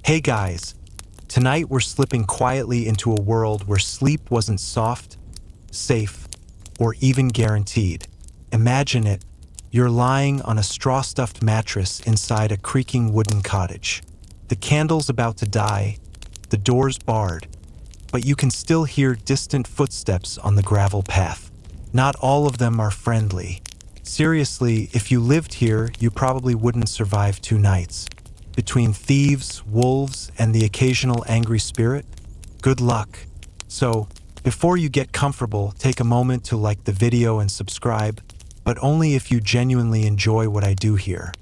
Hey guys, tonight we're slipping quietly into a world where sleep wasn't soft, safe, or even guaranteed. Imagine it. You're lying on a straw-stuffed mattress inside a creaking wooden cottage. The candle's about to die, the door's barred, but you can still hear distant footsteps on the gravel path. Not all of them are friendly. Seriously, if you lived here, you probably wouldn't survive 2 nights. Between thieves, wolves, and the occasional angry spirit? Good luck. So, before you get comfortable, take a moment to like the video and subscribe, but only if you genuinely enjoy what I do here.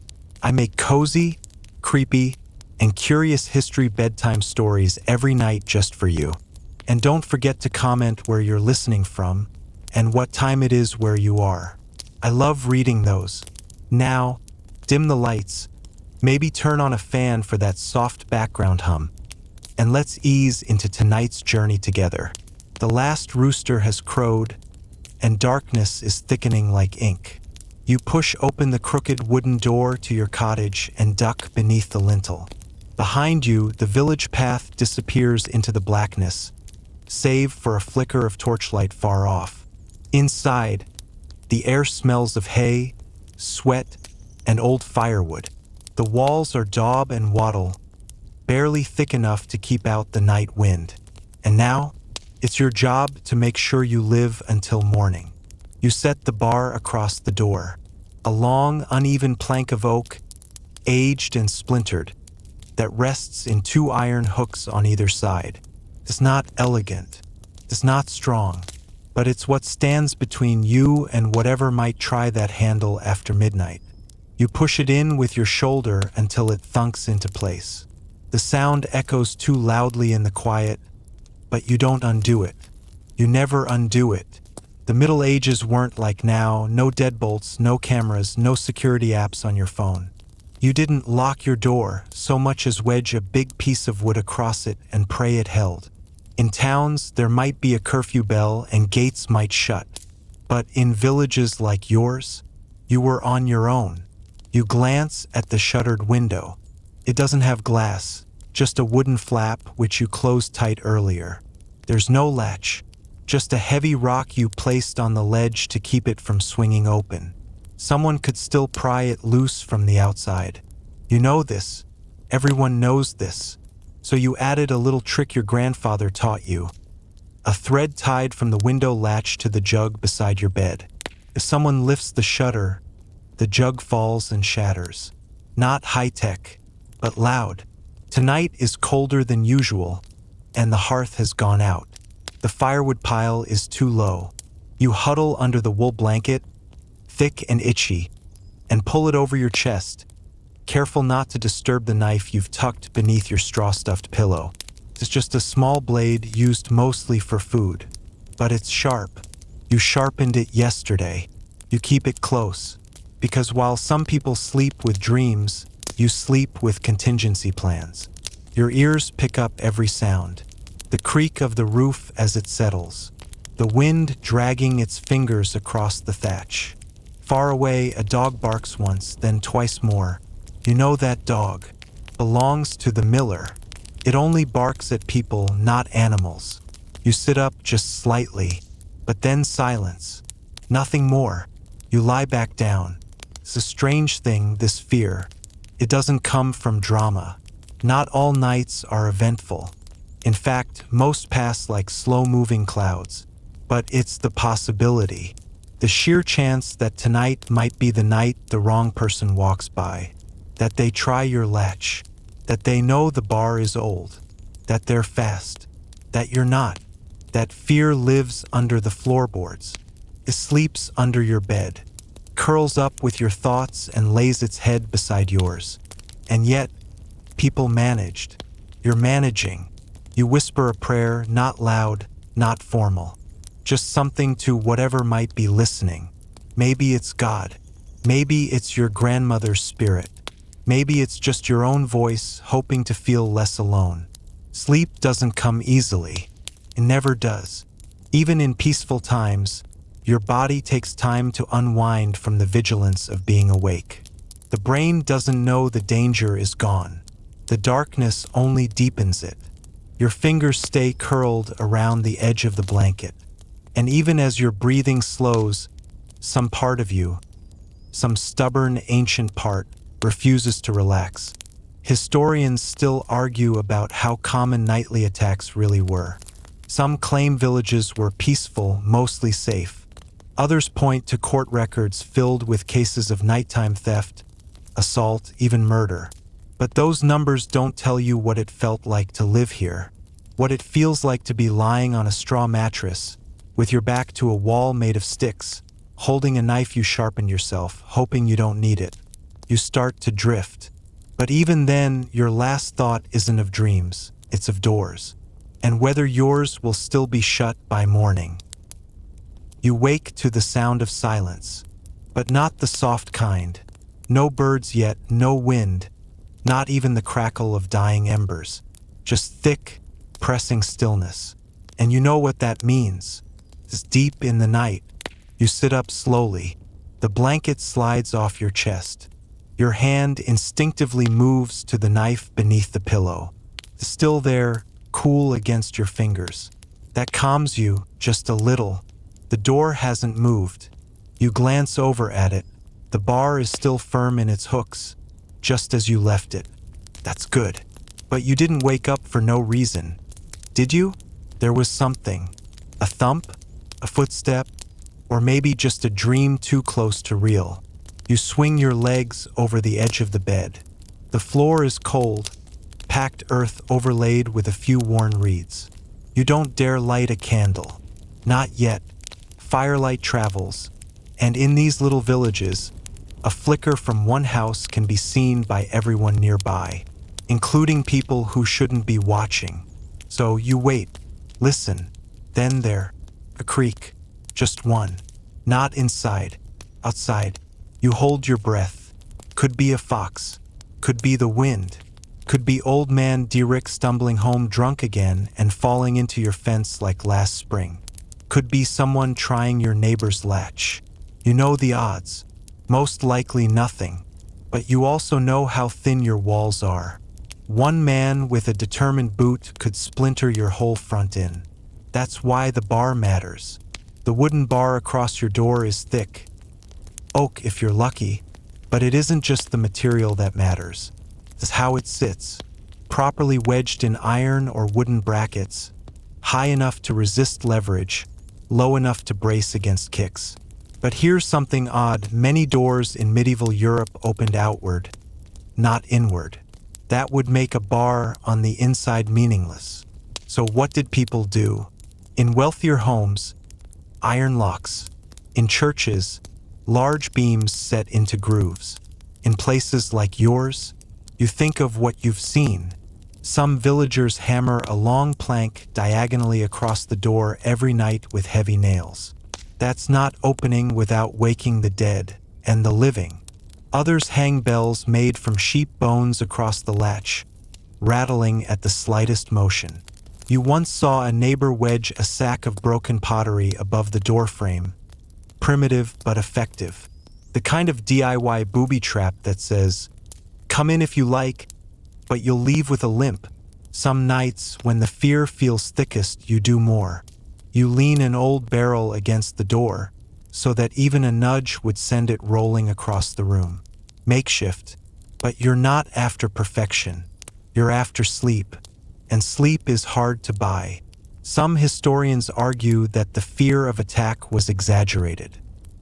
I make cozy, creepy, and curious history bedtime stories every night just for you. And don't forget to comment where you're listening from and what time it is where you are. I love reading those. Now, dim the lights, maybe turn on a fan for that soft background hum, and let's ease into tonight's journey together. The last rooster has crowed, and darkness is thickening like ink. You push open the crooked wooden door to your cottage and duck beneath the lintel. Behind you, the village path disappears into the blackness, save for a flicker of torchlight far off. Inside, the air smells of hay, sweat, and old firewood. The walls are daub and wattle, barely thick enough to keep out the night wind. And now, it's your job to make sure you live until morning. You set the bar across the door, a long, uneven plank of oak, aged and splintered, that rests in 2 iron hooks on either side. It's not elegant, it's not strong, but it's what stands between you and whatever might try that handle after midnight. You push it in with your shoulder until it thunks into place. The sound echoes too loudly in the quiet, but you don't undo it. You never undo it. The Middle Ages weren't like now, no deadbolts, no cameras, no security apps on your phone. You didn't lock your door so much as wedge a big piece of wood across it and pray it held. In towns, there might be a curfew bell and gates might shut. But in villages like yours, you were on your own. You glance at the shuttered window. It doesn't have glass, just a wooden flap which you closed tight earlier. There's no latch, just a heavy rock you placed on the ledge to keep it from swinging open. Someone could still pry it loose from the outside. You know this. Everyone knows this. So you added a little trick your grandfather taught you. A thread tied from the window latch to the jug beside your bed. If someone lifts the shutter, the jug falls and shatters. Not high-tech, but loud. Tonight is colder than usual, and the hearth has gone out. The firewood pile is too low. You huddle under the wool blanket, thick and itchy, and pull it over your chest, careful not to disturb the knife you've tucked beneath your straw-stuffed pillow. It's just a small blade used mostly for food, but it's sharp. You sharpened it yesterday. You keep it close, because while some people sleep with dreams, you sleep with contingency plans. Your ears pick up every sound. The creak of the roof as it settles. The wind dragging its fingers across the thatch. Far away, a dog barks once, then twice more. You know that dog belongs to the miller. It only barks at people, not animals. You sit up just slightly, but then silence. Nothing more. You lie back down. It's a strange thing, this fear. It doesn't come from drama. Not all nights are eventful. In fact, most pass like slow-moving clouds. But it's the possibility. The sheer chance that tonight might be the night the wrong person walks by. That they try your latch. That they know the bar is old. That they're fast. That you're not. That fear lives under the floorboards. It sleeps under your bed. Curls up with your thoughts and lays its head beside yours. And yet, people managed. You're managing. You whisper a prayer, not loud, not formal. Just something to whatever might be listening. Maybe it's God. Maybe it's your grandmother's spirit. Maybe it's just your own voice hoping to feel less alone. Sleep doesn't come easily. It never does. Even in peaceful times, your body takes time to unwind from the vigilance of being awake. The brain doesn't know the danger is gone. The darkness only deepens it. Your fingers stay curled around the edge of the blanket. And even as your breathing slows, some part of you, some stubborn ancient part, refuses to relax. Historians still argue about how common nightly attacks really were. Some claim villages were peaceful, mostly safe. Others point to court records filled with cases of nighttime theft, assault, even murder. But those numbers don't tell you what it felt like to live here, what it feels like to be lying on a straw mattress, with your back to a wall made of sticks, holding a knife you sharpened yourself, hoping you don't need it. You start to drift. But even then, your last thought isn't of dreams, it's of doors. And whether yours will still be shut by morning. You wake to the sound of silence, but not the soft kind. No birds yet, no wind, not even the crackle of dying embers. Just thick, pressing stillness. And you know what that means. It's deep in the night. You sit up slowly. The blanket slides off your chest. Your hand instinctively moves to the knife beneath the pillow. It's still there, cool against your fingers. That calms you just a little. The door hasn't moved. You glance over at it. The bar is still firm in its hooks, just as you left it. That's good. But you didn't wake up for no reason, did you? There was something. A thump? A footstep? Or maybe just a dream too close to real. You swing your legs over the edge of the bed. The floor is cold, packed earth overlaid with a few worn reeds. You don't dare light a candle. Not yet. Firelight travels, and in these little villages, a flicker from one house can be seen by everyone nearby, including people who shouldn't be watching. So you wait, listen, then there, a creak, just one. Not inside, outside. You hold your breath. Could be a fox, could be the wind, could be old man Derrick stumbling home drunk again and falling into your fence like last spring. Could be someone trying your neighbor's latch. You know the odds. Most likely nothing. But you also know how thin your walls are. One man with a determined boot could splinter your whole front in. That's why the bar matters. The wooden bar across your door is thick. Oak if you're lucky. But it isn't just the material that matters. It's how it sits. Properly wedged in iron or wooden brackets. High enough to resist leverage. Low enough to brace against kicks. But here's something odd. Many doors in medieval Europe opened outward, not inward. That would make a bar on the inside meaningless. So what did people do? In wealthier homes, iron locks. In churches, large beams set into grooves. In places like yours, you think of what you've seen. Some villagers hammer a long plank diagonally across the door every night with heavy nails. That's not opening without waking the dead and the living. Others hang bells made from sheep bones across the latch, rattling at the slightest motion. You once saw a neighbor wedge a sack of broken pottery above the doorframe. Primitive but effective. The kind of DIY booby trap that says, "Come in if you like, but you'll leave with a limp." Some nights, when the fear feels thickest, you do more. You lean an old barrel against the door, so that even a nudge would send it rolling across the room. Makeshift, but you're not after perfection. You're after sleep, and sleep is hard to buy. Some historians argue that the fear of attack was exaggerated,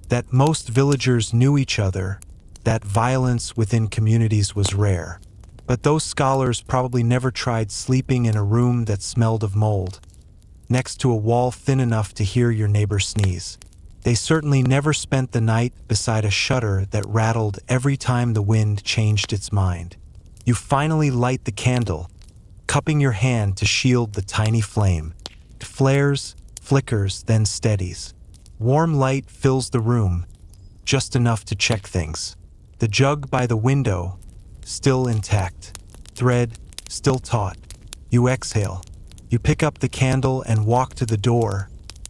that most villagers knew each other, that violence within communities was rare. But those scholars probably never tried sleeping in a room that smelled of mold, next to a wall thin enough to hear your neighbor sneeze. They certainly never spent the night beside a shutter that rattled every time the wind changed its mind. You finally light the candle, cupping your hand to shield the tiny flame. It flares, flickers, then steadies. Warm light fills the room, just enough to check things. The jug by the window, still intact. Thread, still taut. You exhale. You pick up the candle and walk to the door,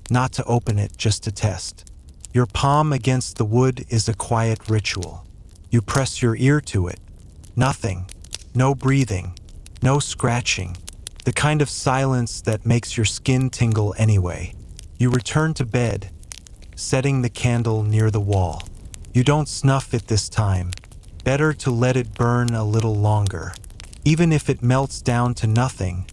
not to open it, just to test. Your palm against the wood is a quiet ritual. You press your ear to it. Nothing. No breathing. No scratching. The kind of silence that makes your skin tingle anyway. You return to bed, setting the candle near the wall. You don't snuff it this time. Better to let it burn a little longer. Even if it melts down to nothing,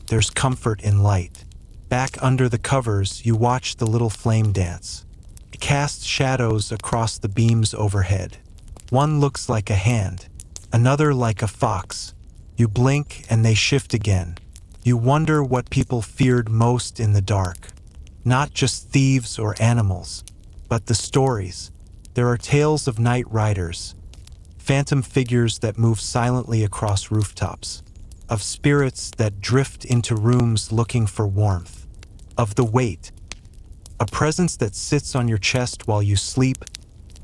there's comfort in light. Back under the covers, you watch the little flame dance. It casts shadows across the beams overhead. One looks like a hand, another like a fox. You blink and they shift again. You wonder what people feared most in the dark. Not just thieves or animals, but the stories. There are tales of night riders, phantom figures that move silently across rooftops, of spirits that drift into rooms looking for warmth, of the weight, a presence that sits on your chest while you sleep,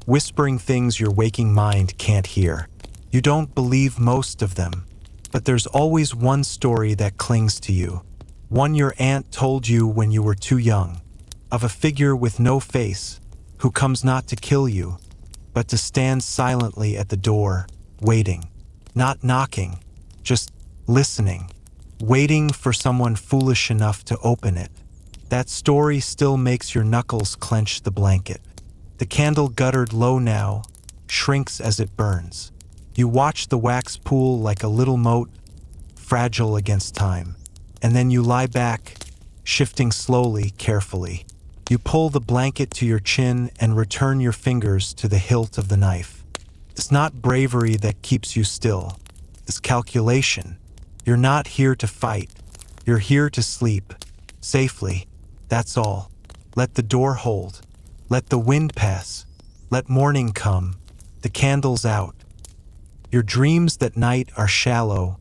whispering things your waking mind can't hear. You don't believe most of them, but there's always one story that clings to you, one your aunt told you when you were too young, of a figure with no face who comes not to kill you, but to stand silently at the door, waiting, not knocking, just listening, waiting for someone foolish enough to open it. That story still makes your knuckles clench the blanket. The candle, guttered low now, shrinks as it burns. You watch the wax pool like a little moat, fragile against time. And then you lie back, shifting slowly, carefully. You pull the blanket to your chin and return your fingers to the hilt of the knife. It's not bravery that keeps you still. It's calculation. You're not here to fight. You're here to sleep. Safely. That's all. Let the door hold. Let the wind pass. Let morning come. The candle's out. Your dreams that night are shallow,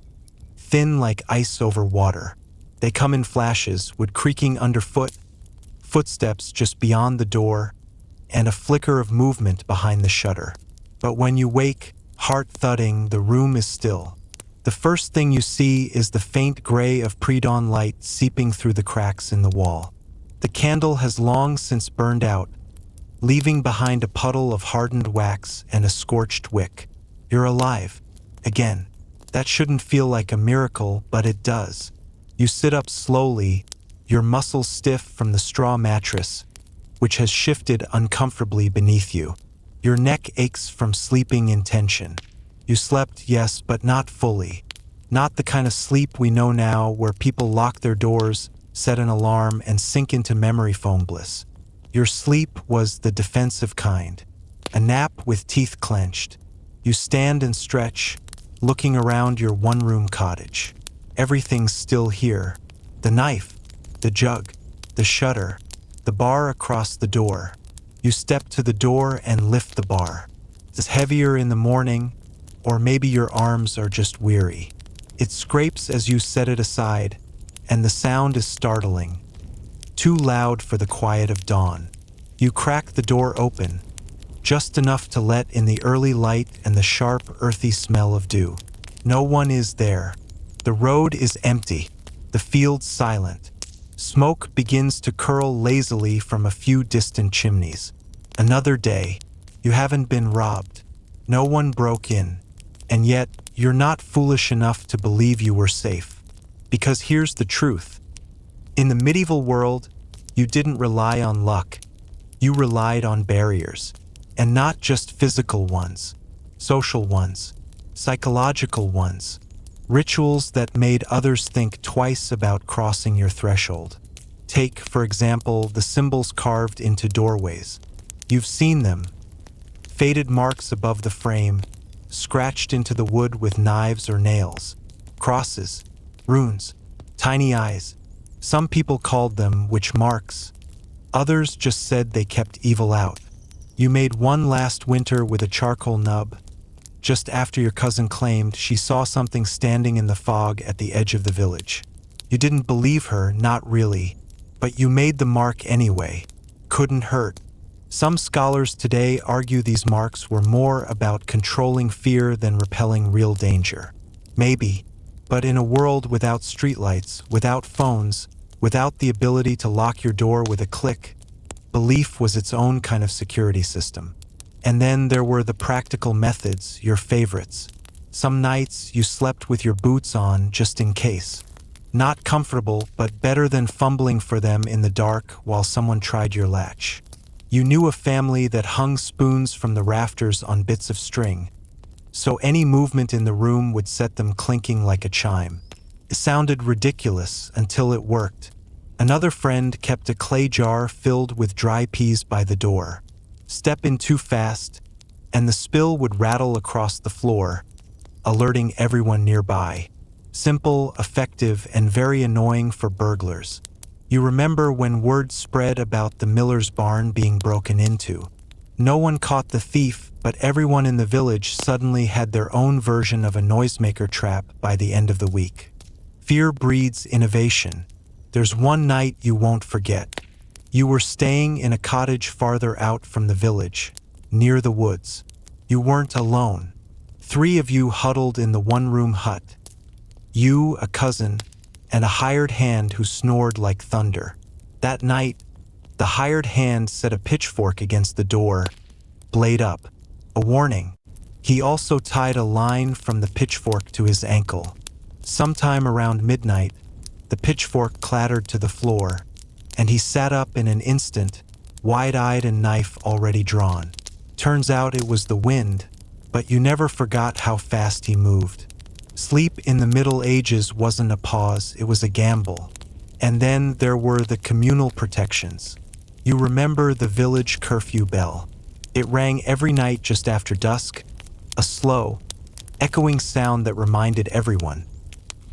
thin like ice over water. They come in flashes, wood creaking underfoot, footsteps just beyond the door, and a flicker of movement behind the shutter. But when you wake, heart thudding, the room is still. The first thing you see is the faint gray of pre-dawn light seeping through the cracks in the wall. The candle has long since burned out, leaving behind a puddle of hardened wax and a scorched wick. You're alive. Again. That shouldn't feel like a miracle, but it does. You sit up slowly, your muscles stiff from the straw mattress, which has shifted uncomfortably beneath you. Your neck aches from sleeping in tension. You slept, yes, but not fully. Not the kind of sleep we know now where people lock their doors, set an alarm, and sink into memory foam bliss. Your sleep was the defensive kind. A nap with teeth clenched. You stand and stretch, looking around your one-room cottage. Everything's still here. The knife, the jug, the shutter, the bar across the door. You step to the door and lift the bar. It's heavier in the morning, or maybe your arms are just weary. It scrapes as you set it aside, and the sound is startling. Too loud for the quiet of dawn. You crack the door open, just enough to let in the early light and the sharp, earthy smell of dew. No one is there. The road is empty, the field silent. Smoke begins to curl lazily from a few distant chimneys. Another day. You haven't been robbed. No one broke in. And yet, you're not foolish enough to believe you were safe. Because here's the truth. In the medieval world, you didn't rely on luck. You relied on barriers. And not just physical ones, social ones, psychological ones, rituals that made others think twice about crossing your threshold. Take, for example, the symbols carved into doorways. You've seen them. Faded marks above the frame, scratched into the wood with knives or nails. Crosses, runes, tiny eyes. Some people called them witch marks. Others just said they kept evil out. You made one last winter with a charcoal nub, just after your cousin claimed she saw something standing in the fog at the edge of the village. You didn't believe her, not really, but you made the mark anyway. Couldn't hurt. Some scholars today argue these marks were more about controlling fear than repelling real danger. Maybe, but in a world without streetlights, without phones, without the ability to lock your door with a click, belief was its own kind of security system. And then there were the practical methods, your favorites. Some nights you slept with your boots on just in case. Not comfortable, but better than fumbling for them in the dark while someone tried your latch. You knew a family that hung spoons from the rafters on bits of string, so any movement in the room would set them clinking like a chime. It sounded ridiculous until it worked. Another friend kept a clay jar filled with dry peas by the door. Step in too fast, and the spill would rattle across the floor, alerting everyone nearby. Simple, effective, and very annoying for burglars. You remember when word spread about the miller's barn being broken into. No one caught the thief, but everyone in the village suddenly had their own version of a noisemaker trap by the end of the week. Fear breeds innovation. There's one night you won't forget. You were staying in a cottage farther out from the village, near the woods. You weren't alone. 3 of you huddled in the one-room hut. You, a cousin, and a hired hand who snored like thunder. That night, the hired hand set a pitchfork against the door, blade up. A warning. He also tied a line from the pitchfork to his ankle. Sometime around midnight, the pitchfork clattered to the floor, and he sat up in an instant, wide-eyed and knife already drawn. Turns out it was the wind, but you never forgot how fast he moved. Sleep in the Middle Ages wasn't a pause, it was a gamble. And then there were the communal protections. You remember the village curfew bell. It rang every night just after dusk, a slow, echoing sound that reminded everyone.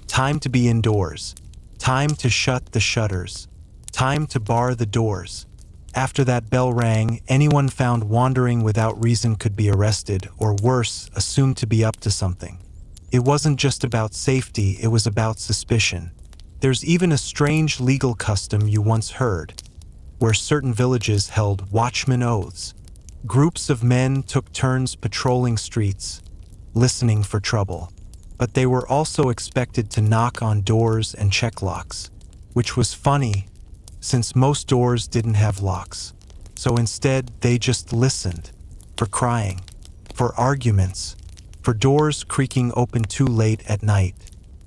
Time to be indoors. Time to shut the shutters. Time to bar the doors. After that bell rang, anyone found wandering without reason could be arrested, or worse, assumed to be up to something. It wasn't just about safety, it was about suspicion. There's even a strange legal custom you once heard, where certain villages held watchman oaths. Groups of men took turns patrolling streets, listening for trouble. But they were also expected to knock on doors and check locks, which was funny, since most doors didn't have locks. So instead, they just listened, for crying, for arguments, for doors creaking open too late at night.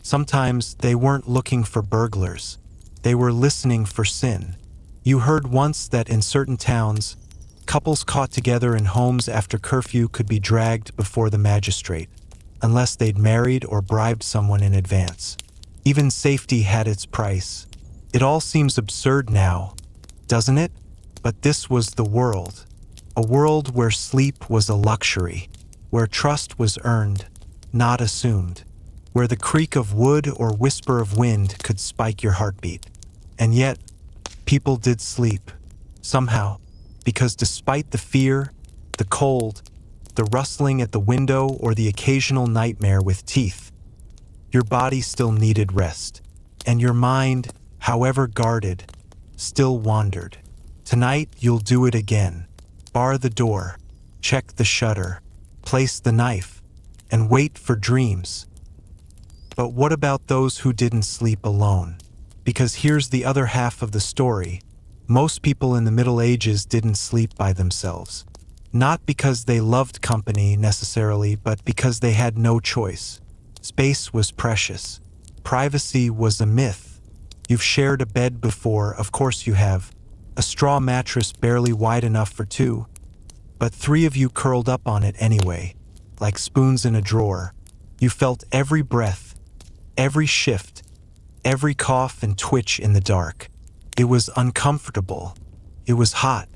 Sometimes they weren't looking for burglars. They were listening for sin. You heard once that in certain towns, couples caught together in homes after curfew could be dragged before the magistrate, unless they'd married or bribed someone in advance. Even safety had its price. It all seems absurd now, doesn't it? But this was the world. A world where sleep was a luxury, where trust was earned, not assumed, where the creak of wood or whisper of wind could spike your heartbeat. And yet, people did sleep, somehow, because despite the fear, the cold, the rustling at the window, or the occasional nightmare with teeth, your body still needed rest, and your mind, however guarded, still wandered. Tonight, you'll do it again. Bar the door, check the shutter, place the knife, and wait for dreams. But what about those who didn't sleep alone? Because here's the other half of the story. Most people in the Middle Ages didn't sleep by themselves. Not because they loved company necessarily, but because they had no choice. Space was precious. Privacy was a myth. You've shared a bed before, of course you have. A straw mattress barely wide enough for 2. But 3 of you curled up on it anyway, like spoons in a drawer. You felt every breath, every shift, every cough and twitch in the dark. It was uncomfortable. It was hot.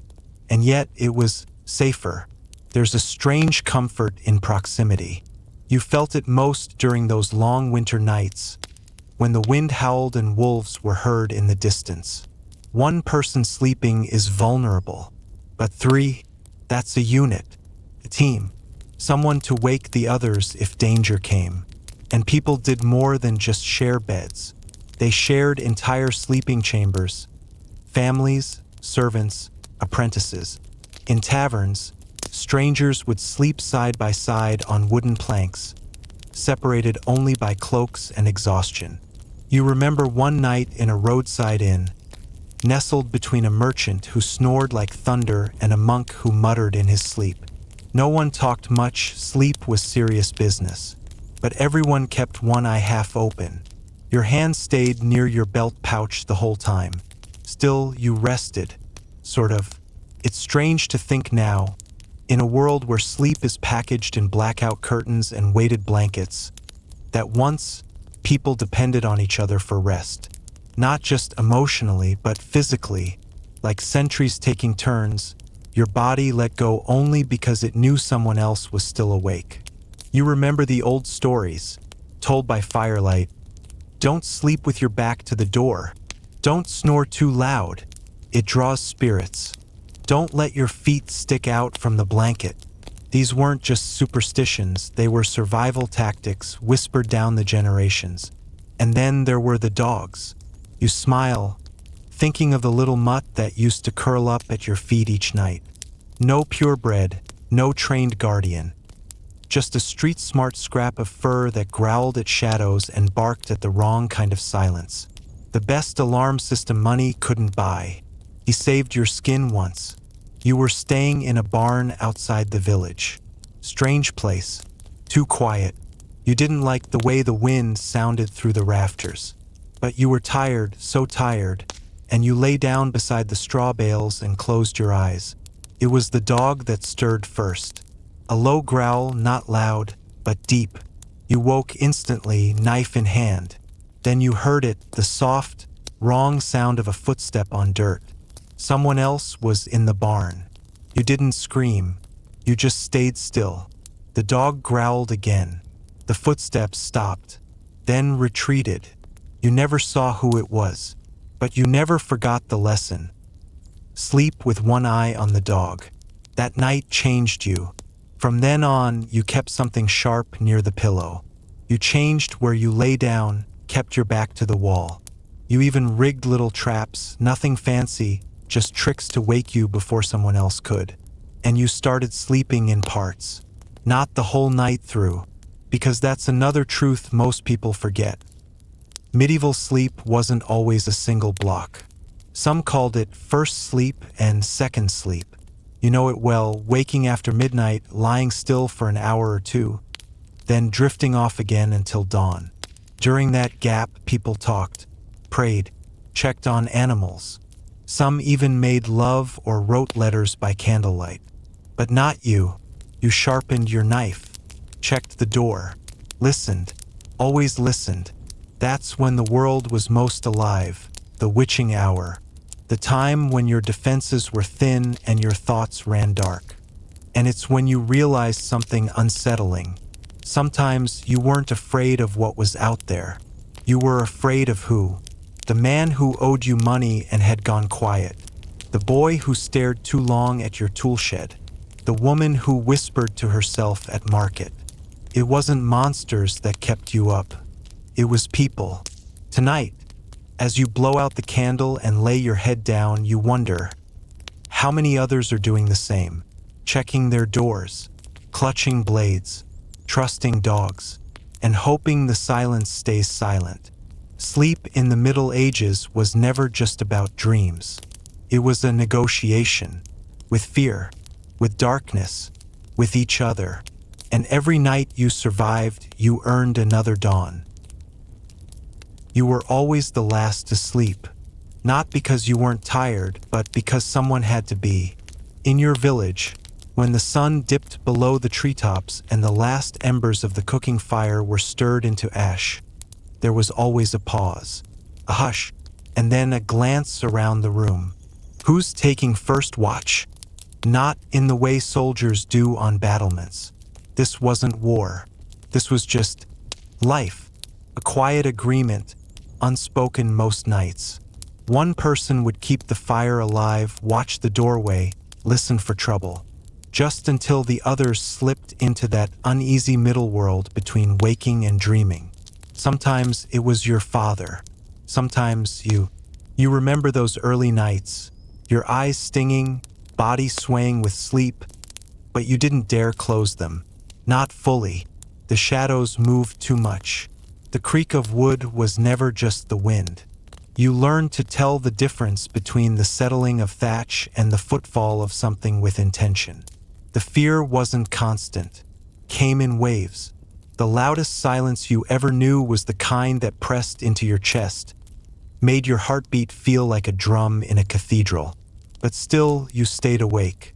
And yet it was safer. There's a strange comfort in proximity. You felt it most during those long winter nights, when the wind howled and wolves were heard in the distance. 1 person sleeping is vulnerable, but 3, that's a unit, a team, someone to wake the others if danger came. And people did more than just share beds. They shared entire sleeping chambers, families, servants, apprentices. In taverns, strangers would sleep side by side on wooden planks, separated only by cloaks and exhaustion. You remember one night in a roadside inn, nestled between a merchant who snored like thunder and a monk who muttered in his sleep. No one talked much, sleep was serious business. but everyone kept one eye half open. Your hand stayed near your belt pouch the whole time. Still, you rested. Sort of. It's strange to think now, in a world where sleep is packaged in blackout curtains and weighted blankets, that once people depended on each other for rest. Not just emotionally, but physically. Like sentries taking turns, your body let go only because it knew someone else was still awake. You remember the old stories, told by firelight. Don't sleep with your back to the door. Don't snore too loud. It draws spirits. Don't let your feet stick out from the blanket. These weren't just superstitions, they were survival tactics whispered down the generations. And then there were the dogs. You smile, thinking of the little mutt that used to curl up at your feet each night. No purebred, no trained guardian. Just a street-smart scrap of fur that growled at shadows and barked at the wrong kind of silence. The best alarm system money couldn't buy. He saved your skin once. You were staying in a barn outside the village. Strange place. Too quiet. You didn't like the way the wind sounded through the rafters. But you were tired, so tired, and you lay down beside the straw bales and closed your eyes. It was the dog that stirred first. A low growl, not loud, but deep. You woke instantly, knife in hand. Then you heard it, the soft, wrong sound of a footstep on dirt. Someone else was in the barn. You didn't scream. You just stayed still. The dog growled again. The footsteps stopped, then retreated. You never saw who it was, but you never forgot the lesson. Sleep with one eye on the dog. That night changed you. From then on, you kept something sharp near the pillow. You changed where you lay down, kept your back to the wall. You even rigged little traps, nothing fancy, just tricks to wake you before someone else could. And you started sleeping in parts. Not the whole night through, because that's another truth most people forget. Medieval sleep wasn't always a single block. Some called it first sleep and second sleep. You know it well, waking after midnight, lying still for an hour or two, then drifting off again until dawn. During that gap, people talked, prayed, checked on animals. Some even made love or wrote letters by candlelight. But not you. You sharpened your knife, checked the door, listened, always listened. That's when the world was most alive, the witching hour, the time when your defenses were thin and your thoughts ran dark. And it's when you realized something unsettling. Sometimes you weren't afraid of what was out there. You were afraid of who? The man who owed you money and had gone quiet. The boy who stared too long at your tool shed. The woman who whispered to herself at market. It wasn't monsters that kept you up. It was people. Tonight, as you blow out the candle and lay your head down, you wonder, how many others are doing the same? Checking their doors, clutching blades, trusting dogs, and hoping the silence stays silent. Sleep in the Middle Ages was never just about dreams. It was a negotiation, with fear, with darkness, with each other. And every night you survived, you earned another dawn. You were always the last to sleep, not because you weren't tired, but because someone had to be. In your village, when the sun dipped below the treetops and the last embers of the cooking fire were stirred into ash, there was always a pause, a hush, and then a glance around the room. Who's taking first watch? Not in the way soldiers do on battlements. This wasn't war. This was just life, a quiet agreement, unspoken most nights. One person would keep the fire alive, watch the doorway, listen for trouble, just until the others slipped into that uneasy middle world between waking and dreaming. Sometimes it was your father. Sometimes you remember those early nights, your eyes stinging, body swaying with sleep, but you didn't dare close them. Not fully. The shadows moved too much. The creak of wood was never just the wind. You learned to tell the difference between the settling of thatch and the footfall of something with intention. The fear wasn't constant, came in waves. The loudest silence you ever knew was the kind that pressed into your chest, made your heartbeat feel like a drum in a cathedral. But still, you stayed awake.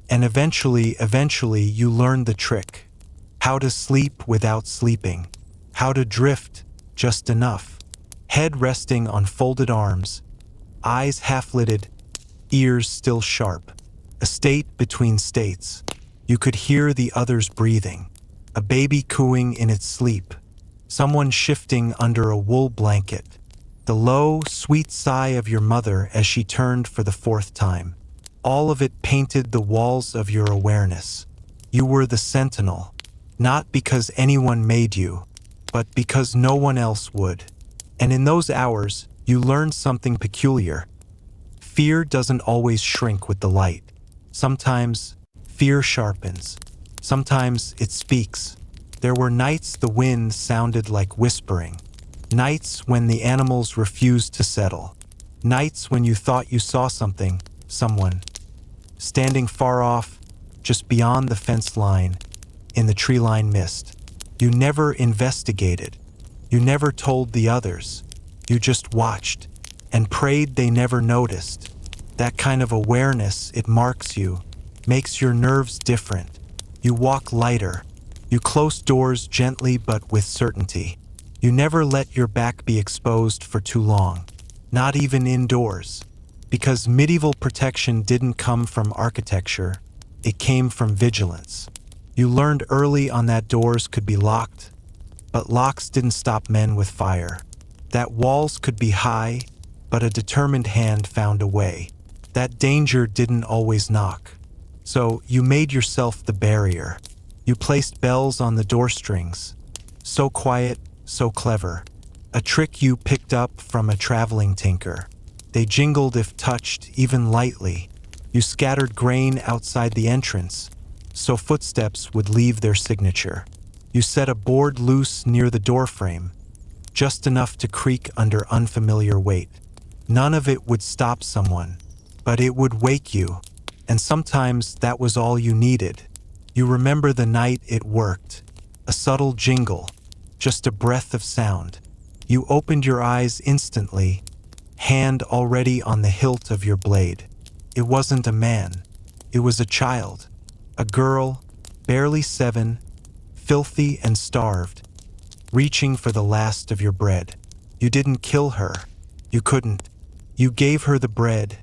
And eventually, you learned the trick. How to sleep without sleeping. How to drift just enough. Head resting on folded arms, eyes half-lidded, ears still sharp. A state between states. You could hear the others breathing. A baby cooing in its sleep. Someone shifting under a wool blanket. The low, sweet sigh of your mother as she turned for the fourth time. All of it painted the walls of your awareness. You were the sentinel, not because anyone made you, but because no one else would. And in those hours, you learned something peculiar. Fear doesn't always shrink with the light. Sometimes, fear sharpens. Sometimes it speaks. There were nights the wind sounded like whispering. Nights when the animals refused to settle. Nights when you thought you saw something, someone, standing far off, just beyond the fence line, in the tree-line mist. You never investigated. You never told the others. You just watched and prayed they never noticed. That kind of awareness, it marks you, makes your nerves different. You walk lighter. You close doors gently but with certainty. You never let your back be exposed for too long, not even indoors. Because medieval protection didn't come from architecture, it came from vigilance. You learned early on that doors could be locked, but locks didn't stop men with fire. That walls could be high, but a determined hand found a way. That danger didn't always knock. So you made yourself the barrier. You placed bells on the door strings. So quiet, so clever. A trick you picked up from a traveling tinker. They jingled if touched, even lightly. You scattered grain outside the entrance, so footsteps would leave their signature. You set a board loose near the doorframe, just enough to creak under unfamiliar weight. None of it would stop someone, but it would wake you, and sometimes that was all you needed. You remember the night it worked. A subtle jingle, just a breath of sound. You opened your eyes instantly, hand already on the hilt of your blade. It wasn't a man. It was a child. A girl, barely 7, filthy and starved, reaching for the last of your bread. You didn't kill her. You couldn't. You gave her the bread,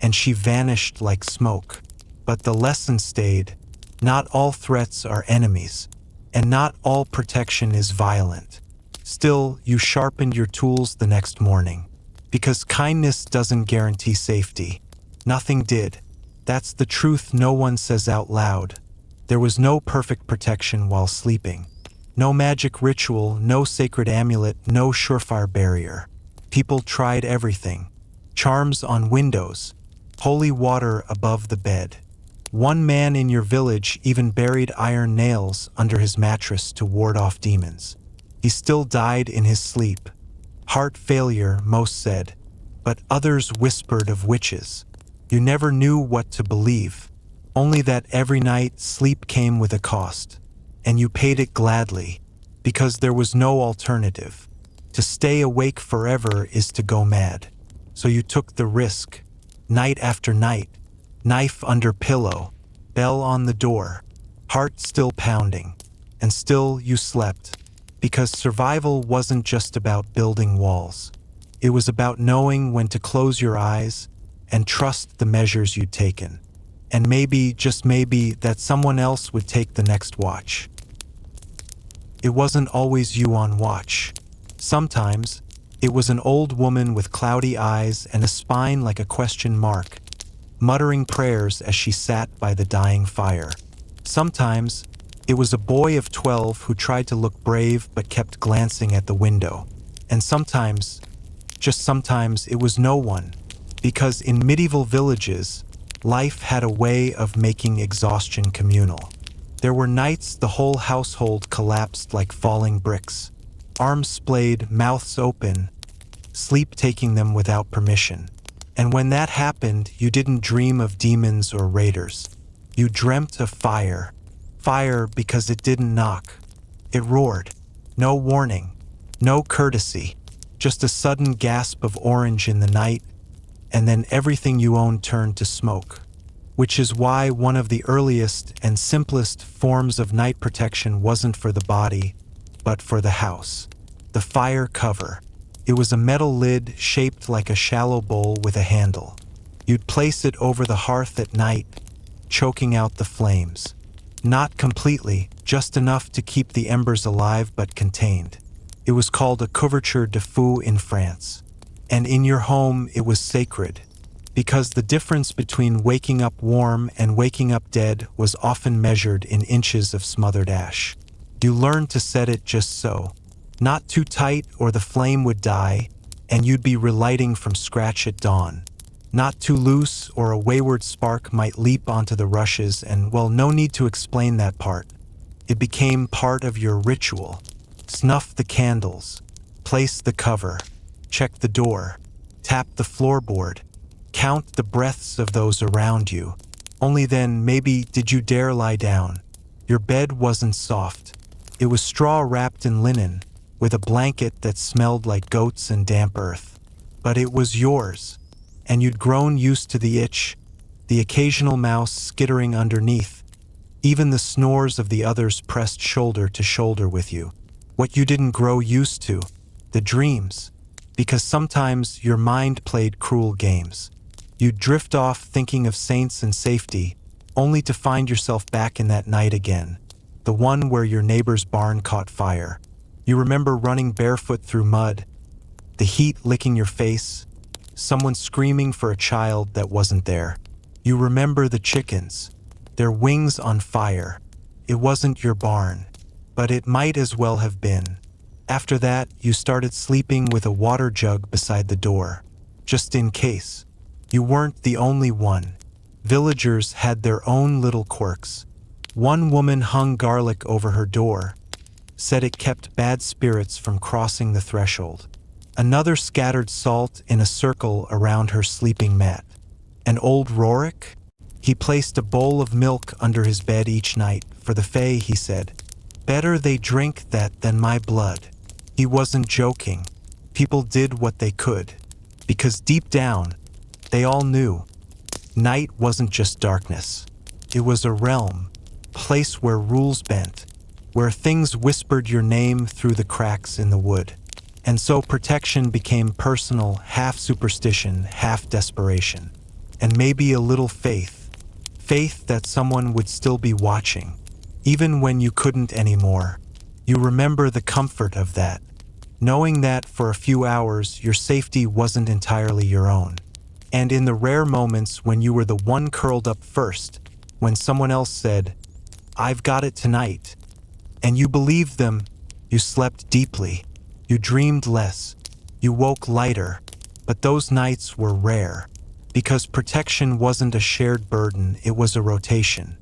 and she vanished like smoke. But the lesson stayed. Not all threats are enemies, and not all protection is violent. Still, you sharpened your tools the next morning. Because kindness doesn't guarantee safety. Nothing did. That's the truth no one says out loud. There was no perfect protection while sleeping. No magic ritual, no sacred amulet, no surefire barrier. People tried everything. Charms on windows, holy water above the bed. One man in your village even buried iron nails under his mattress to ward off demons. He still died in his sleep. Heart failure, most said, but others whispered of witches. You never knew what to believe, only that every night sleep came with a cost, and you paid it gladly, because there was no alternative. To stay awake forever is to go mad. So you took the risk, night after night, knife under pillow, bell on the door, heart still pounding, and still you slept. Because survival wasn't just about building walls. It was about knowing when to close your eyes and trust the measures you'd taken. And maybe, just maybe, that someone else would take the next watch. It wasn't always you on watch. Sometimes, it was an old woman with cloudy eyes and a spine like a question mark, muttering prayers as she sat by the dying fire. Sometimes, it was a boy of 12 who tried to look brave but kept glancing at the window. And sometimes, just sometimes, it was no one. Because in medieval villages, life had a way of making exhaustion communal. There were nights the whole household collapsed like falling bricks. Arms splayed, mouths open, sleep taking them without permission. And when that happened, you didn't dream of demons or raiders. You dreamt of fire. Fire because it didn't knock. It roared. No warning, no courtesy, just a sudden gasp of orange in the night, and then everything you owned turned to smoke. Which is why one of the earliest and simplest forms of night protection wasn't for the body, but for the house. The fire cover. It was a metal lid shaped like a shallow bowl with a handle. You'd place it over the hearth at night, choking out the flames. Not completely, just enough to keep the embers alive but contained. It was called a couverture de feu in France. And in your home, it was sacred, because the difference between waking up warm and waking up dead was often measured in inches of smothered ash. You learned to set it just so, not too tight or the flame would die, and you'd be relighting from scratch at dawn. Not too loose or a wayward spark might leap onto the rushes, and well, no need to explain that part. It became part of your ritual. Snuff the candles, place the cover, check the door, tap the floorboard, count the breaths of those around you. Only then, maybe, did you dare lie down. Your bed wasn't soft. It was straw wrapped in linen, with a blanket that smelled like goats and damp earth. But it was yours, and you'd grown used to the itch, the occasional mouse skittering underneath, even the snores of the others pressed shoulder to shoulder with you. What you didn't grow used to, the dreams, because sometimes your mind played cruel games. You'd drift off thinking of saints and safety, only to find yourself back in that night again, the one where your neighbor's barn caught fire. You remember running barefoot through mud, the heat licking your face, someone screaming for a child that wasn't there. You remember the chickens, their wings on fire. It wasn't your barn, but it might as well have been. After that, you started sleeping with a water jug beside the door, just in case. You weren't the only one. Villagers had their own little quirks. One woman hung garlic over her door, said it kept bad spirits from crossing the threshold. Another scattered salt in a circle around her sleeping mat. And old Rorik? He placed a bowl of milk under his bed each night. For the Fae, he said, better they drink that than my blood. He wasn't joking. People did what they could, because deep down, they all knew. Night wasn't just darkness. It was a realm, place where rules bent, where things whispered your name through the cracks in the wood. And so protection became personal, half superstition, half desperation. And maybe a little faith. Faith that someone would still be watching, even when you couldn't anymore. You remember the comfort of that, knowing that for a few hours your safety wasn't entirely your own. And in the rare moments when you were the one curled up first, when someone else said, "I've got it tonight," and you believed them, you slept deeply. You dreamed less, you woke lighter, but those nights were rare, because protection wasn't a shared burden, it was a rotation.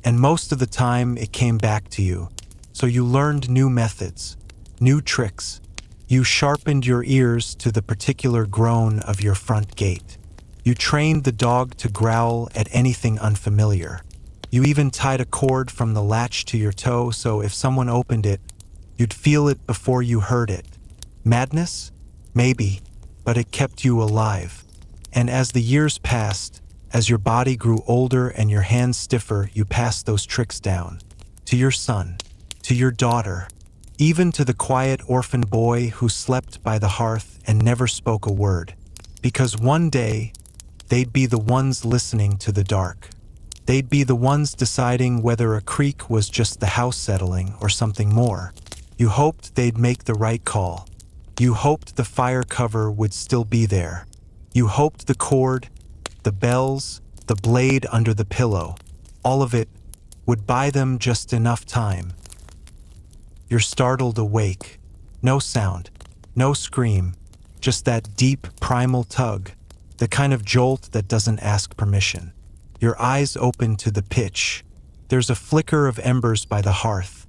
And most of the time it came back to you, so you learned new methods, new tricks. You sharpened your ears to the particular groan of your front gate. You trained the dog to growl at anything unfamiliar. You even tied a cord from the latch to your toe so if someone opened it, you'd feel it before you heard it. Madness? Maybe, but it kept you alive. And as the years passed, as your body grew older and your hands stiffer, you passed those tricks down. To your son, to your daughter, even to the quiet orphan boy who slept by the hearth and never spoke a word. Because one day, they'd be the ones listening to the dark. They'd be the ones deciding whether a creak was just the house settling or something more. You hoped they'd make the right call. You hoped the fire cover would still be there. You hoped the cord, the bells, the blade under the pillow, all of it would buy them just enough time. You're startled awake. No sound, no scream, just that deep primal tug, the kind of jolt that doesn't ask permission. Your eyes open to the pitch. There's a flicker of embers by the hearth,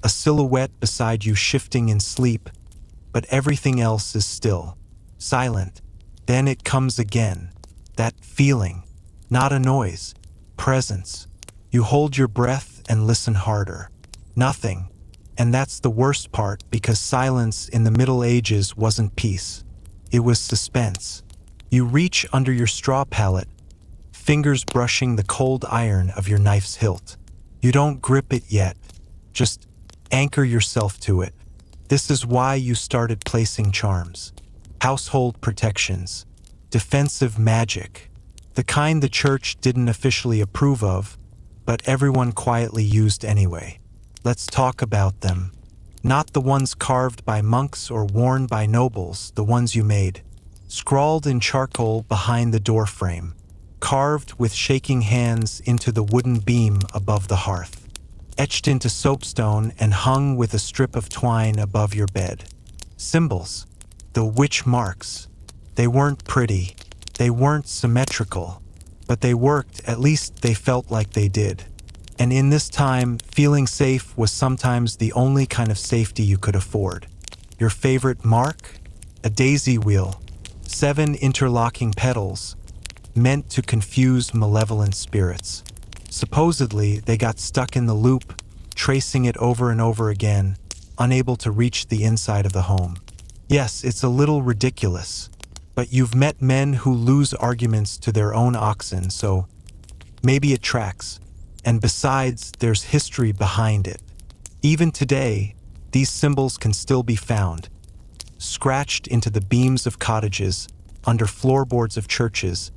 a silhouette beside you shifting in sleep, but everything else is still, silent. Then it comes again, that feeling, not a noise, presence. You hold your breath and listen harder. Nothing. And that's the worst part, because silence in the Middle Ages wasn't peace. It was suspense. You reach under your straw pallet, fingers brushing the cold iron of your knife's hilt. You don't grip it yet, just anchor yourself to it. This is why you started placing charms, household protections, defensive magic, the kind the church didn't officially approve of, but everyone quietly used anyway. Let's talk about them. Not the ones carved by monks or worn by nobles, the ones you made, scrawled in charcoal behind the doorframe, carved with shaking hands into the wooden beam above the hearth, etched into soapstone and hung with a strip of twine above your bed. Symbols, the witch marks. They weren't pretty, they weren't symmetrical, but they worked. At least they felt like they did. And in this time, feeling safe was sometimes the only kind of safety you could afford. Your favorite mark? A daisy wheel, 7 interlocking petals, meant to confuse malevolent spirits. Supposedly, they got stuck in the loop, tracing it over and over again, unable to reach the inside of the home. Yes, it's a little ridiculous, but you've met men who lose arguments to their own oxen, so maybe it tracks. And besides, there's history behind it. Even today, these symbols can still be found, scratched into the beams of cottages, under floorboards of churches,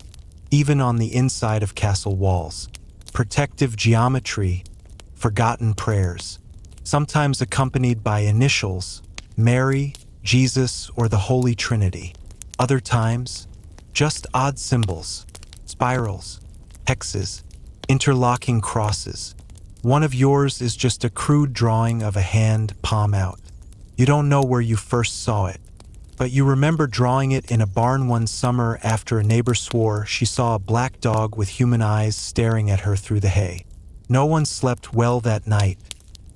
even on the inside of castle walls. Protective geometry, forgotten prayers, sometimes accompanied by initials, Mary, Jesus, or the Holy Trinity. Other times, just odd symbols, spirals, hexes, interlocking crosses. One of yours is just a crude drawing of a hand, palm out. You don't know where you first saw it, but you remember drawing it in a barn one summer after a neighbor swore she saw a black dog with human eyes staring at her through the hay. No one slept well that night.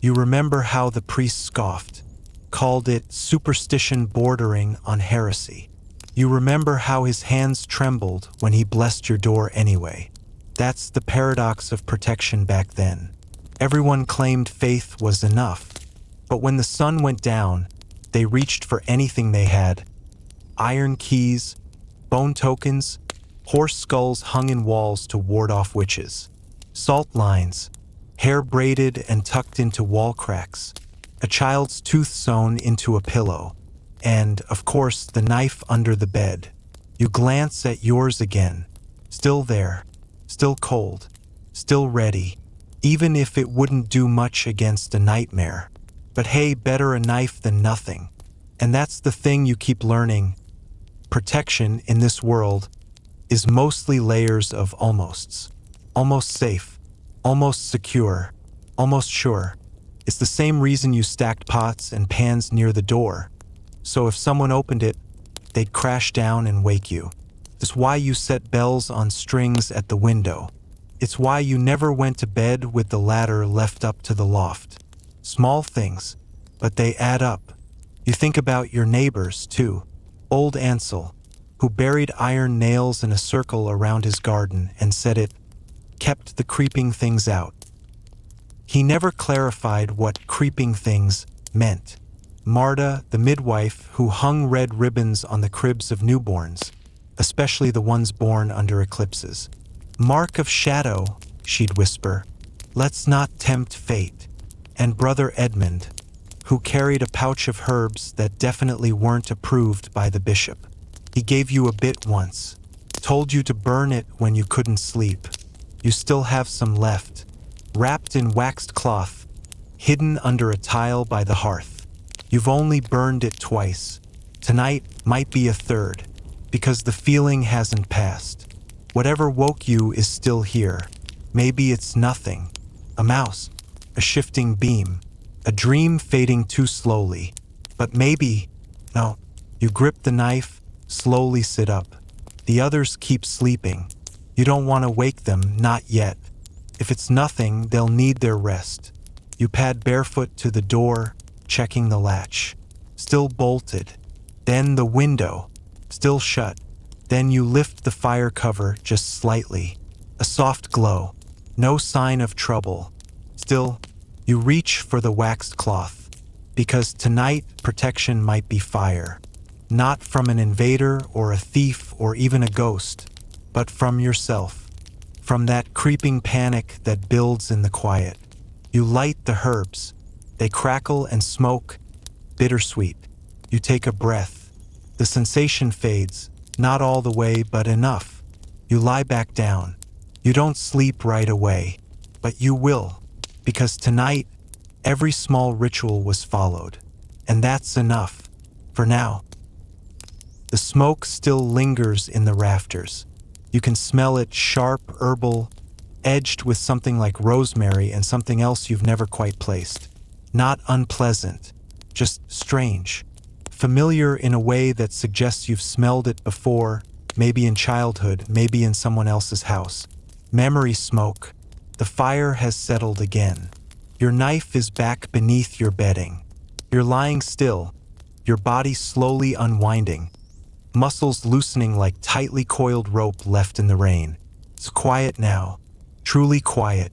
You remember how the priest scoffed, called it superstition bordering on heresy. You remember how his hands trembled when he blessed your door anyway. That's the paradox of protection back then. Everyone claimed faith was enough, but when the sun went down, they reached for anything they had. Iron keys, bone tokens, horse skulls hung in walls to ward off witches, salt lines, hair braided and tucked into wall cracks, a child's tooth sewn into a pillow, and, of course, the knife under the bed. You glance at yours again, still there, still cold, still ready, even if it wouldn't do much against a nightmare. But hey, better a knife than nothing. And that's the thing you keep learning. Protection in this world is mostly layers of almosts. Almost safe, almost secure, almost sure. It's the same reason you stacked pots and pans near the door. So if someone opened it, they'd crash down and wake you. It's why you set bells on strings at the window. It's why you never went to bed with the ladder left up to the loft. Small things, but they add up. You think about your neighbors, too. Old Ansel, who buried iron nails in a circle around his garden and said it kept the creeping things out. He never clarified what creeping things meant. Marta, the midwife, who hung red ribbons on the cribs of newborns, especially the ones born under eclipses. Mark of shadow, she'd whisper. Let's not tempt fate. And Brother Edmund, who carried a pouch of herbs that definitely weren't approved by the bishop. He gave you a bit once, told you to burn it when you couldn't sleep. You still have some left, wrapped in waxed cloth, hidden under a tile by the hearth. You've only burned it twice. Tonight might be a third, because the feeling hasn't passed. Whatever woke you is still here. Maybe it's nothing. A mouse, a shifting beam, a dream fading too slowly. But maybe, no, you grip the knife, slowly sit up. The others keep sleeping. You don't want to wake them, not yet. If it's nothing, they'll need their rest. You pad barefoot to the door, checking the latch. Still bolted. Then the window, still shut. Then you lift the fire cover just slightly. A soft glow. No sign of trouble. Still, you reach for the waxed cloth. Because tonight, protection might be fire. Not from an invader or a thief or even a ghost, but from yourself. From that creeping panic that builds in the quiet. You light the herbs. They crackle and smoke, bittersweet. You take a breath. The sensation fades, not all the way, but enough. You lie back down. You don't sleep right away, but you will, because tonight, every small ritual was followed, and that's enough, for now. The smoke still lingers in the rafters. You can smell it sharp, herbal, edged with something like rosemary and something else you've never quite placed. Not unpleasant, just strange. Familiar in a way that suggests you've smelled it before, maybe in childhood, maybe in someone else's house. Memory smoke. The fire has settled again. Your knife is back beneath your bedding. You're lying still, your body slowly unwinding, muscles loosening like tightly coiled rope left in the rain. It's quiet now, truly quiet.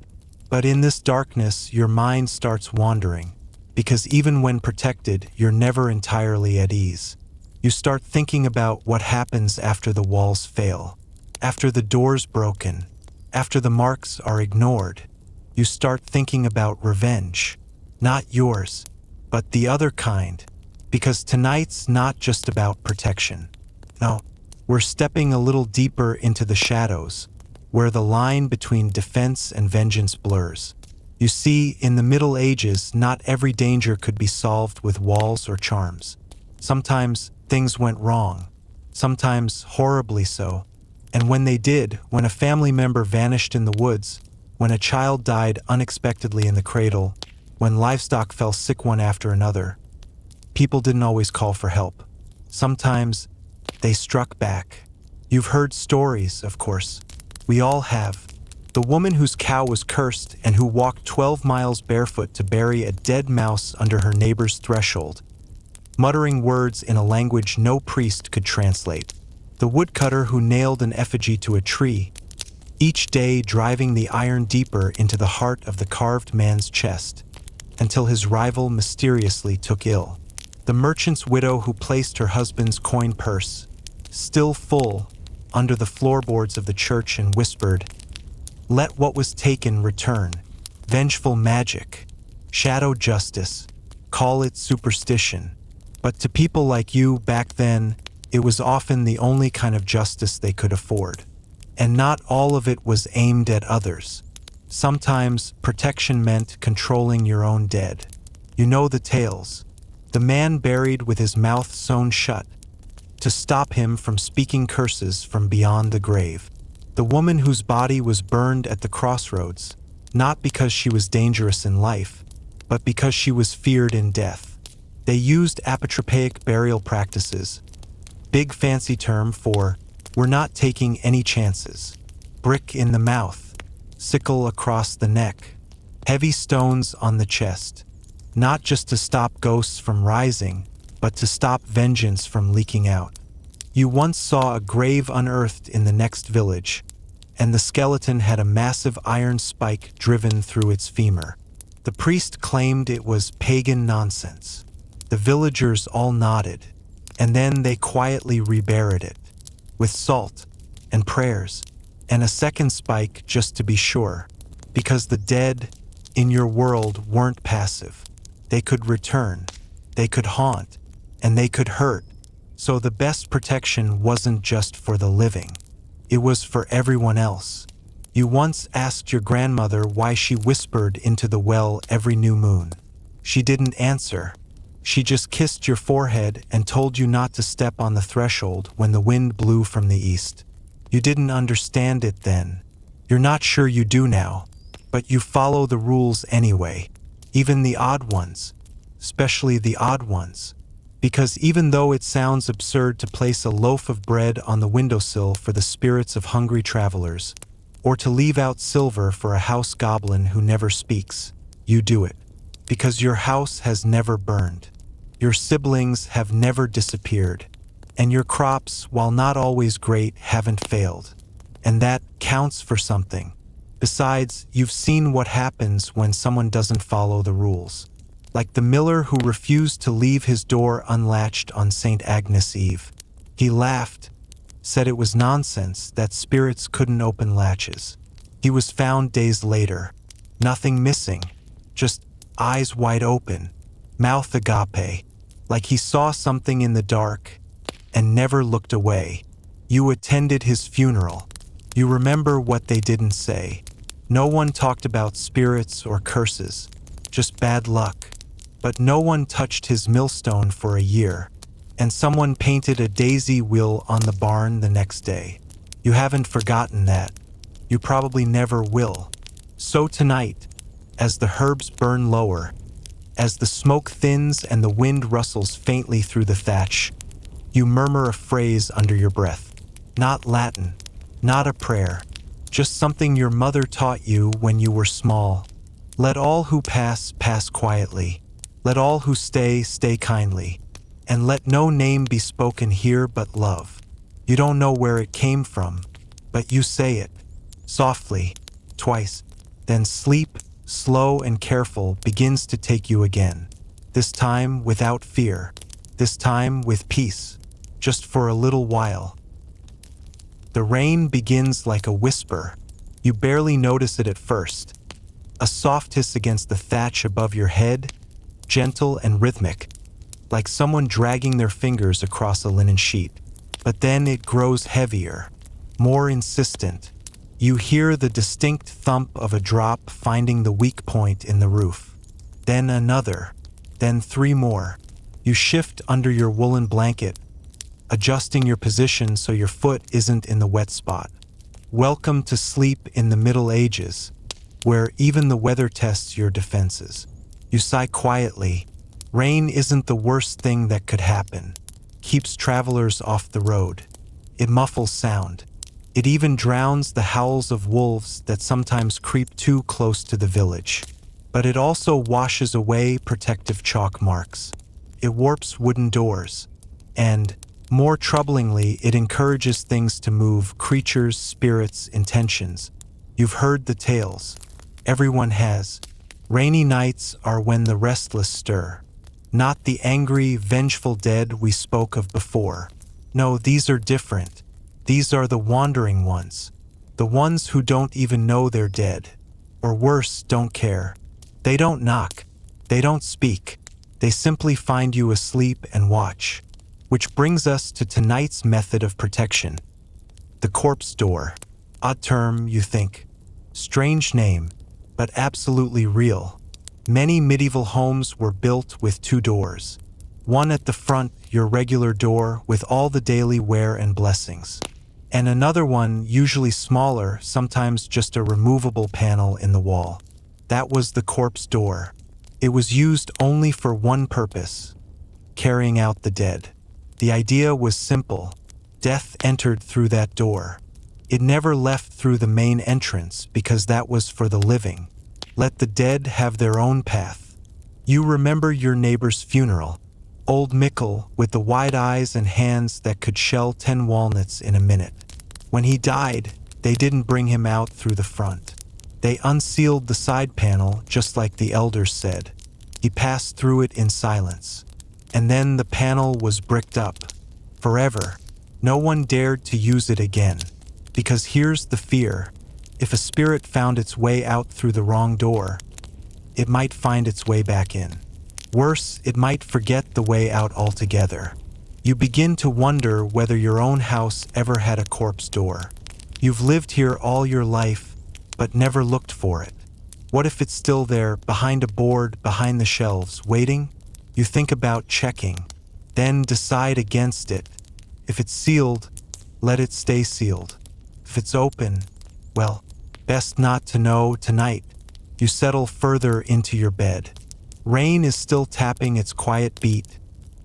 But in this darkness, your mind starts wandering, because even when protected, you're never entirely at ease. You start thinking about what happens after the walls fail, after the door's broken, after the marks are ignored. You start thinking about revenge, not yours, but the other kind, because tonight's not just about protection. No, we're stepping a little deeper into the shadows, where the line between defense and vengeance blurs. You see, in the Middle Ages, not every danger could be solved with walls or charms. Sometimes things went wrong, sometimes horribly so. And when they did, when a family member vanished in the woods, when a child died unexpectedly in the cradle, when livestock fell sick one after another, people didn't always call for help. Sometimes they struck back. You've heard stories, of course. We all have. The woman whose cow was cursed and who walked 12 miles barefoot to bury a dead mouse under her neighbor's threshold, muttering words in a language no priest could translate. The woodcutter who nailed an effigy to a tree, each day driving the iron deeper into the heart of the carved man's chest, until his rival mysteriously took ill. The merchant's widow who placed her husband's coin purse, still full, under the floorboards of the church and whispered, "Let what was taken return." Vengeful magic, shadow justice, call it superstition. But to people like you back then, it was often the only kind of justice they could afford. And not all of it was aimed at others. Sometimes protection meant controlling your own dead. You know the tales. The man buried with his mouth sewn shut, to stop him from speaking curses from beyond the grave. The woman whose body was burned at the crossroads, not because she was dangerous in life, but because she was feared in death. They used apotropaic burial practices, big fancy term for we're not taking any chances. Brick in the mouth, sickle across the neck, heavy stones on the chest, not just to stop ghosts from rising, but to stop vengeance from leaking out. You once saw a grave unearthed in the next village, and the skeleton had a massive iron spike driven through its femur. The priest claimed it was pagan nonsense. The villagers all nodded, and then they quietly reburied it, with salt and prayers, and a second spike just to be sure, because the dead in your world weren't passive. They could return, they could haunt, and they could hurt. So the best protection wasn't just for the living. It was for everyone else. You once asked your grandmother why she whispered into the well every new moon. She didn't answer. She just kissed your forehead and told you not to step on the threshold when the wind blew from the east. You didn't understand it then. You're not sure you do now, but you follow the rules anyway, even the odd ones, especially the odd ones. Because even though it sounds absurd to place a loaf of bread on the windowsill for the spirits of hungry travelers, or to leave out silver for a house goblin who never speaks, you do it. Because your house has never burned. Your siblings have never disappeared, and your crops, while not always great, haven't failed. And that counts for something. Besides, you've seen what happens when someone doesn't follow the rules. like the miller who refused to leave his door unlatched on St. Agnes Eve. He laughed, said it was nonsense that spirits couldn't open latches. He was found days later, nothing missing, just eyes wide open, mouth agape, like he saw something in the dark and never looked away. You attended his funeral. You remember what they didn't say. No one talked about spirits or curses, just bad luck. But no one touched his millstone for a year, and someone painted a daisy wheel on the barn the next day. You haven't forgotten that. You probably never will. So tonight, as the herbs burn lower, as the smoke thins and the wind rustles faintly through the thatch, you murmur a phrase under your breath. Not Latin, not a prayer, just something your mother taught you when you were small. Let all who pass, pass quietly. Let all who stay, stay kindly. And let no name be spoken here but love. You don't know where it came from, but you say it, softly, twice. Then sleep, slow and careful, begins to take you again. This time without fear. This time with peace, just for a little while. The rain begins like a whisper. You barely notice it at first. A soft hiss against the thatch above your head, gentle and rhythmic, like someone dragging their fingers across a linen sheet. But then it grows heavier, more insistent. You hear the distinct thump of a drop finding the weak point in the roof. Then another, then 3 more. You shift under your woolen blanket, adjusting your position so your foot isn't in the wet spot. Welcome to sleep in the Middle Ages, where even the weather tests your defenses. You sigh quietly. Rain isn't the worst thing that could happen. Keeps travelers off the road. It muffles sound. It even drowns the howls of wolves that sometimes creep too close to the village. But it also washes away protective chalk marks. It warps wooden doors. And, more troublingly, it encourages things to move, creatures, spirits, intentions. You've heard the tales. Everyone has. Rainy nights are when the restless stir. Not the angry, vengeful dead we spoke of before. No, these are different. These are the wandering ones. The ones who don't even know they're dead. Or worse, don't care. They don't knock. They don't speak. They simply find you asleep and watch. Which brings us to tonight's method of protection. The corpse door. Odd term, you think. Strange name, but absolutely real. Many medieval homes were built with 2 doors. One at the front, your regular door with all the daily wear and blessings. And another one, usually smaller, sometimes just a removable panel in the wall. That was the corpse door. It was used only for one purpose: carrying out the dead. The idea was simple. Death entered through that door. It never left through the main entrance because that was for the living. Let the dead have their own path. You remember your neighbor's funeral. Old Mickle with the wide eyes and hands that could shell 10 walnuts in a minute. When he died, they didn't bring him out through the front. They unsealed the side panel just like the elders said. He passed through it in silence. And then the panel was bricked up. Forever. No one dared to use it again. Because here's the fear. If a spirit found its way out through the wrong door, it might find its way back in. Worse, it might forget the way out altogether. You begin to wonder whether your own house ever had a corpse door. You've lived here all your life, but never looked for it. What if it's still there, behind a board, behind the shelves, waiting? You think about checking, then decide against it. If it's sealed, let it stay sealed. If it's open, well, best not to know tonight. You settle further into your bed. Rain is still tapping its quiet beat,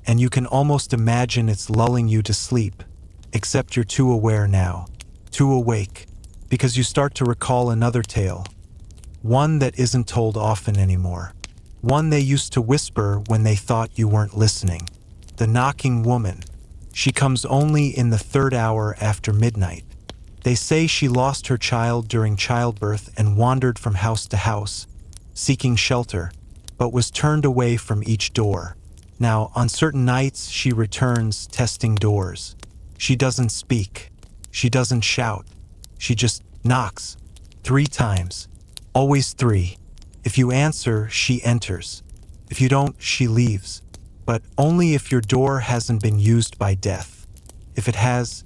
and you can almost imagine it's lulling you to sleep, except you're too aware now, too awake, because you start to recall another tale. One that isn't told often anymore. One they used to whisper when they thought you weren't listening. The knocking woman. She comes only in the 3rd hour after midnight. They say she lost her child during childbirth and wandered from house to house, seeking shelter. but was turned away from each door. Now, on certain nights, she returns, testing doors. She doesn't speak. She doesn't shout. She just knocks. 3 times. Always 3. If you answer, she enters. If you don't, she leaves. But only if your door hasn't been used by death. If it has,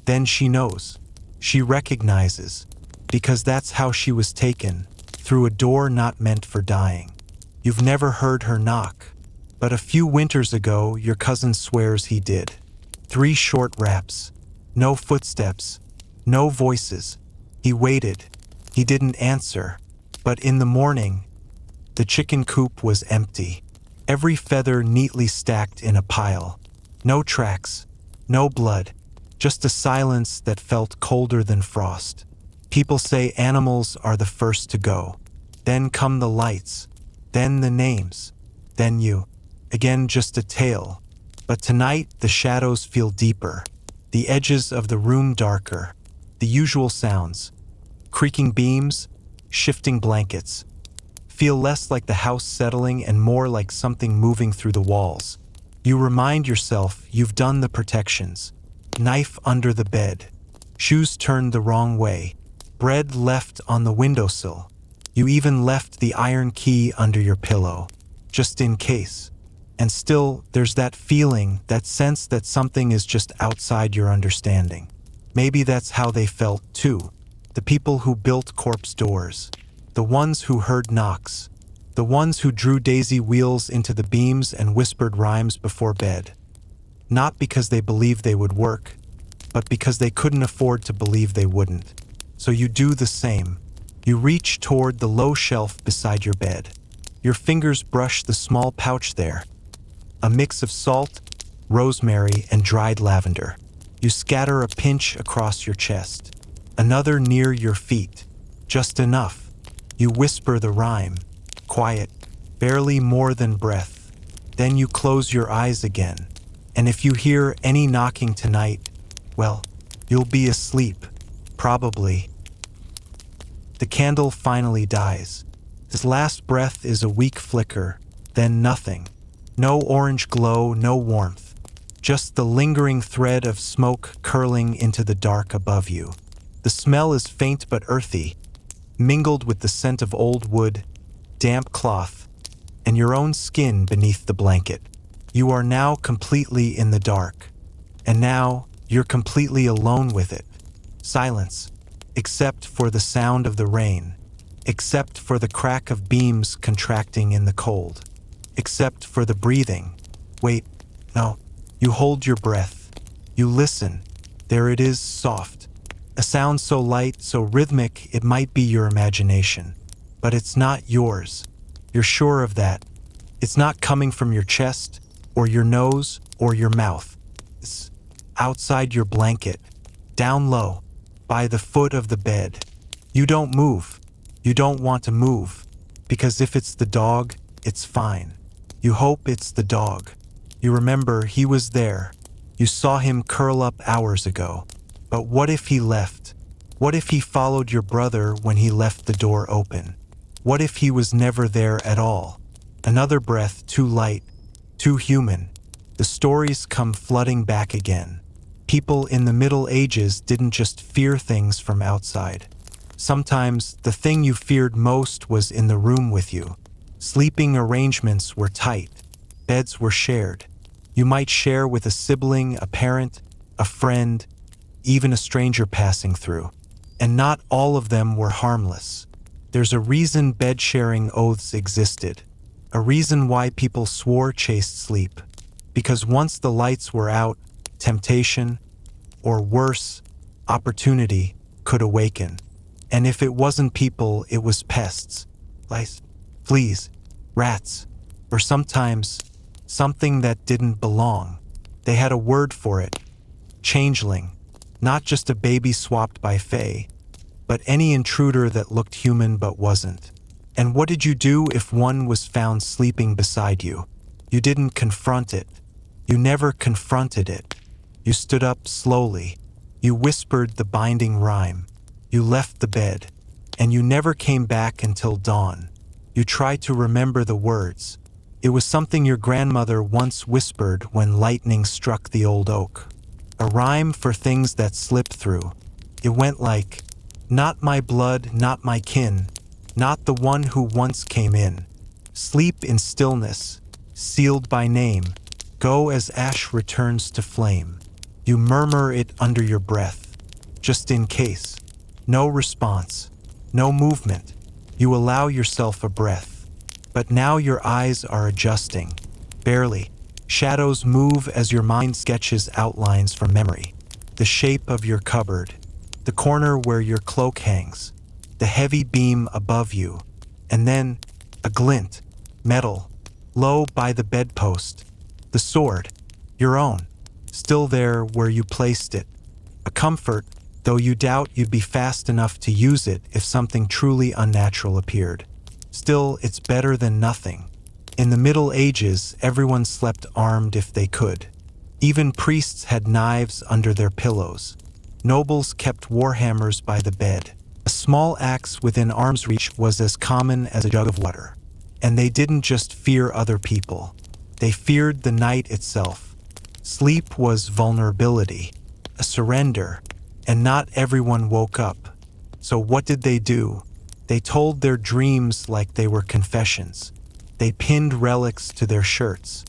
then she knows. She recognizes. Because that's how she was taken, through a door not meant for dying. You've never heard her knock. But a few winters ago, your cousin swears he did. 3 short raps. No footsteps. No voices. He waited. He didn't answer. But in the morning, the chicken coop was empty. Every feather neatly stacked in a pile. No tracks. No blood. Just a silence that felt colder than frost. People say animals are the first to go. Then come the lights. Then the names. Then you. Again, just a tale. But tonight, the shadows feel deeper. The edges of the room darker. The usual sounds. Creaking beams, shifting blankets. Feel less like the house settling and more like something moving through the walls. You remind yourself you've done the protections. Knife under the bed. Shoes turned the wrong way. Bread left on the windowsill. You even left the iron key under your pillow. Just in case. And still, there's that feeling, that sense that something is just outside your understanding. Maybe that's how they felt, too. The people who built corpse doors. The ones who heard knocks. The ones who drew daisy wheels into the beams and whispered rhymes before bed. Not because they believed they would work, but because they couldn't afford to believe they wouldn't. So you do the same. You reach toward the low shelf beside your bed. Your fingers brush the small pouch there. A mix of salt, rosemary, and dried lavender. You scatter a pinch across your chest. Another near your feet. Just enough. You whisper the rhyme. Quiet. Barely more than breath. Then you close your eyes again. And if you hear any knocking tonight, well, you'll be asleep. Probably. The candle finally dies. His last breath is a weak flicker, then nothing. No orange glow, no warmth. Just the lingering thread of smoke curling into the dark above you. The smell is faint but earthy, mingled with the scent of old wood, damp cloth, and your own skin beneath the blanket. You are now completely in the dark. And now, you're completely alone with it. Silence, except for the sound of the rain, except for the crack of beams contracting in the cold, except for the breathing. Wait, no. You hold your breath. You listen. There it is, soft. A sound so light, so rhythmic, it might be your imagination. But it's not yours. You're sure of that. It's not coming from your chest, or your nose, or your mouth. It's outside your blanket, down low, by the foot of the bed. You don't move. You don't want to move, because if it's the dog, it's fine. You hope it's the dog. You remember he was there. You saw him curl up hours ago. But what if he left? What if he followed your brother when he left the door open? What if he was never there at all? Another breath, too light, too human. The stories come flooding back again. People in the Middle Ages didn't just fear things from outside. Sometimes the thing you feared most was in the room with you. Sleeping arrangements were tight. Beds were shared. You might share with a sibling, a parent, a friend, even a stranger passing through. And not all of them were harmless. There's a reason bed-sharing oaths existed. A reason why people swore chased sleep. Because once the lights were out, temptation, or worse, opportunity, could awaken. And if it wasn't people, it was pests. Lice, fleas, rats, or sometimes something that didn't belong. They had a word for it. Changeling. Not just a baby swapped by Fae, but any intruder that looked human but wasn't. And what did you do if one was found sleeping beside you? You didn't confront it. You never confronted it. You stood up slowly. You whispered the binding rhyme. You left the bed. And you never came back until dawn. You try to remember the words. It was something your grandmother once whispered when lightning struck the old oak. A rhyme for things that slip through. It went like, "Not my blood, not my kin, not the one who once came in. Sleep in stillness, sealed by name, go as ash returns to flame." You murmur it under your breath, just in case. No response, no movement. You allow yourself a breath. But now your eyes are adjusting. Barely. Shadows move as your mind sketches outlines from memory. The shape of your cupboard, the corner where your cloak hangs, the heavy beam above you, and then a glint, metal, low by the bedpost. The sword, your own, still there where you placed it. A comfort, though you doubt you'd be fast enough to use it if something truly unnatural appeared. Still, it's better than nothing. In the Middle Ages, everyone slept armed if they could. Even priests had knives under their pillows. Nobles kept warhammers by the bed. A small axe within arm's reach was as common as a jug of water. And they didn't just fear other people. They feared the night itself. Sleep was vulnerability, a surrender, and not everyone woke up. So what did they do? They told their dreams like they were confessions. They pinned relics to their shirts.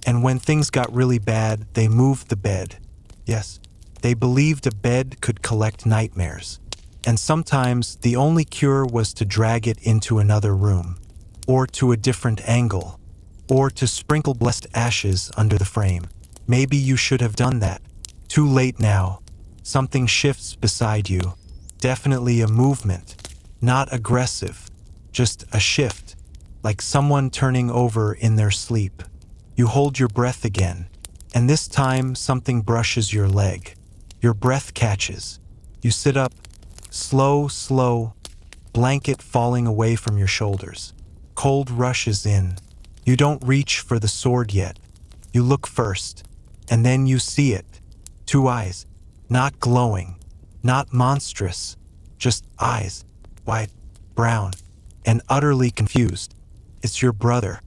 And when things got really bad, they moved the bed. Yes, they believed a bed could collect nightmares. And sometimes the only cure was to drag it into another room, or to a different angle, or to sprinkle blessed ashes under the frame. Maybe you should have done that. Too late now. Something shifts beside you. Definitely a movement. Not aggressive. Just a shift. Like someone turning over in their sleep. You hold your breath again. And this time something brushes your leg. Your breath catches. You sit up. Slow. Blanket falling away from your shoulders. Cold rushes in. You don't reach for the sword yet. You look first. And then you see it. 2 eyes. Not glowing. Not monstrous. Just eyes. White, brown, and utterly confused. It's your brother.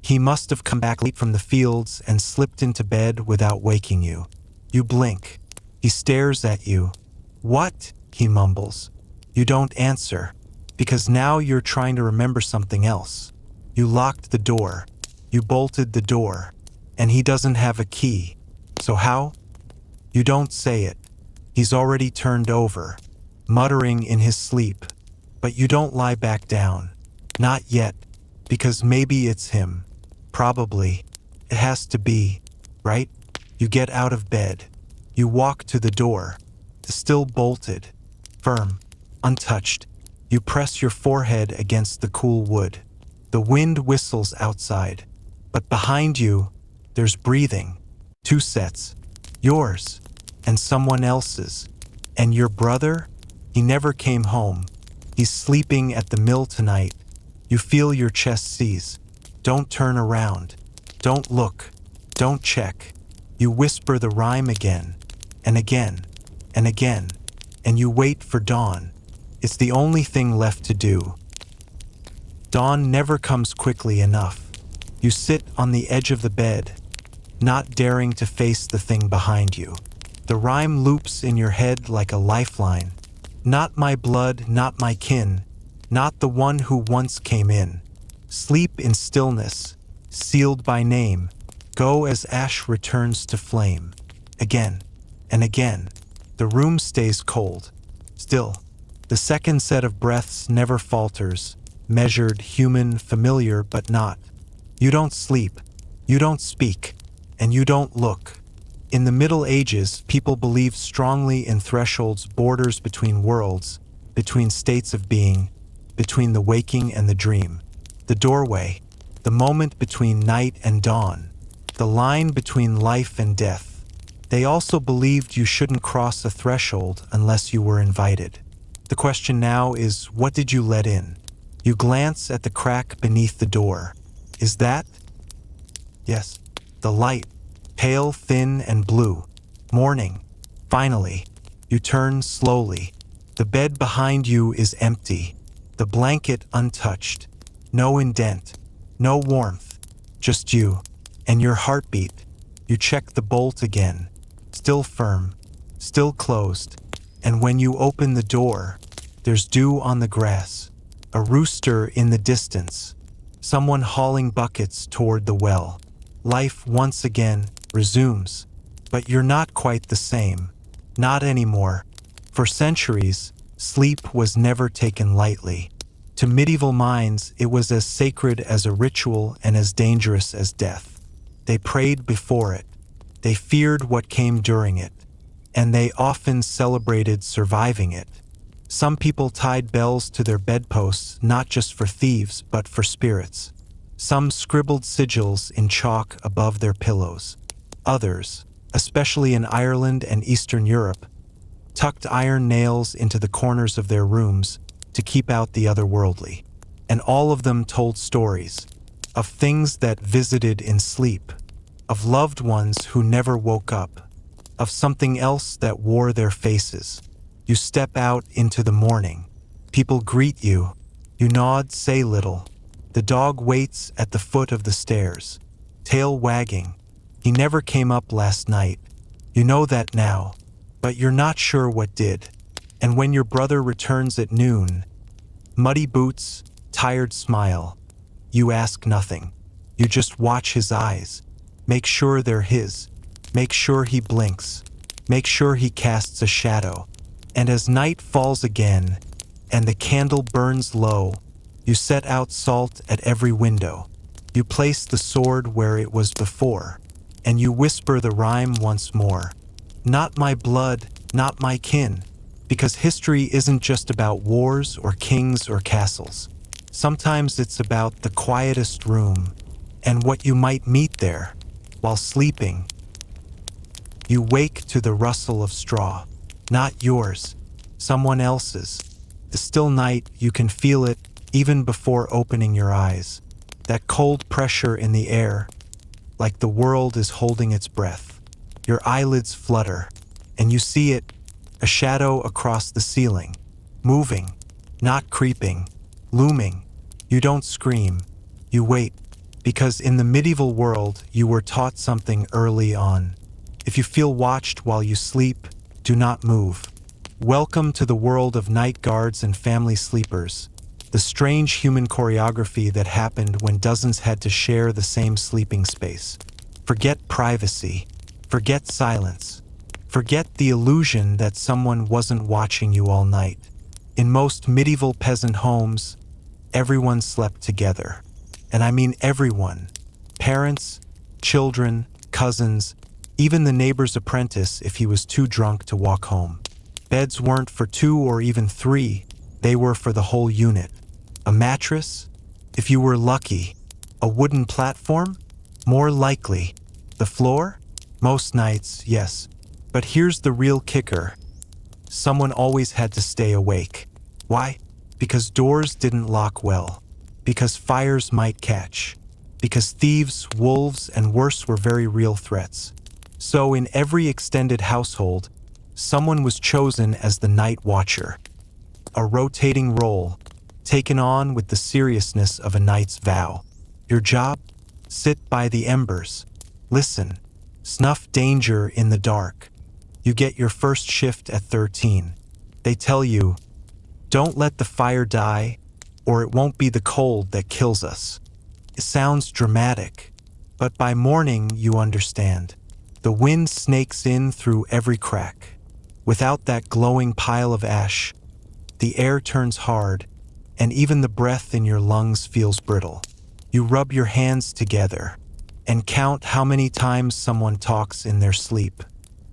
He must have come back late from the fields and slipped into bed without waking you. You blink. He stares at you. "What?" he mumbles. You don't answer, because now you're trying to remember something else. You locked the door. You bolted the door. And he doesn't have a key. So how? You don't say it. He's already turned over, muttering in his sleep. But you don't lie back down. Not yet, because maybe it's him. Probably. It has to be, right? You get out of bed. You walk to the door. Still bolted. Firm. Untouched. You press your forehead against the cool wood. The wind whistles outside. But behind you, there's breathing. 2 sets. Yours. And someone else's. And your brother? He never came home. He's sleeping at the mill tonight. You feel your chest seize. Don't turn around. Don't look. Don't check. You whisper the rhyme again. And again. And again. And you wait for dawn. It's the only thing left to do. Dawn never comes quickly enough. You sit on the edge of the bed, not daring to face the thing behind you. The rhyme loops in your head like a lifeline. Not my blood, not my kin, not the one who once came in. Sleep in stillness, sealed by name, go as ash returns to flame. Again and again, the room stays cold. Still, the second set of breaths never falters, measured, human, familiar, but not. You don't sleep, you don't speak, and you don't look. In the Middle Ages, people believed strongly in thresholds, borders between worlds, between states of being, between the waking and the dream. The doorway, the moment between night and dawn, the line between life and death. They also believed you shouldn't cross a threshold unless you were invited. The question now is, what did you let in? You glance at the crack beneath the door. Is that? Yes, the light. Pale, thin, and blue. Morning. Finally, you turn slowly. The bed behind you is empty. The blanket untouched. No indent, no warmth, just you and your heartbeat. You check the bolt again, still firm, still closed, and when you open the door, there's dew on the grass, a rooster in the distance, someone hauling buckets toward the well. Life once again resumes, but you're not quite the same. Not anymore. For centuries, sleep was never taken lightly. To medieval minds, it was as sacred as a ritual and as dangerous as death. They prayed before it. They feared what came during it. And they often celebrated surviving it. Some people tied bells to their bedposts not just for thieves, but for spirits. Some scribbled sigils in chalk above their pillows. Others, especially in Ireland and Eastern Europe, tucked iron nails into the corners of their rooms to keep out the otherworldly. And all of them told stories of things that visited in sleep, of loved ones who never woke up, of something else that wore their faces. You step out into the morning. People greet you. You nod, say little. The dog waits at the foot of the stairs, tail wagging. He never came up last night. You know that now, but you're not sure what did. And when your brother returns at noon, muddy boots, tired smile, you ask nothing. You just watch his eyes. Make sure they're his. Make sure he blinks. Make sure he casts a shadow. And as night falls again, and the candle burns low, you set out salt at every window. You place the sword where it was before, and you whisper the rhyme once more. Not my blood, not my kin, because history isn't just about wars or kings or castles. Sometimes it's about the quietest room and what you might meet there while sleeping. You wake to the rustle of straw, not yours, someone else's. The still night, you can feel it even before opening your eyes. That cold pressure in the air, like the world is holding its breath. Your eyelids flutter, and you see it, a shadow across the ceiling, moving, not creeping, looming. You don't scream, you wait, because in the medieval world, you were taught something early on. If you feel watched while you sleep, do not move. Welcome to the world of night guards and family sleepers, the strange human choreography that happened when dozens had to share the same sleeping space. Forget privacy. Forget silence. Forget the illusion that someone wasn't watching you all night. In most medieval peasant homes, everyone slept together. And I mean everyone. Parents, children, cousins, even the neighbor's apprentice if he was too drunk to walk home. Beds weren't for 2 or even 3, they were for the whole unit. A mattress? If you were lucky. A wooden platform? More likely. The floor? Most nights, yes. But here's the real kicker. Someone always had to stay awake. Why? Because doors didn't lock well. Because fires might catch. Because thieves, wolves, and worse were very real threats. So in every extended household, someone was chosen as the night watcher. A rotating role, taken on with the seriousness of a knight's vow. Your job? Sit by the embers. Listen. Snuff danger in the dark. You get your first shift at 13. They tell you, don't let the fire die, or it won't be the cold that kills us. It sounds dramatic, but by morning you understand. The wind snakes in through every crack. Without that glowing pile of ash, the air turns hard, and even the breath in your lungs feels brittle. You rub your hands together and count how many times someone talks in their sleep.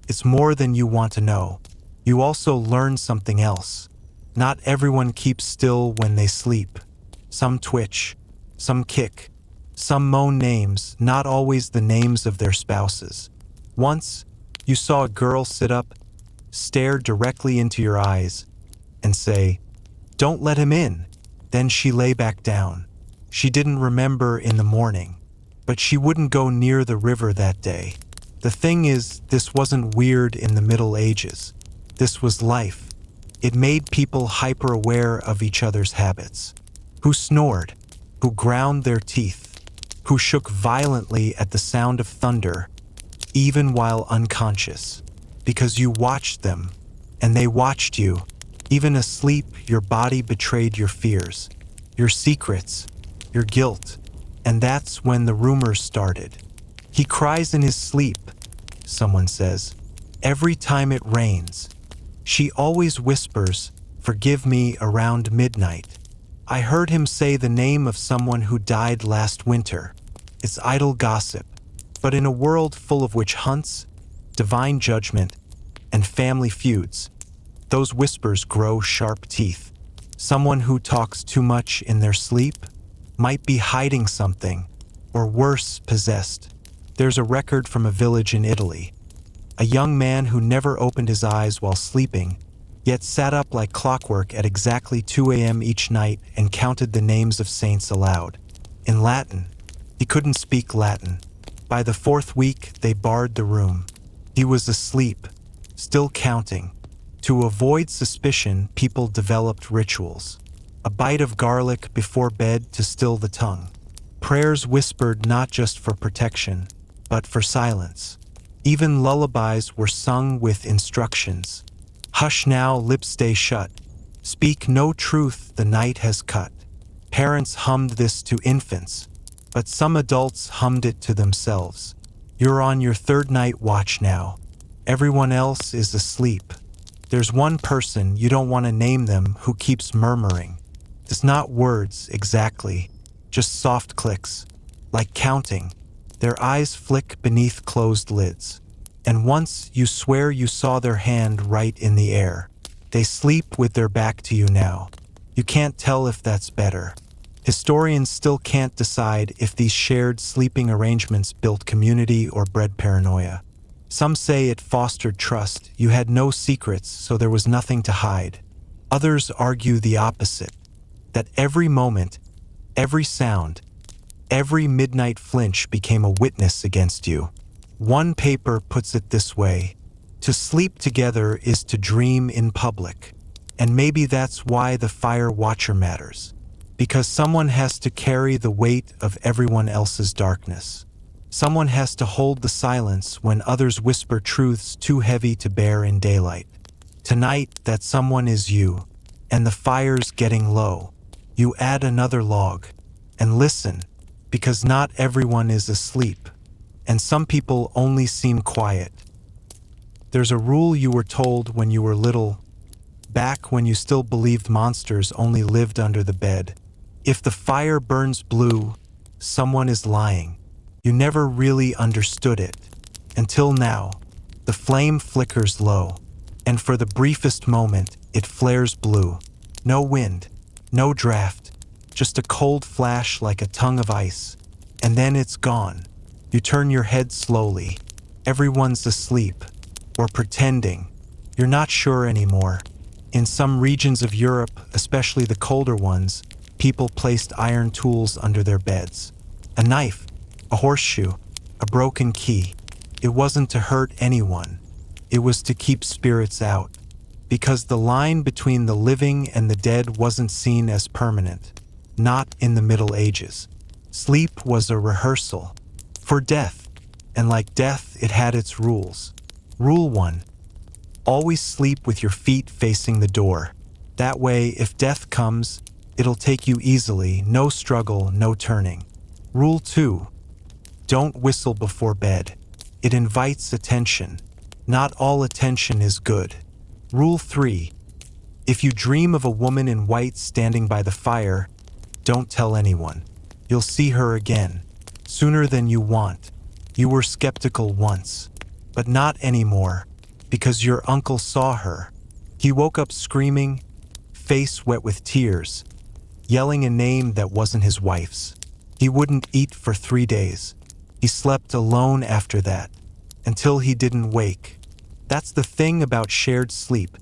It's more than you want to know. You also learn something else. Not everyone keeps still when they sleep. Some twitch, some kick, some moan names, not always the names of their spouses. Once, you saw a girl sit up, stare directly into your eyes, and say, "Don't let him in." Then she lay back down. She didn't remember in the morning, but she wouldn't go near the river that day. The thing is, this wasn't weird in the Middle Ages. This was life. It made people hyper-aware of each other's habits. Who snored? who ground their teeth, who shook violently at the sound of thunder, even while unconscious, because you watched them, and they watched you. Even asleep, your body betrayed your fears, your secrets, your guilt, and that's when the rumors started. He cries in his sleep, someone says, every time it rains. She always whispers, "Forgive me," around midnight. I heard him say the name of someone who died last winter. It's idle gossip, but in a world full of witch hunts, divine judgment, and family feuds, those whispers grow sharp teeth. Someone who talks too much in their sleep might be hiding something, or worse, possessed. There's a record from a village in Italy. A young man who never opened his eyes while sleeping, yet sat up like clockwork at exactly 2 a.m. each night and counted the names of saints aloud. In Latin. He couldn't speak Latin. By the 4th week, they barred the room. He was asleep, still counting. To avoid suspicion, people developed rituals. A bite of garlic before bed to still the tongue. Prayers whispered not just for protection, but for silence. Even lullabies were sung with instructions. Hush now, lips stay shut. Speak no truth, the night has cut. Parents hummed this to infants, but some adults hummed it to themselves. You're on your 3rd night watch now. Everyone else is asleep. There's one person, you don't want to name them, who keeps murmuring. It's not words, exactly, just soft clicks, like counting. Their eyes flick beneath closed lids. And once you swear you saw their hand right in the air. They sleep with their back to you now. You can't tell if that's better. Historians still can't decide if these shared sleeping arrangements built community or bred paranoia. Some say it fostered trust. You had no secrets, so there was nothing to hide. Others argue the opposite, that every moment, every sound, every midnight flinch became a witness against you. One paper puts it this way: to sleep together is to dream in public. And maybe that's why the fire watcher matters. Because someone has to carry the weight of everyone else's darkness. Someone has to hold the silence when others whisper truths too heavy to bear in daylight. Tonight, that someone is you, and the fire's getting low. You add another log, and listen, because not everyone is asleep, and some people only seem quiet. There's a rule you were told when you were little, back when you still believed monsters only lived under the bed. If the fire burns blue, someone is lying. You never really understood it. Until now, the flame flickers low, and for the briefest moment, it flares blue. No wind, no draft, just a cold flash like a tongue of ice, and then it's gone. You turn your head slowly. Everyone's asleep, or pretending. You're not sure anymore. In some regions of Europe, especially the colder ones, people placed iron tools under their beds. A knife, a horseshoe, a broken key. It wasn't to hurt anyone. It was to keep spirits out. Because the line between the living and the dead wasn't seen as permanent. Not in the Middle Ages. Sleep was a rehearsal for death. And like death, it had its rules. Rule 1. Always sleep with your feet facing the door. That way, if death comes, it'll take you easily, no struggle, no turning. Rule 2. Don't whistle before bed. It invites attention. Not all attention is good. Rule 3. If you dream of a woman in white standing by the fire, don't tell anyone. You'll see her again, sooner than you want. You were skeptical once, but not anymore, because your uncle saw her. He woke up screaming, face wet with tears, yelling a name that wasn't his wife's. He wouldn't eat for 3 days. He slept alone after that, until he didn't wake. That's the thing about shared sleep.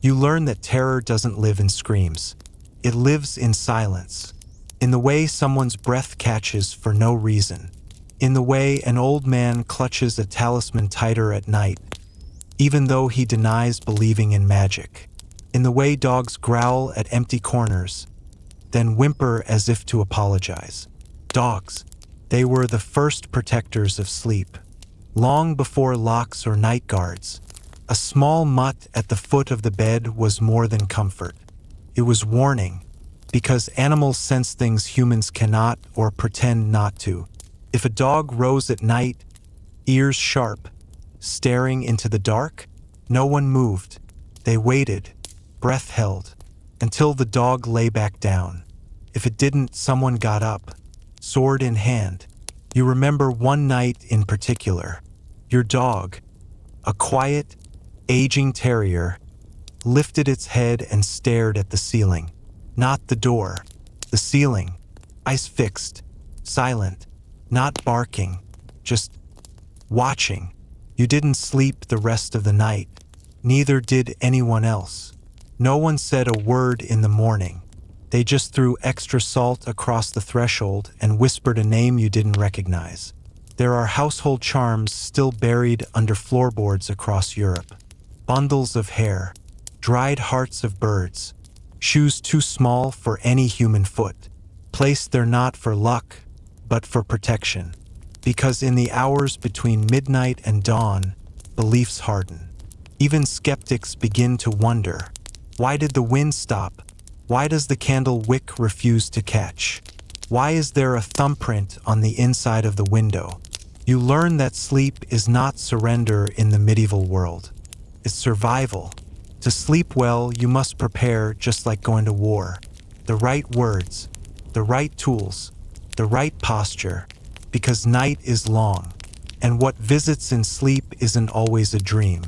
You learn that terror doesn't live in screams. It lives in silence. In the way someone's breath catches for no reason. In the way an old man clutches a talisman tighter at night, even though he denies believing in magic. In the way dogs growl at empty corners, then whimper as if to apologize. Dogs. They were the first protectors of sleep. Long before locks or night guards, a small mutt at the foot of the bed was more than comfort. It was warning, because animals sense things humans cannot or pretend not to. If a dog rose at night, ears sharp, staring into the dark, no one moved. They waited, breath held, until the dog lay back down. If it didn't, someone got up, sword in hand. You remember one night in particular. Your dog, a quiet, aging terrier, lifted its head and stared at the ceiling. Not the door, the ceiling. Eyes fixed, silent, not barking, just watching. You didn't sleep the rest of the night. Neither did anyone else. No one said a word in the morning. They just threw extra salt across the threshold and whispered a name you didn't recognize. There are household charms still buried under floorboards across Europe. Bundles of hair, dried hearts of birds, shoes too small for any human foot, placed there not for luck, but for protection. Because in the hours between midnight and dawn, beliefs harden. Even skeptics begin to wonder, why did the wind stop? Why does the candle wick refuse to catch? Why is there a thumbprint on the inside of the window? You learn that sleep is not surrender in the medieval world. It's survival. To sleep well, you must prepare just like going to war. The right words, the right tools, the right posture, because night is long, and what visits in sleep isn't always a dream.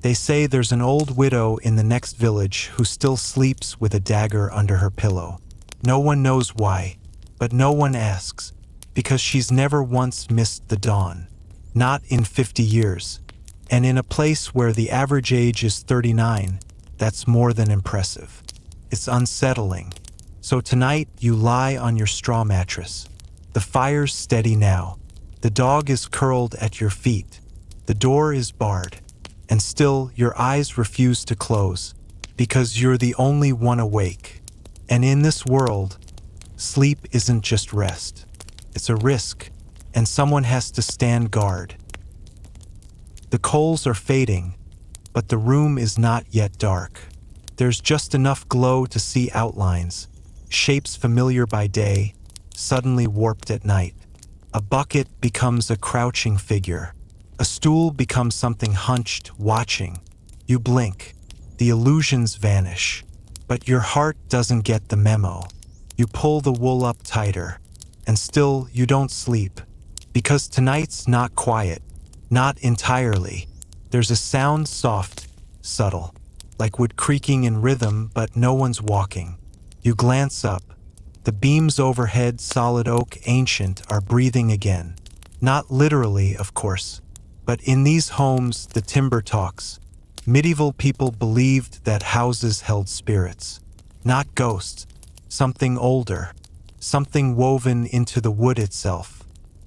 They say there's an old widow in the next village who still sleeps with a dagger under her pillow. No one knows why, but no one asks, because she's never once missed the dawn. Not in 50 years. And in a place where the average age is 39, that's more than impressive. It's unsettling. So tonight you lie on your straw mattress. The fire's steady now. The dog is curled at your feet. The door is barred. And still your eyes refuse to close, because you're the only one awake. And in this world, sleep isn't just rest. It's a risk, and someone has to stand guard. The coals are fading, but the room is not yet dark. There's just enough glow to see outlines, shapes familiar by day, suddenly warped at night. A bucket becomes a crouching figure. A stool becomes something hunched, watching. You blink. The illusions vanish. But your heart doesn't get the memo. You pull the wool up tighter. And still you don't sleep. Because tonight's not quiet. Not entirely. There's a sound soft, subtle, like wood creaking in rhythm, but no one's walking. You glance up. The beams overhead, solid oak, ancient, are breathing again. Not literally, of course. But in these homes, the timber talks. Medieval people believed that houses held spirits. Not ghosts. Something older. Something woven into the wood itself.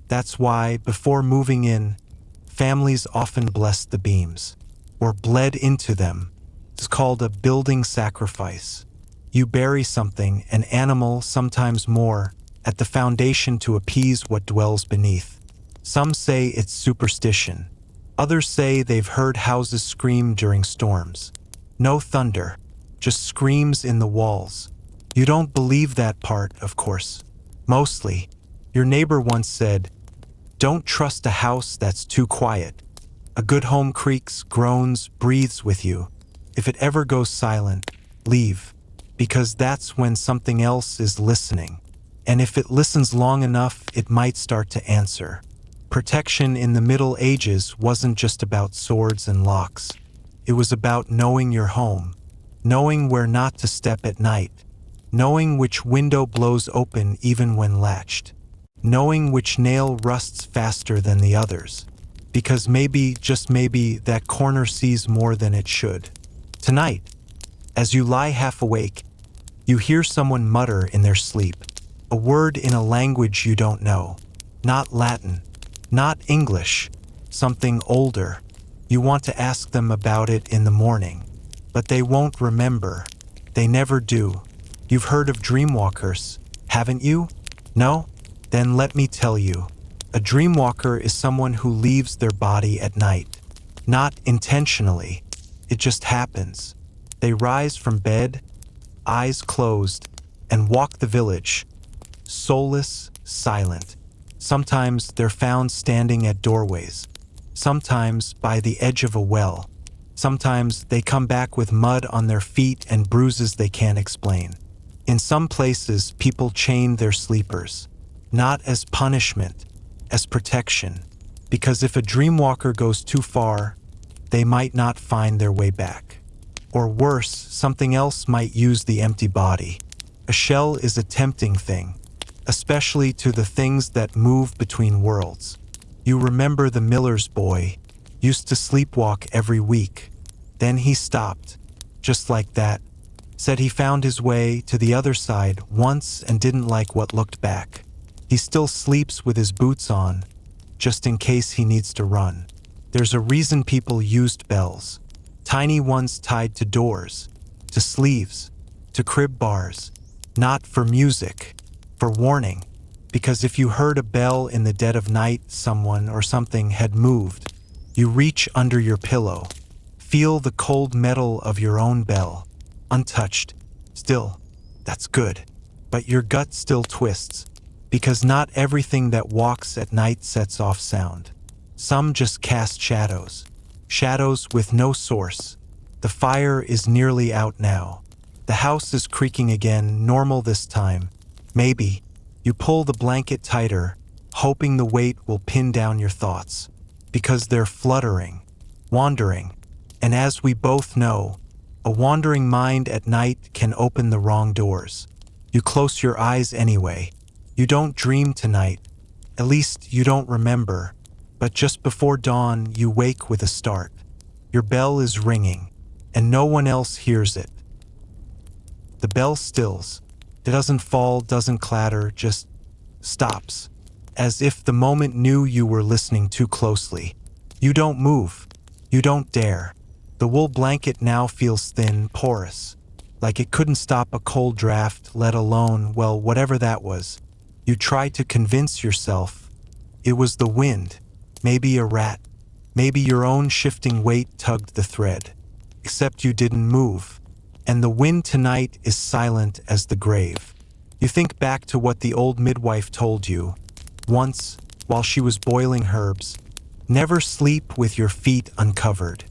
That's why, before moving in, families often blessed the beams, or bled into them. It's called a building sacrifice. You bury something, an animal, sometimes more, at the foundation to appease what dwells beneath. Some say it's superstition. Others say they've heard houses scream during storms. No thunder, just screams in the walls. You don't believe that part, of course. Mostly. Your neighbor once said, "Don't trust a house that's too quiet. A good home creaks, groans, breathes with you. If it ever goes silent, leave. Because that's when something else is listening. And if it listens long enough, it might start to answer." Protection in the Middle Ages wasn't just about swords and locks. It was about knowing your home, knowing where not to step at night, knowing which window blows open even when latched, knowing which nail rusts faster than the others. Because maybe, just maybe, that corner sees more than it should. Tonight, as you lie half awake, you hear someone mutter in their sleep, a word in a language you don't know. Not Latin, not English, something older. You want to ask them about it in the morning, but they won't remember. They never do. You've heard of dreamwalkers, haven't you? No? Then let me tell you. A dreamwalker is someone who leaves their body at night. Not intentionally. It just happens. They rise from bed, eyes closed, and walk the village. Soulless, silent. Sometimes they're found standing at doorways. Sometimes by the edge of a well. Sometimes they come back with mud on their feet and bruises they can't explain. In some places, people chain their sleepers. Not as punishment, as protection. Because if a dreamwalker goes too far, they might not find their way back. Or worse, something else might use the empty body. A shell is a tempting thing, especially to the things that move between worlds. You remember the miller's boy, used to sleepwalk every week. Then he stopped, just like that. Said he found his way to the other side once and didn't like what looked back. He still sleeps with his boots on, just in case he needs to run. There's a reason people used bells. Tiny ones tied to doors, to sleeves, to crib bars. Not for music, for warning. Because if you heard a bell in the dead of night, someone or something had moved. You reach under your pillow, feel the cold metal of your own bell, untouched. Still, that's good. But your gut still twists, because not everything that walks at night sets off sound. Some just cast shadows. Shadows with no source. The fire is nearly out now. The house is creaking again, normal this time. Maybe. You pull the blanket tighter, hoping the weight will pin down your thoughts. Because they're fluttering, wandering. And as we both know, a wandering mind at night can open the wrong doors. You close your eyes anyway. You don't dream tonight. At least you don't remember. But just before dawn, you wake with a start. Your bell is ringing, and no one else hears it. The bell stills. It doesn't fall, doesn't clatter, just stops. As if the moment knew you were listening too closely. You don't move. You don't dare. The wool blanket now feels thin, porous. Like it couldn't stop a cold draft, let alone, well, whatever that was. You try to convince yourself. It was the wind. Maybe a rat. Maybe your own shifting weight tugged the thread. Except you didn't move. And the wind tonight is silent as the grave. You think back to what the old midwife told you. Once, while she was boiling herbs, never sleep with your feet uncovered.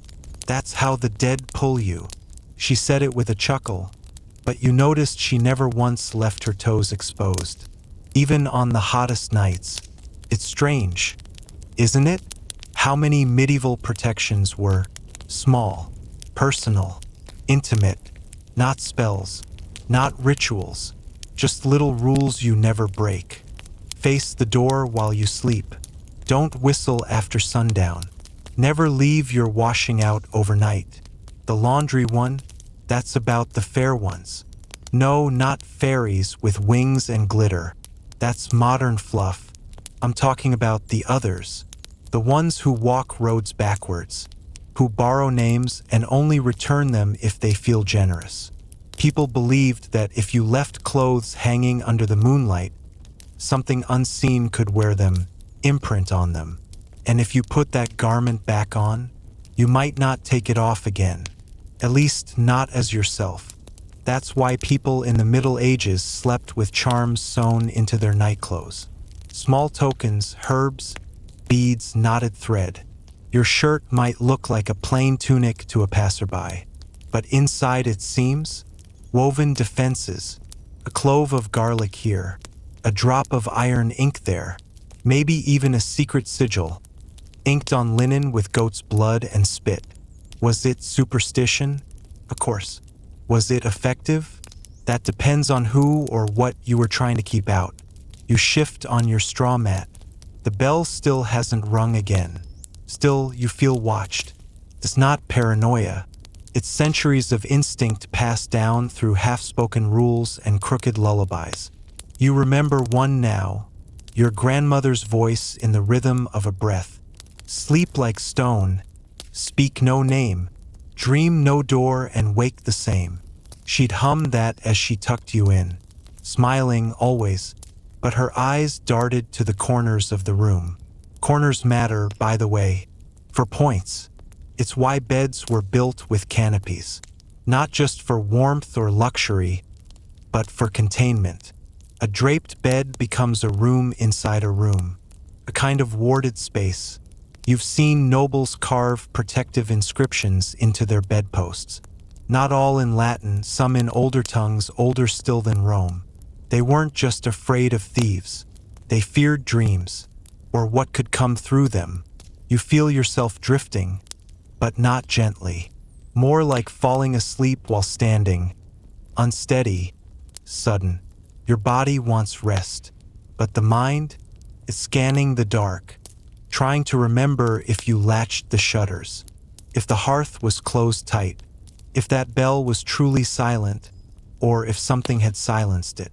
That's how the dead pull you. She said it with a chuckle, but you noticed she never once left her toes exposed. Even on the hottest nights. It's strange, isn't it? How many medieval protections were small, personal, intimate, not spells, not rituals, just little rules you never break. Face the door while you sleep. Don't whistle after sundown. Never leave your washing out overnight. The laundry one, that's about the fair ones. No, not fairies with wings and glitter. That's modern fluff. I'm talking about the others. The ones who walk roads backwards. Who borrow names and only return them if they feel generous. People believed that if you left clothes hanging under the moonlight, something unseen could wear them, imprint on them. And if you put that garment back on, you might not take it off again. At least not as yourself. That's why people in the Middle Ages slept with charms sewn into their nightclothes. Small tokens, herbs, beads, knotted thread. Your shirt might look like a plain tunic to a passerby, but inside its seams, woven defenses, a clove of garlic here, a drop of iron ink there, maybe even a secret sigil, inked on linen with goat's blood and spit. Was it superstition? Of course. Was it effective? That depends on who or what you were trying to keep out. You shift on your straw mat. The bell still hasn't rung again. Still, you feel watched. It's not paranoia. It's centuries of instinct passed down through half-spoken rules and crooked lullabies. You remember one now, your grandmother's voice in the rhythm of a breath. Sleep like stone, speak no name, dream no door and wake the same. She'd hum that as she tucked you in, smiling always, but her eyes darted to the corners of the room. Corners matter, by the way, for points. It's why beds were built with canopies, not just for warmth or luxury, but for containment. A draped bed becomes a room inside a room, a kind of warded space. You've seen nobles carve protective inscriptions into their bedposts. Not all in Latin, some in older tongues, older still than Rome. They weren't just afraid of thieves. They feared dreams, or what could come through them. You feel yourself drifting, but not gently. More like falling asleep while standing. Unsteady, sudden. Your body wants rest, but the mind is scanning the dark, trying to remember if you latched the shutters, if the hearth was closed tight, if that bell was truly silent, or if something had silenced it.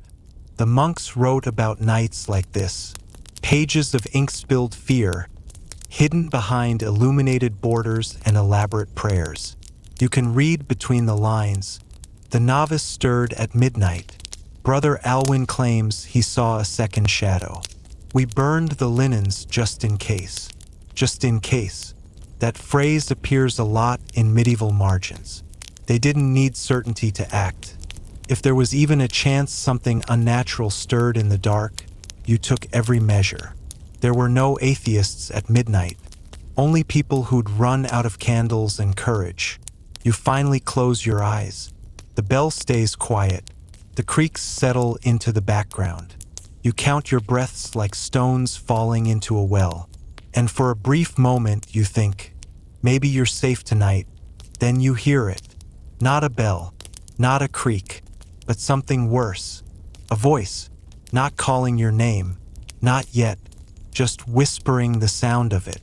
The monks wrote about nights like this, pages of ink-spilled fear, hidden behind illuminated borders and elaborate prayers. You can read between the lines. The novice stirred at midnight. Brother Alwyn claims he saw a second shadow. We burned the linens just in case. Just in case. That phrase appears a lot in medieval margins. They didn't need certainty to act. If there was even a chance something unnatural stirred in the dark, you took every measure. There were no atheists at midnight, only people who'd run out of candles and courage. You finally close your eyes. The bell stays quiet. The creaks settle into the background. You count your breaths like stones falling into a well. And for a brief moment you think, maybe you're safe tonight. Then you hear it. Not a bell, not a creak, but something worse. A voice, not calling your name, not yet, just whispering the sound of it,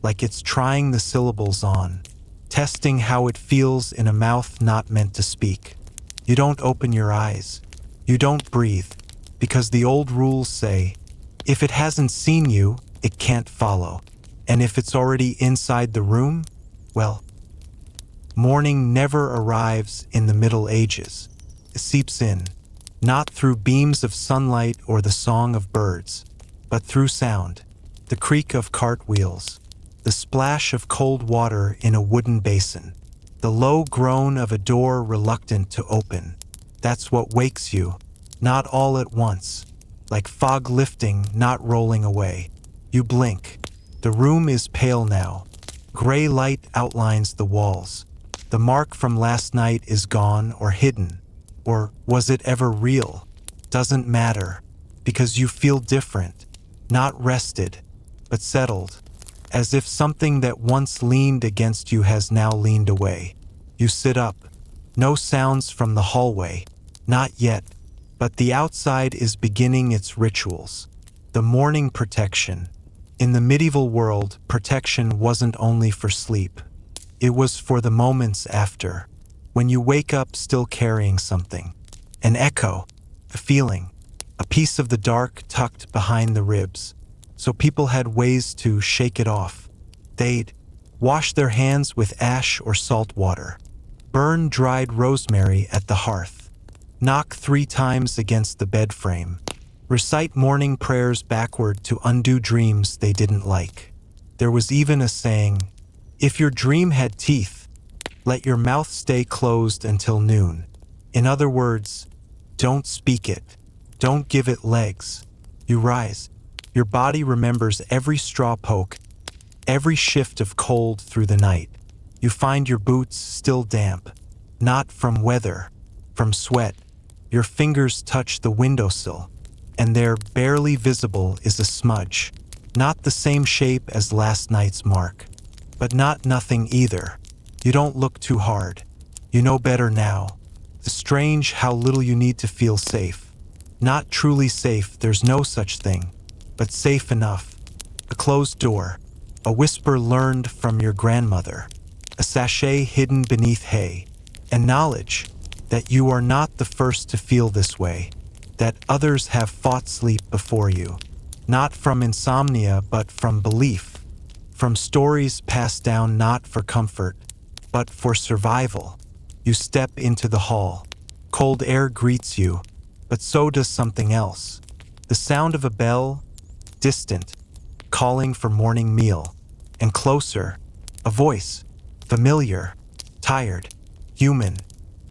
like it's trying the syllables on, testing how it feels in a mouth not meant to speak. You don't open your eyes. You don't breathe, because the old rules say, if it hasn't seen you, it can't follow. And if it's already inside the room, well, morning never arrives in the Middle Ages. It seeps in, not through beams of sunlight or the song of birds, but through sound, the creak of cartwheels, the splash of cold water in a wooden basin, the low groan of a door reluctant to open. That's what wakes you, not all at once, like fog lifting, not rolling away. You blink. The room is pale now. Gray light outlines the walls. The mark from last night is gone or hidden. Or was it ever real? Doesn't matter, because you feel different, not rested, but settled, as if something that once leaned against you has now leaned away. You sit up. No sounds from the hallway. Not yet, but the outside is beginning its rituals. The morning protection. In the medieval world, protection wasn't only for sleep. It was for the moments after, when you wake up still carrying something. An echo, a feeling, a piece of the dark tucked behind the ribs. So people had ways to shake it off. They'd wash their hands with ash or salt water, burn dried rosemary at the hearth, knock 3 times against the bed frame, recite morning prayers backward to undo dreams they didn't like. There was even a saying, if your dream had teeth, let your mouth stay closed until noon. In other words, don't speak it. Don't give it legs. You rise. Your body remembers every straw poke, every shift of cold through the night. You find your boots still damp, not from weather, from sweat. Your fingers touch the windowsill, and there, barely visible, is a smudge. Not the same shape as last night's mark, but not nothing either. You don't look too hard. You know better now. It's strange how little you need to feel safe. Not truly safe, there's no such thing, but safe enough. A closed door, a whisper learned from your grandmother, a sachet hidden beneath hay, and knowledge that you are not the first to feel this way, that others have fought sleep before you, not from insomnia but from belief, from stories passed down not for comfort, but for survival. You step into the hall. Cold air greets you, but so does something else. The sound of a bell, distant, calling for morning meal, and closer, a voice, familiar, tired, human.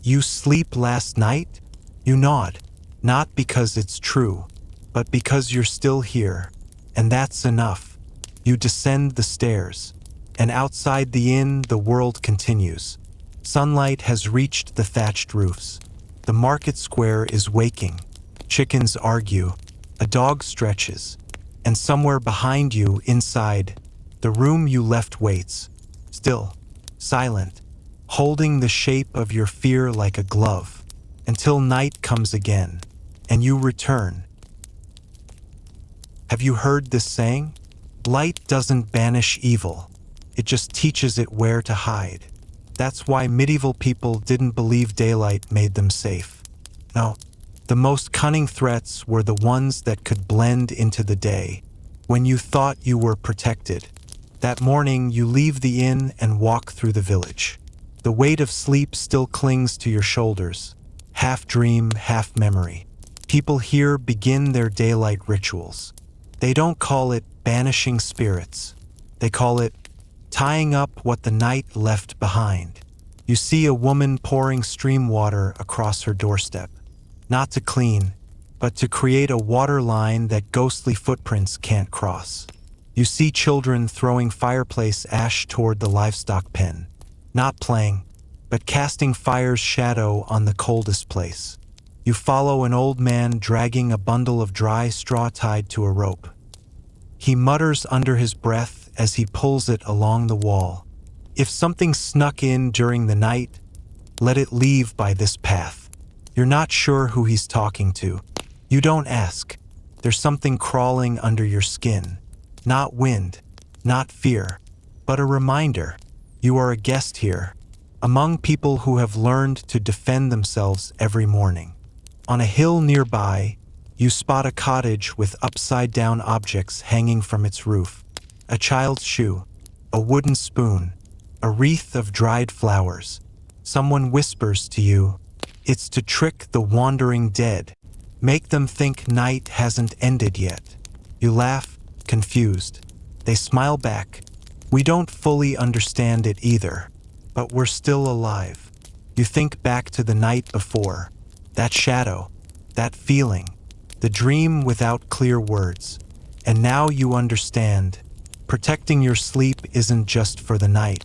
You sleep last night? You nod, not because it's true, but because you're still here, and that's enough. You descend the stairs, and outside the inn the world continues. Sunlight has reached the thatched roofs. The market square is waking. Chickens argue, a dog stretches, and somewhere behind you, inside, the room you left waits, still, silent, holding the shape of your fear like a glove, until night comes again, and you return. Have you heard this saying? Light doesn't banish evil, it just teaches it where to hide. That's why medieval people didn't believe daylight made them safe. No, the most cunning threats were the ones that could blend into the day. When you thought you were protected, that morning you leave the inn and walk through the village. The weight of sleep still clings to your shoulders, half dream, half memory. People here begin their daylight rituals. They don't call it banishing spirits. They call it tying up what the night left behind. You see a woman pouring stream water across her doorstep, not to clean, but to create a water line that ghostly footprints can't cross. You see children throwing fireplace ash toward the livestock pen, not playing, but casting fire's shadow on the coldest place. You follow an old man dragging a bundle of dry straw tied to a rope. He mutters under his breath as he pulls it along the wall. If something snuck in during the night, let it leave by this path. You're not sure who he's talking to. You don't ask. There's something crawling under your skin. Not wind, not fear, but a reminder. You are a guest here, among people who have learned to defend themselves every morning. On a hill nearby, you spot a cottage with upside-down objects hanging from its roof. A child's shoe, a wooden spoon, a wreath of dried flowers. Someone whispers to you, it's to trick the wandering dead. Make them think night hasn't ended yet. You laugh, confused. They smile back. We don't fully understand it either, but we're still alive. You think back to the night before, that shadow, that feeling, the dream without clear words. And now you understand. Protecting your sleep isn't just for the night.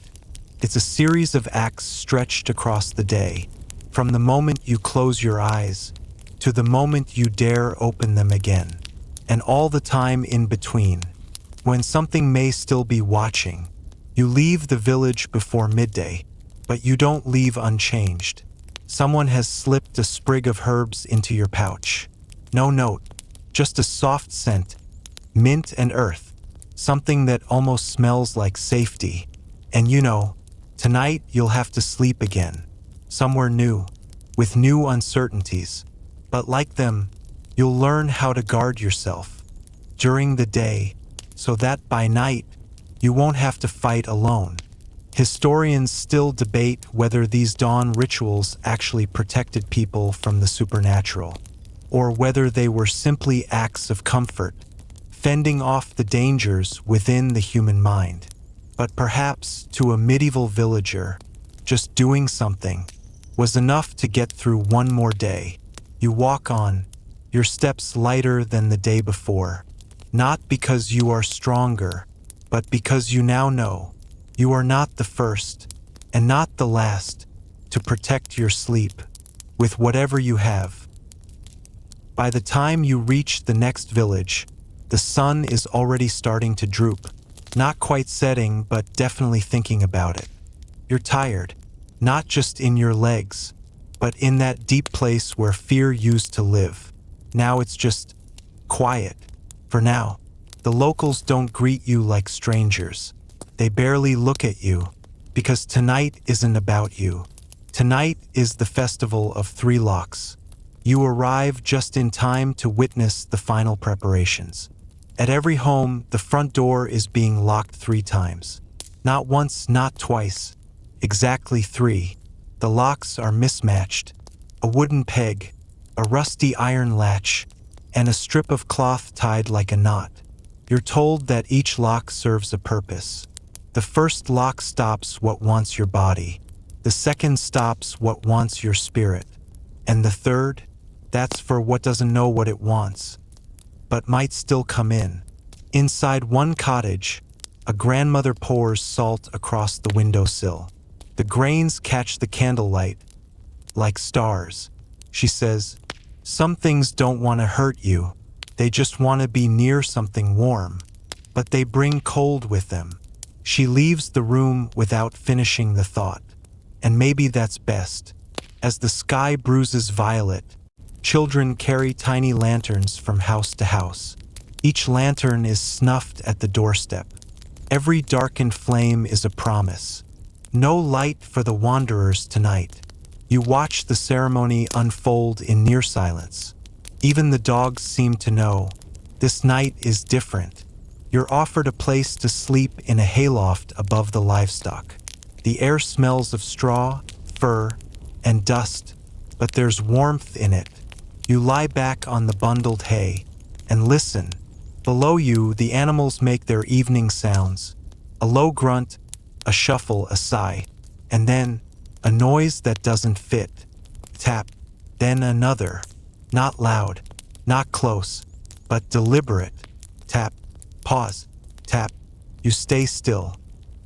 It's a series of acts stretched across the day, from the moment you close your eyes to the moment you dare open them again, and all the time in between, when something may still be watching. You leave the village before midday, but you don't leave unchanged. Someone has slipped a sprig of herbs into your pouch. No note, just a soft scent, mint and earth, something that almost smells like safety. And you know, tonight you'll have to sleep again, somewhere new, with new uncertainties. But like them, you'll learn how to guard yourself during the day, so that by night, you won't have to fight alone. Historians still debate whether these dawn rituals actually protected people from the supernatural, or whether they were simply acts of comfort, fending off the dangers within the human mind. But perhaps to a medieval villager, just doing something was enough to get through one more day. You walk on, your steps lighter than the day before, not because you are stronger, but because you now know you are not the first and not the last to protect your sleep with whatever you have. By the time you reach the next village, the sun is already starting to droop, not quite setting, but definitely thinking about it. You're tired, not just in your legs, but in that deep place where fear used to live. Now it's just quiet. For now, the locals don't greet you like strangers. They barely look at you, because tonight isn't about you. Tonight is the festival of Three Locks. You arrive just in time to witness the final preparations. At every home, the front door is being locked 3 times. Not once, not twice. Exactly 3. The locks are mismatched. a wooden peg, a rusty iron latch, and a strip of cloth tied like a knot. You're told that each lock serves a purpose. The first lock stops what wants your body. The second stops what wants your spirit. And the third, that's for what doesn't know what it wants, but might still come in. Inside one cottage, a grandmother pours salt across the windowsill. The grains catch the candlelight like stars. She says, "Some things don't want to hurt you. They just want to be near something warm. But they bring cold with them." She leaves the room without finishing the thought. And maybe that's best. As the sky bruises violet, children carry tiny lanterns from house to house. Each lantern is snuffed at the doorstep. Every darkened flame is a promise. No light for the wanderers tonight. You watch the ceremony unfold in near silence. Even the dogs seem to know. This night is different. You're offered a place to sleep in a hayloft above the livestock. The air smells of straw, fur, and dust, but there's warmth in it. You lie back on the bundled hay and listen. Below you, the animals make their evening sounds. A low grunt, a shuffle, a sigh, and then a noise that doesn't fit. Tap, then another. Not loud, not close, but deliberate. Tap, pause, tap. You stay still.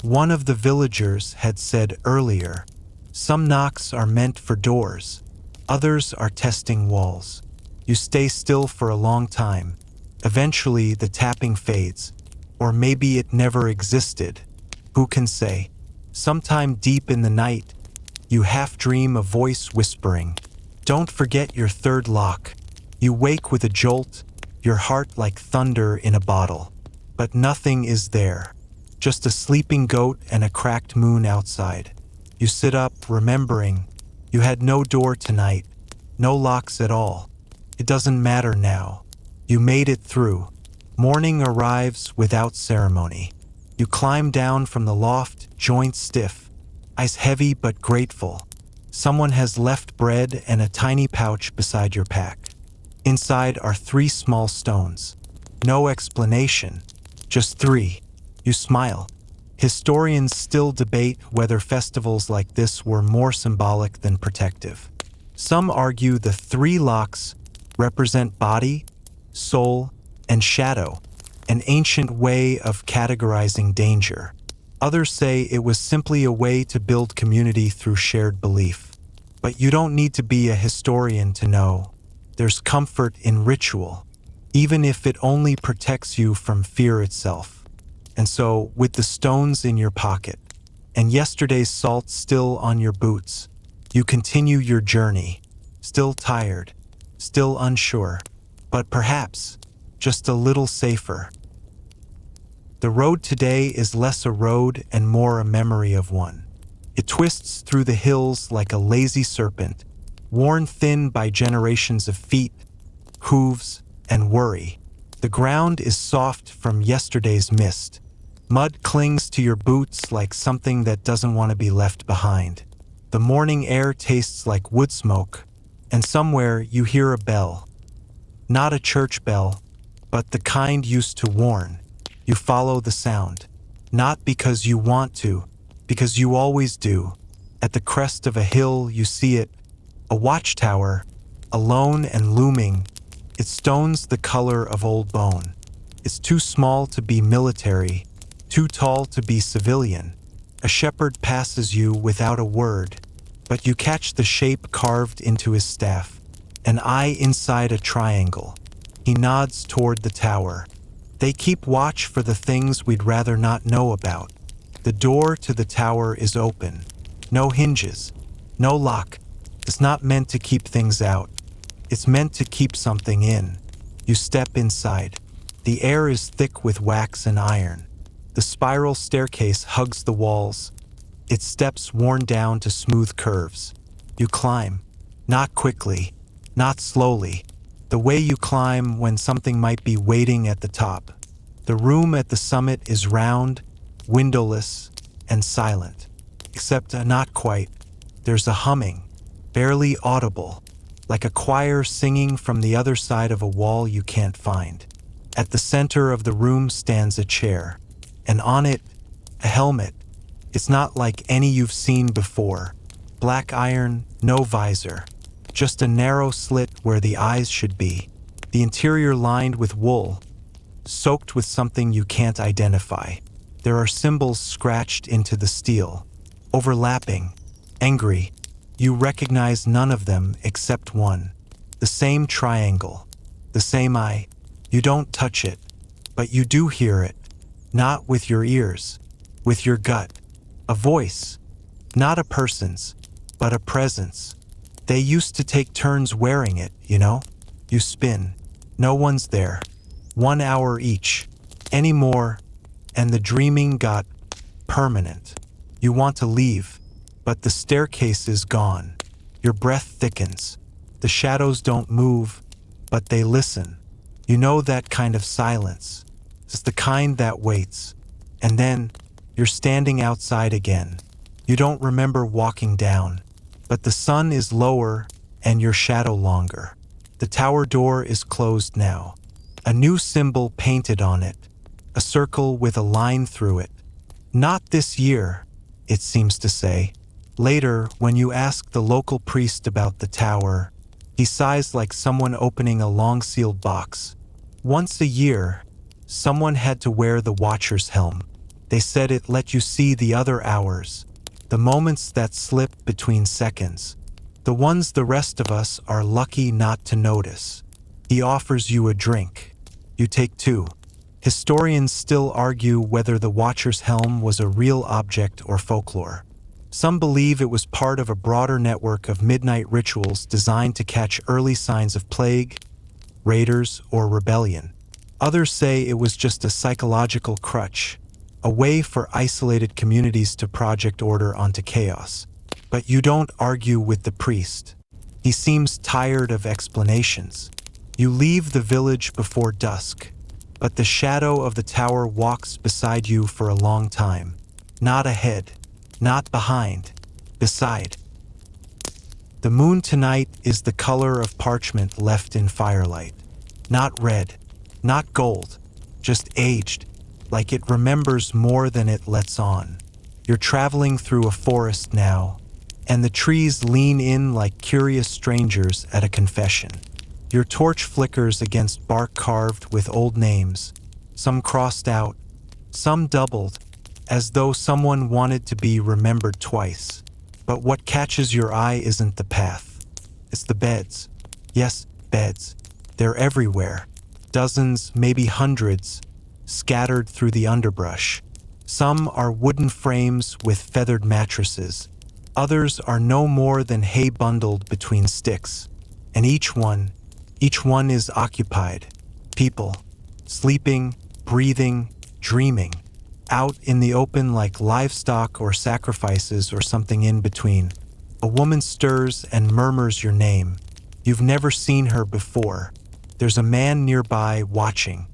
One of the villagers had said earlier, some knocks are meant for doors, others are testing walls. You stay still for a long time. Eventually the tapping fades, or maybe it never existed. Who can say? Sometime deep in the night, you half dream a voice whispering, "Don't forget your third lock." You wake with a jolt, your heart like thunder in a bottle. But nothing is there. Just a sleeping goat and a cracked moon outside. You sit up, remembering, you had no door tonight, no locks at all. It doesn't matter now. You made it through. Morning arrives without ceremony. You climb down from the loft, joints stiff, eyes heavy but grateful. Someone has left bread and a tiny pouch beside your pack. Inside are 3 small stones. No explanation, just 3. You smile. Historians still debate whether festivals like this were more symbolic than protective. Some argue the 3 locks represent body, soul, and shadow, an ancient way of categorizing danger. Others say it was simply a way to build community through shared belief. But you don't need to be a historian to know. There's comfort in ritual, even if it only protects you from fear itself. And so, with the stones in your pocket, and yesterday's salt still on your boots, you continue your journey, still tired, still unsure, but perhaps just a little safer. The road today is less a road and more a memory of one. It twists through the hills like a lazy serpent, worn thin by generations of feet, hooves, and worry. The ground is soft from yesterday's mist. Mud clings to your boots like something that doesn't want to be left behind. The morning air tastes like wood smoke, and somewhere you hear a bell. Not a church bell, but the kind used to warn. You follow the sound, not because you want to, because you always do. At the crest of a hill you see it, a watchtower, alone and looming. Its stone's the color of old bone. It's too small to be military, too tall to be civilian. A shepherd passes you without a word, but you catch the shape carved into his staff, an eye inside a triangle. He nods toward the tower. They keep watch for the things we'd rather not know about. The door to the tower is open. No hinges, no lock. It's not meant to keep things out. It's meant to keep something in. You step inside. The air is thick with wax and iron. The spiral staircase hugs the walls, its steps worn down to smooth curves. You climb, not quickly, not slowly, the way you climb when something might be waiting at the top. The room at the summit is round, windowless, and silent. Except not quite. There's a humming, barely audible, like a choir singing from the other side of a wall you can't find. At the center of the room stands a chair, and on it, a helmet. It's not like any you've seen before. Black iron, no visor. Just a narrow slit where the eyes should be. The interior lined with wool, soaked with something you can't identify. There are symbols scratched into the steel, overlapping, angry. You recognize none of them except one. The same triangle, the same eye. You don't touch it, but you do hear it. Not with your ears, with your gut. A voice, not a person's, but a presence. They used to take turns wearing it, you know? You spin. No one's there. 1 hour each. Any more, and the dreaming got permanent. You want to leave, but the staircase is gone. Your breath thickens. The shadows don't move, but they listen. You know that kind of silence. It's the kind that waits. And then, you're standing outside again. You don't remember walking down, but the sun is lower and your shadow longer. The tower door is closed now. A new symbol painted on it, a circle with a line through it. Not this year, it seems to say. Later, when you ask the local priest about the tower, he sighs like someone opening a long-sealed box. Once a year, someone had to wear the watcher's helm. They said it let you see the other hours, the moments that slip between seconds, the ones the rest of us are lucky not to notice. He offers you a drink. You take two. Historians still argue whether the watcher's helm was a real object or folklore. Some believe it was part of a broader network of midnight rituals designed to catch early signs of plague, raiders, or rebellion. Others say it was just a psychological crutch, a way for isolated communities to project order onto chaos. But you don't argue with the priest. He seems tired of explanations. You leave the village before dusk, but the shadow of the tower walks beside you for a long time. Not ahead, not behind, beside. The moon tonight is the color of parchment left in firelight. Not red, not gold, just aged, like it remembers more than it lets on. You're traveling through a forest now, and the trees lean in like curious strangers at a confession. Your torch flickers against bark carved with old names, some crossed out, some doubled, as though someone wanted to be remembered twice. But what catches your eye isn't the path. It's the beds. Yes, beds. They're everywhere. Dozens, maybe hundreds, scattered through the underbrush. Some are wooden frames with feathered mattresses. Others are no more than hay bundled between sticks. And each one is occupied. People, sleeping, breathing, dreaming. Out in the open like livestock or sacrifices or something in between. A woman stirs and murmurs your name. You've never seen her before. There's a man nearby watching.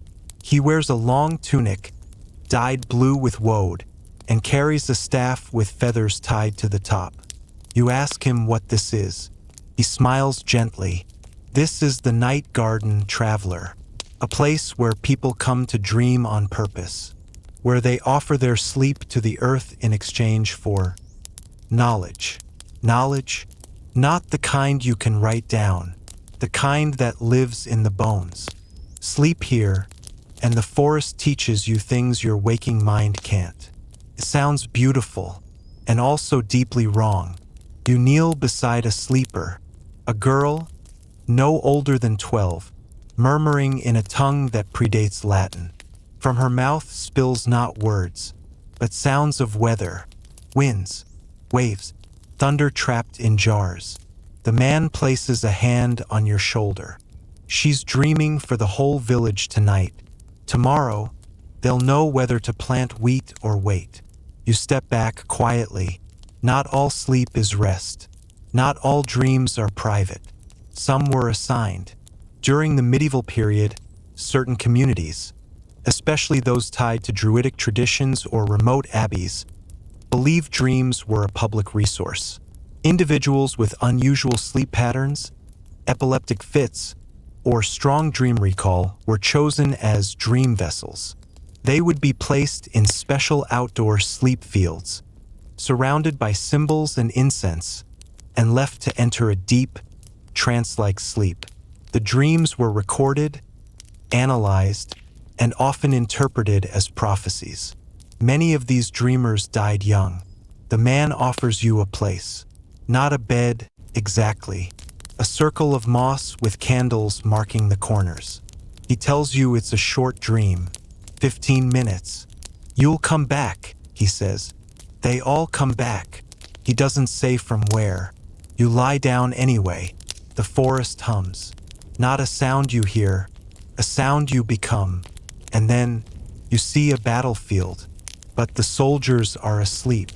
He wears a long tunic, dyed blue with woad, and carries a staff with feathers tied to the top. You ask him what this is. He smiles gently. This is the Night Garden Traveler, a place where people come to dream on purpose, where they offer their sleep to the earth in exchange for knowledge. Knowledge, not the kind you can write down, the kind that lives in the bones. Sleep here, and the forest teaches you things your waking mind can't. It sounds beautiful, and also deeply wrong. You kneel beside a sleeper, a girl, no older than 12, murmuring in a tongue that predates Latin. From her mouth spills not words, but sounds of weather, winds, waves, thunder trapped in jars. The man places a hand on your shoulder. She's dreaming for the whole village tonight. Tomorrow, they'll know whether to plant wheat or wait. You step back quietly. Not all sleep is rest. Not all dreams are private. Some were assigned. During the medieval period, certain communities, especially those tied to druidic traditions or remote abbeys, believed dreams were a public resource. Individuals with unusual sleep patterns, epileptic fits, or strong dream recall were chosen as dream vessels. They would be placed in special outdoor sleep fields, surrounded by symbols and incense, and left to enter a deep, trance-like sleep. The dreams were recorded, analyzed, and often interpreted as prophecies. Many of these dreamers died young. The man offers you a place. Not a bed, exactly. A circle of moss with candles marking the corners. He tells you it's a short dream, 15 minutes. You'll come back, he says. They all come back. He doesn't say from where. You lie down anyway. The forest hums. Not a sound you hear, a sound you become. And then you see a battlefield, but the soldiers are asleep,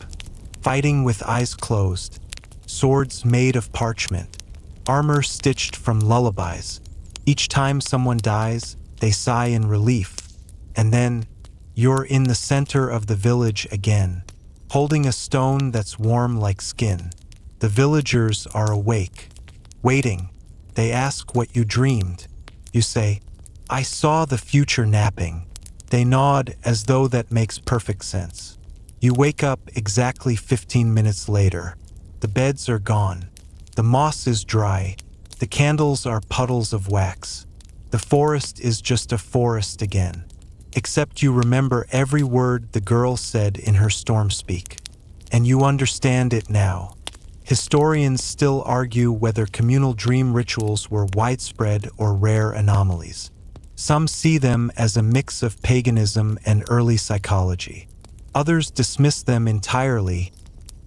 fighting with eyes closed, swords made of parchment, armor stitched from lullabies. Each time someone dies, they sigh in relief. And then you're in the center of the village again, holding a stone that's warm like skin. The villagers are awake, waiting. They ask what you dreamed. You say, I saw the future napping. They nod as though that makes perfect sense. You wake up exactly 15 minutes later. The beds are gone. The moss is dry. The candles are puddles of wax. The forest is just a forest again. Except you remember every word the girl said in her storm speak. And you understand it now. Historians still argue whether communal dream rituals were widespread or rare anomalies. Some see them as a mix of paganism and early psychology. Others dismiss them entirely,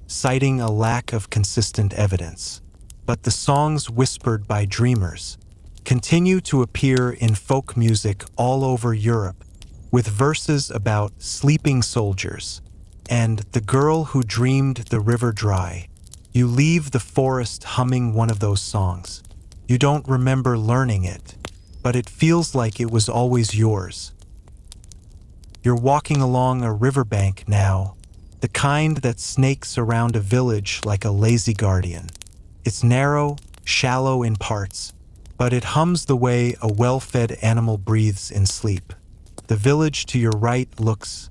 citing a lack of consistent evidence. But the songs whispered by dreamers continue to appear in folk music all over Europe, with verses about sleeping soldiers and the girl who dreamed the river dry. You leave the forest humming one of those songs. You don't remember learning it, but it feels like it was always yours. You're walking along a riverbank now, the kind that snakes around a village like a lazy guardian. It's narrow, shallow in parts, but it hums the way a well-fed animal breathes in sleep. The village to your right looks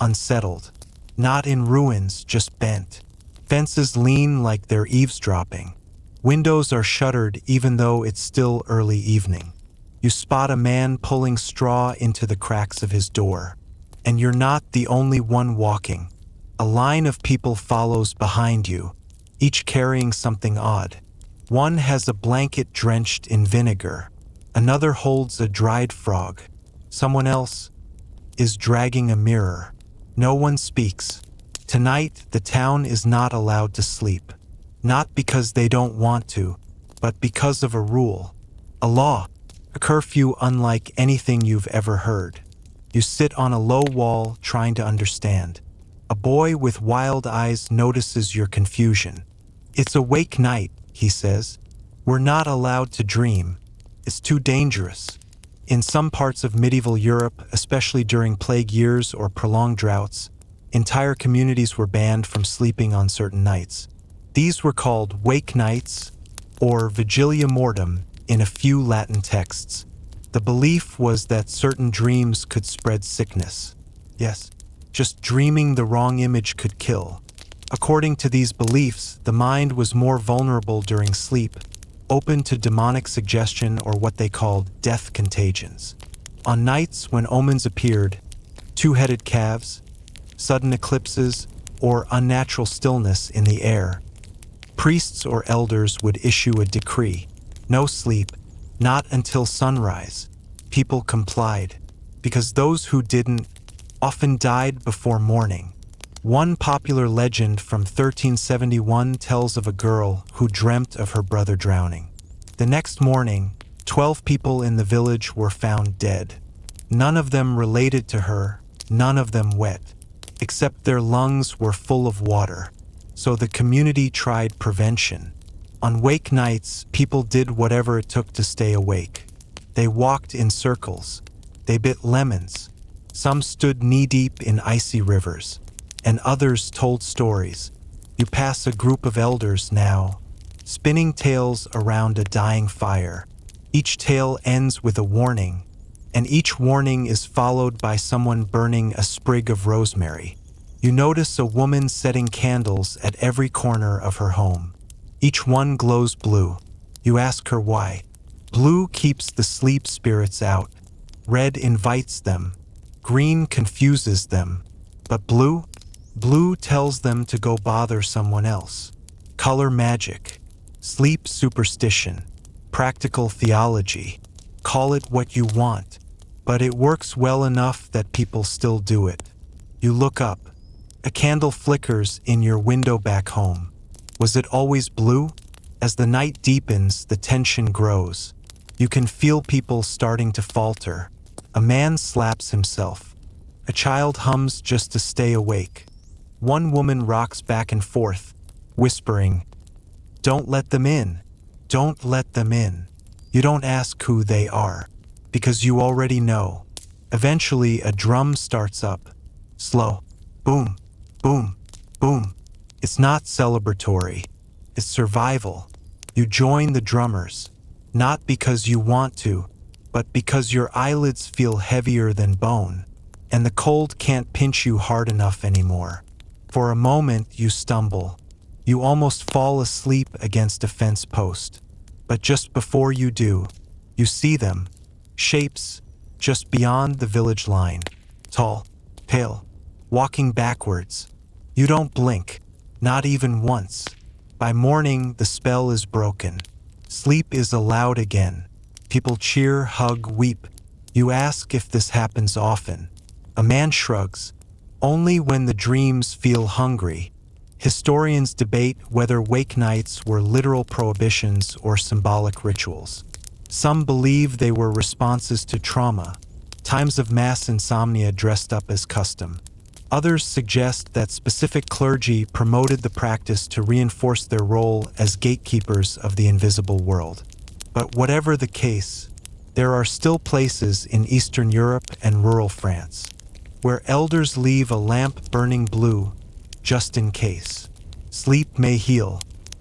unsettled, not in ruins, just bent. Fences lean like they're eavesdropping. Windows are shuttered even though it's still early evening. You spot a man pulling straw into the cracks of his door. And you're not the only one walking. A line of people follows behind you, each carrying something odd. One has a blanket drenched in vinegar. Another holds a dried frog. Someone else is dragging a mirror. No one speaks. Tonight, the town is not allowed to sleep. Not because they don't want to, but because of a rule. A law. A curfew unlike anything you've ever heard. You sit on a low wall trying to understand. A boy with wild eyes notices your confusion. It's a wake night, he says. We're not allowed to dream. It's too dangerous. In some parts of medieval Europe, especially during plague years or prolonged droughts, entire communities were banned from sleeping on certain nights. These were called wake nights or vigilia mortem in a few Latin texts. The belief was that certain dreams could spread sickness. Yes, just dreaming the wrong image could kill. According to these beliefs, the mind was more vulnerable during sleep, open to demonic suggestion or what they called death contagions. On nights when omens appeared, two-headed calves, sudden eclipses, or unnatural stillness in the air, priests or elders would issue a decree. No sleep, not until sunrise. People complied, because those who didn't often died before morning. One popular legend from 1371 tells of a girl who dreamt of her brother drowning. The next morning, 12 people in the village were found dead. None of them related to her, none of them wet, except their lungs were full of water. So the community tried prevention. On wake nights, people did whatever it took to stay awake. They walked in circles. They bit lemons. Some stood knee-deep in icy rivers, and others told stories. You pass a group of elders now. spinning tales around a dying fire. Each tale ends with a warning, and each warning is followed by someone burning a sprig of rosemary. You notice a woman setting candles at every corner of her home. Each one glows blue. You ask her why. Blue keeps the sleep spirits out. Red invites them. Green confuses them. But blue? Blue tells them to go bother someone else. Color magic. Sleep superstition. Practical theology. Call it what you want. But it works well enough that people still do it. You look up. A candle flickers in your window back home. Was it always blue? As the night deepens, the tension grows. You can feel people starting to falter. A man slaps himself. A child hums just to stay awake. One woman rocks back and forth, whispering, "Don't let them in. Don't let them in." You don't ask who they are, because you already know. Eventually, a drum starts up. Slow. Boom, boom, boom. It's not celebratory. It's survival. You join the drummers, not because you want to, but because your eyelids feel heavier than bone, and the cold can't pinch you hard enough anymore. For a moment, you stumble. You almost fall asleep against a fence post. But just before you do, you see them. Shapes just beyond the village line. Tall, pale, walking backwards. You don't blink, not even once. By morning, the spell is broken. Sleep is allowed again. People cheer, hug, weep. You ask if this happens often. A man shrugs. Only when the dreams feel hungry. Historians debate whether wake nights were literal prohibitions or symbolic rituals. Some believe they were responses to trauma, times of mass insomnia dressed up as custom. Others suggest that specific clergy promoted the practice to reinforce their role as gatekeepers of the invisible world. But whatever the case, there are still places in Eastern Europe and rural France where elders leave a lamp burning blue just in case. Sleep may heal,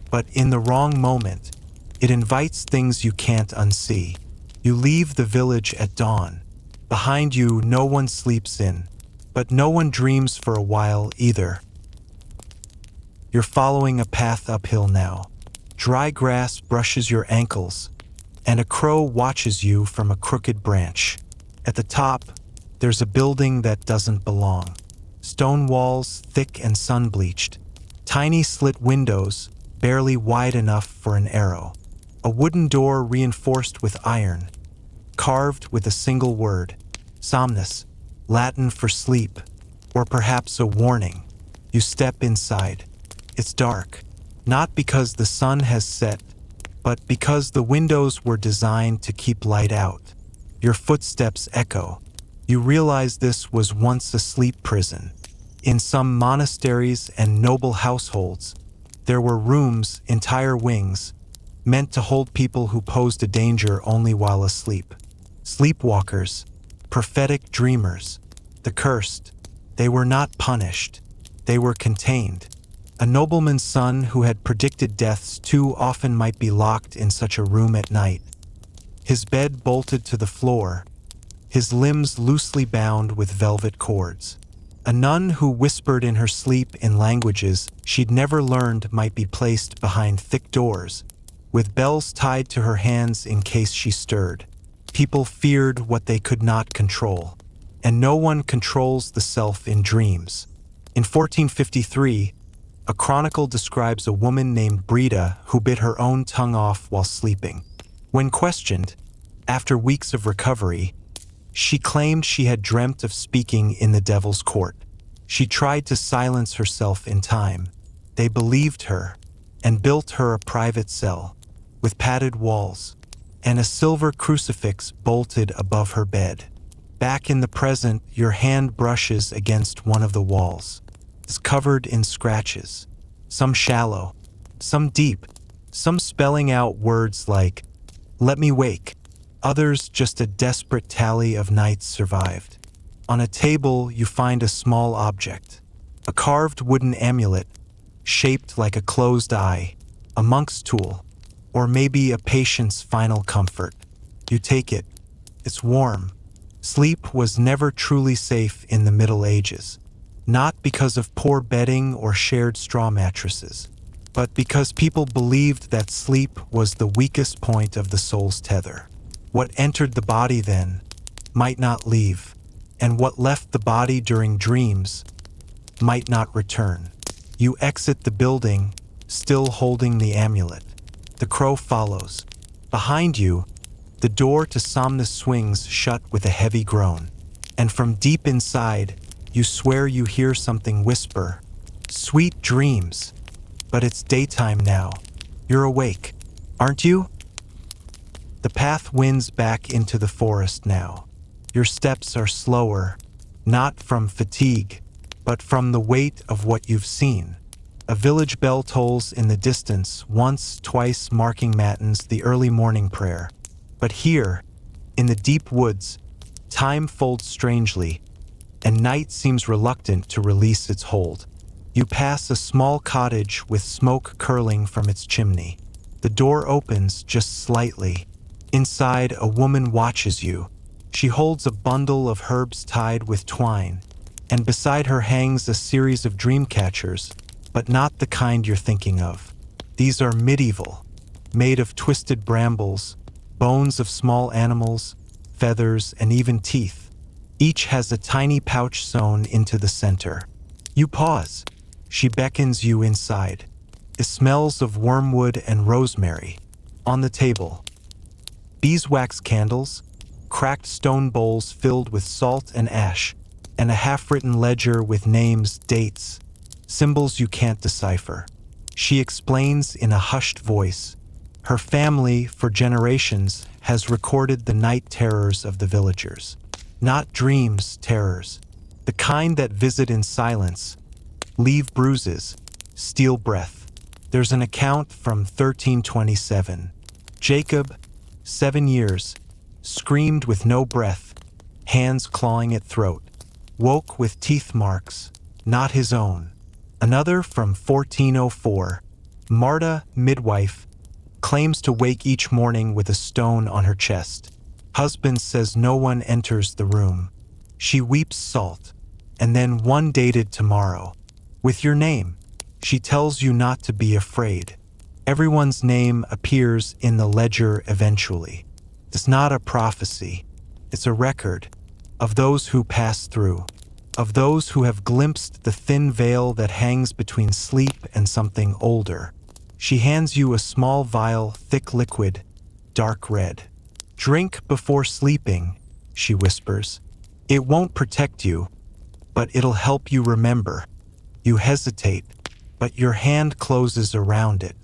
but in the wrong moment, it invites things you can't unsee. You leave the village at dawn. Behind you, no one sleeps in, but no one dreams for a while either. You're following a path uphill now. Dry grass brushes your ankles, and a crow watches you from a crooked branch. At the top, there's a building that doesn't belong. Stone walls, thick and sun-bleached. Tiny slit windows, barely wide enough for an arrow. A wooden door reinforced with iron, carved with a single word, somnus, Latin for sleep, or perhaps a warning. You step inside. It's dark, not because the sun has set, but because the windows were designed to keep light out. Your footsteps echo. You realize this was once a sleep prison. In some monasteries and noble households, there were rooms, entire wings, meant to hold people who posed a danger only while asleep. Sleepwalkers, prophetic dreamers, the cursed. They were not punished. They were contained. A nobleman's son who had predicted deaths too often might be locked in such a room at night. His bed bolted to the floor, his limbs loosely bound with velvet cords. A nun who whispered in her sleep in languages she'd never learned might be placed behind thick doors, with bells tied to her hands in case she stirred. People feared what they could not control, and no one controls the self in dreams. In 1453, a chronicle describes a woman named Breda who bit her own tongue off while sleeping. When questioned, after weeks of recovery, she claimed she had dreamt of speaking in the devil's court. She tried to silence herself in time. They believed her and built her a private cell with padded walls and a silver crucifix bolted above her bed. Back in the present, your hand brushes against one of the walls. It's covered in scratches, some shallow, some deep, some spelling out words like, "Let me wake," others just a desperate tally of nights survived. On a table, you find a small object, a carved wooden amulet shaped like a closed eye. a monk's tool, or maybe a patient's final comfort. You take it. It's warm. Sleep was never truly safe in the Middle Ages, not because of poor bedding or shared straw mattresses, but because people believed that sleep was the weakest point of the soul's tether. What entered the body then might not leave, and what left the body during dreams might not return. You exit the building, still holding the amulet. The crow follows. Behind you, the door to Somnus swings shut with a heavy groan, and from deep inside, you swear you hear something whisper, "Sweet dreams." But it's daytime now. You're awake, aren't you? The path winds back into the forest now. Your steps are slower, not from fatigue, but from the weight of what you've seen. A village bell tolls in the distance, once, twice, marking matins, the early morning prayer. But here, in the deep woods, time folds strangely, and night seems reluctant to release its hold. You pass a small cottage with smoke curling from its chimney. The door opens just slightly. Inside, a woman watches you. She holds a bundle of herbs tied with twine, and beside her hangs a series of dream catchers, but not the kind you're thinking of. These are medieval, made of twisted brambles, bones of small animals, feathers, and even teeth. Each has a tiny pouch sewn into the center. You pause. She beckons you inside. It smells of wormwood and rosemary. On the table, beeswax candles, cracked stone bowls filled with salt and ash, and a half-written ledger with names, dates, symbols you can't decipher. She explains in a hushed voice. Her family, for generations, has recorded the night terrors of the villagers. Not dreams terrors, the kind that visit in silence, leave bruises, steal breath. There's an account from 1327. Jacob, 7 years, screamed with no breath, hands clawing at throat, woke with teeth marks, not his own. Another from 1404. Marta, midwife, claims to wake each morning with a stone on her chest. Husband says no one enters the room. She weeps salt, and then one dated tomorrow. With your name, she tells you not to be afraid. Everyone's name appears in the ledger eventually. It's not a prophecy. It's a record of those who pass through, of those who have glimpsed the thin veil that hangs between sleep and something older. She hands you a small vial, thick liquid, dark red. Drink before sleeping, she whispers. It won't protect you, but it'll help you remember. You hesitate, but your hand closes around it,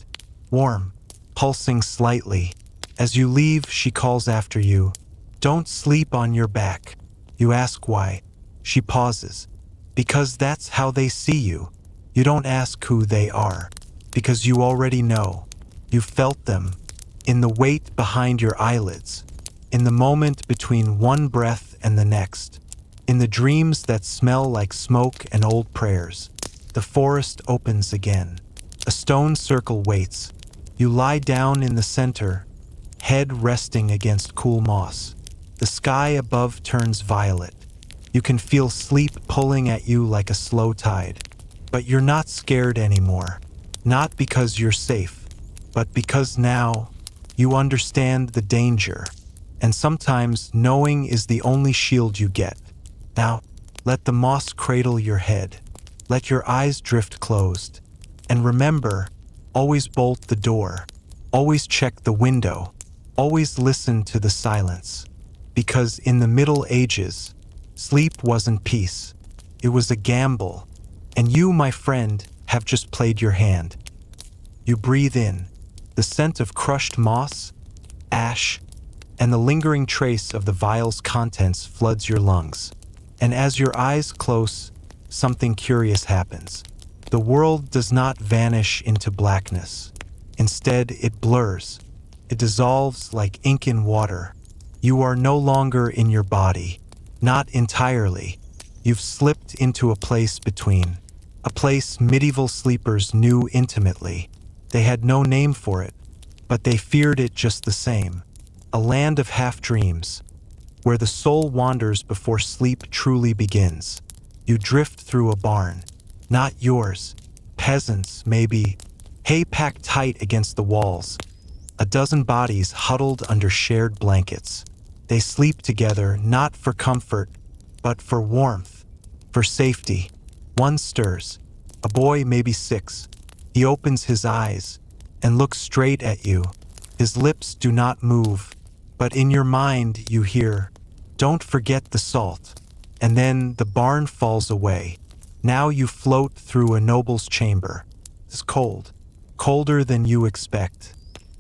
warm, pulsing slightly. As you leave, she calls after you. Don't sleep on your back. You ask why. She pauses. Because that's how they see you. You don't ask who they are, because you already know. You felt them, in the weight behind your eyelids, in the moment between one breath and the next, in the dreams that smell like smoke and old prayers. The forest opens again. A stone circle waits. You lie down in the center, head resting against cool moss. The sky above turns violet. You can feel sleep pulling at you like a slow tide. But you're not scared anymore. Not because you're safe, but because now you understand the danger. And sometimes knowing is the only shield you get. Now, let the moss cradle your head. Let your eyes drift closed. And remember, always bolt the door. Always check the window. Always listen to the silence. Because in the Middle Ages, sleep wasn't peace. It was a gamble. And you, my friend, have just played your hand. You breathe in. The scent of crushed moss, ash, and the lingering trace of the vial's contents floods your lungs. And as your eyes close, something curious happens. The world does not vanish into blackness. Instead, it blurs. It dissolves like ink in water. You are no longer in your body. Not entirely. You've slipped into a place between. A place medieval sleepers knew intimately. They had no name for it, but they feared it just the same. A land of half-dreams, where the soul wanders before sleep truly begins. You drift through a barn, not yours. Peasants, maybe. Hay packed tight against the walls. A dozen bodies huddled under shared blankets. They sleep together not for comfort, but for warmth, for safety. One stirs. A boy, maybe 6. He opens his eyes and looks straight at you. His lips do not move, but in your mind you hear, "Don't forget the salt." And then the barn falls away. Now you float through a noble's chamber. It's cold, colder than you expect.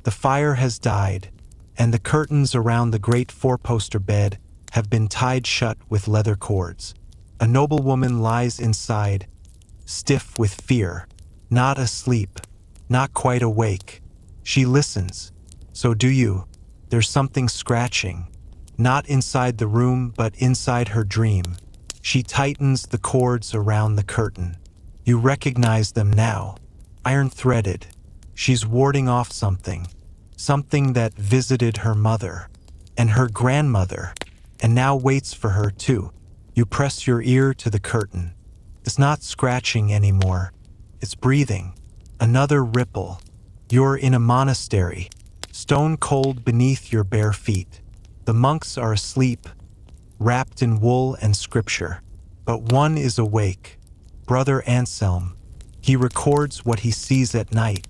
The fire has died, and the curtains around the great four-poster bed have been tied shut with leather cords. A noblewoman lies inside, stiff with fear, not asleep, not quite awake. She listens. So do you. There's something scratching, not inside the room, but inside her dream. She tightens the cords around the curtain. You recognize them now, iron-threaded. She's warding off something that visited her mother and her grandmother, and now waits for her too. You press your ear to the curtain. It's not scratching anymore. It's breathing. Another ripple. You're in a monastery, stone cold beneath your bare feet. The monks are asleep, wrapped in wool and scripture. But one is awake, Brother Anselm. He records what he sees at night,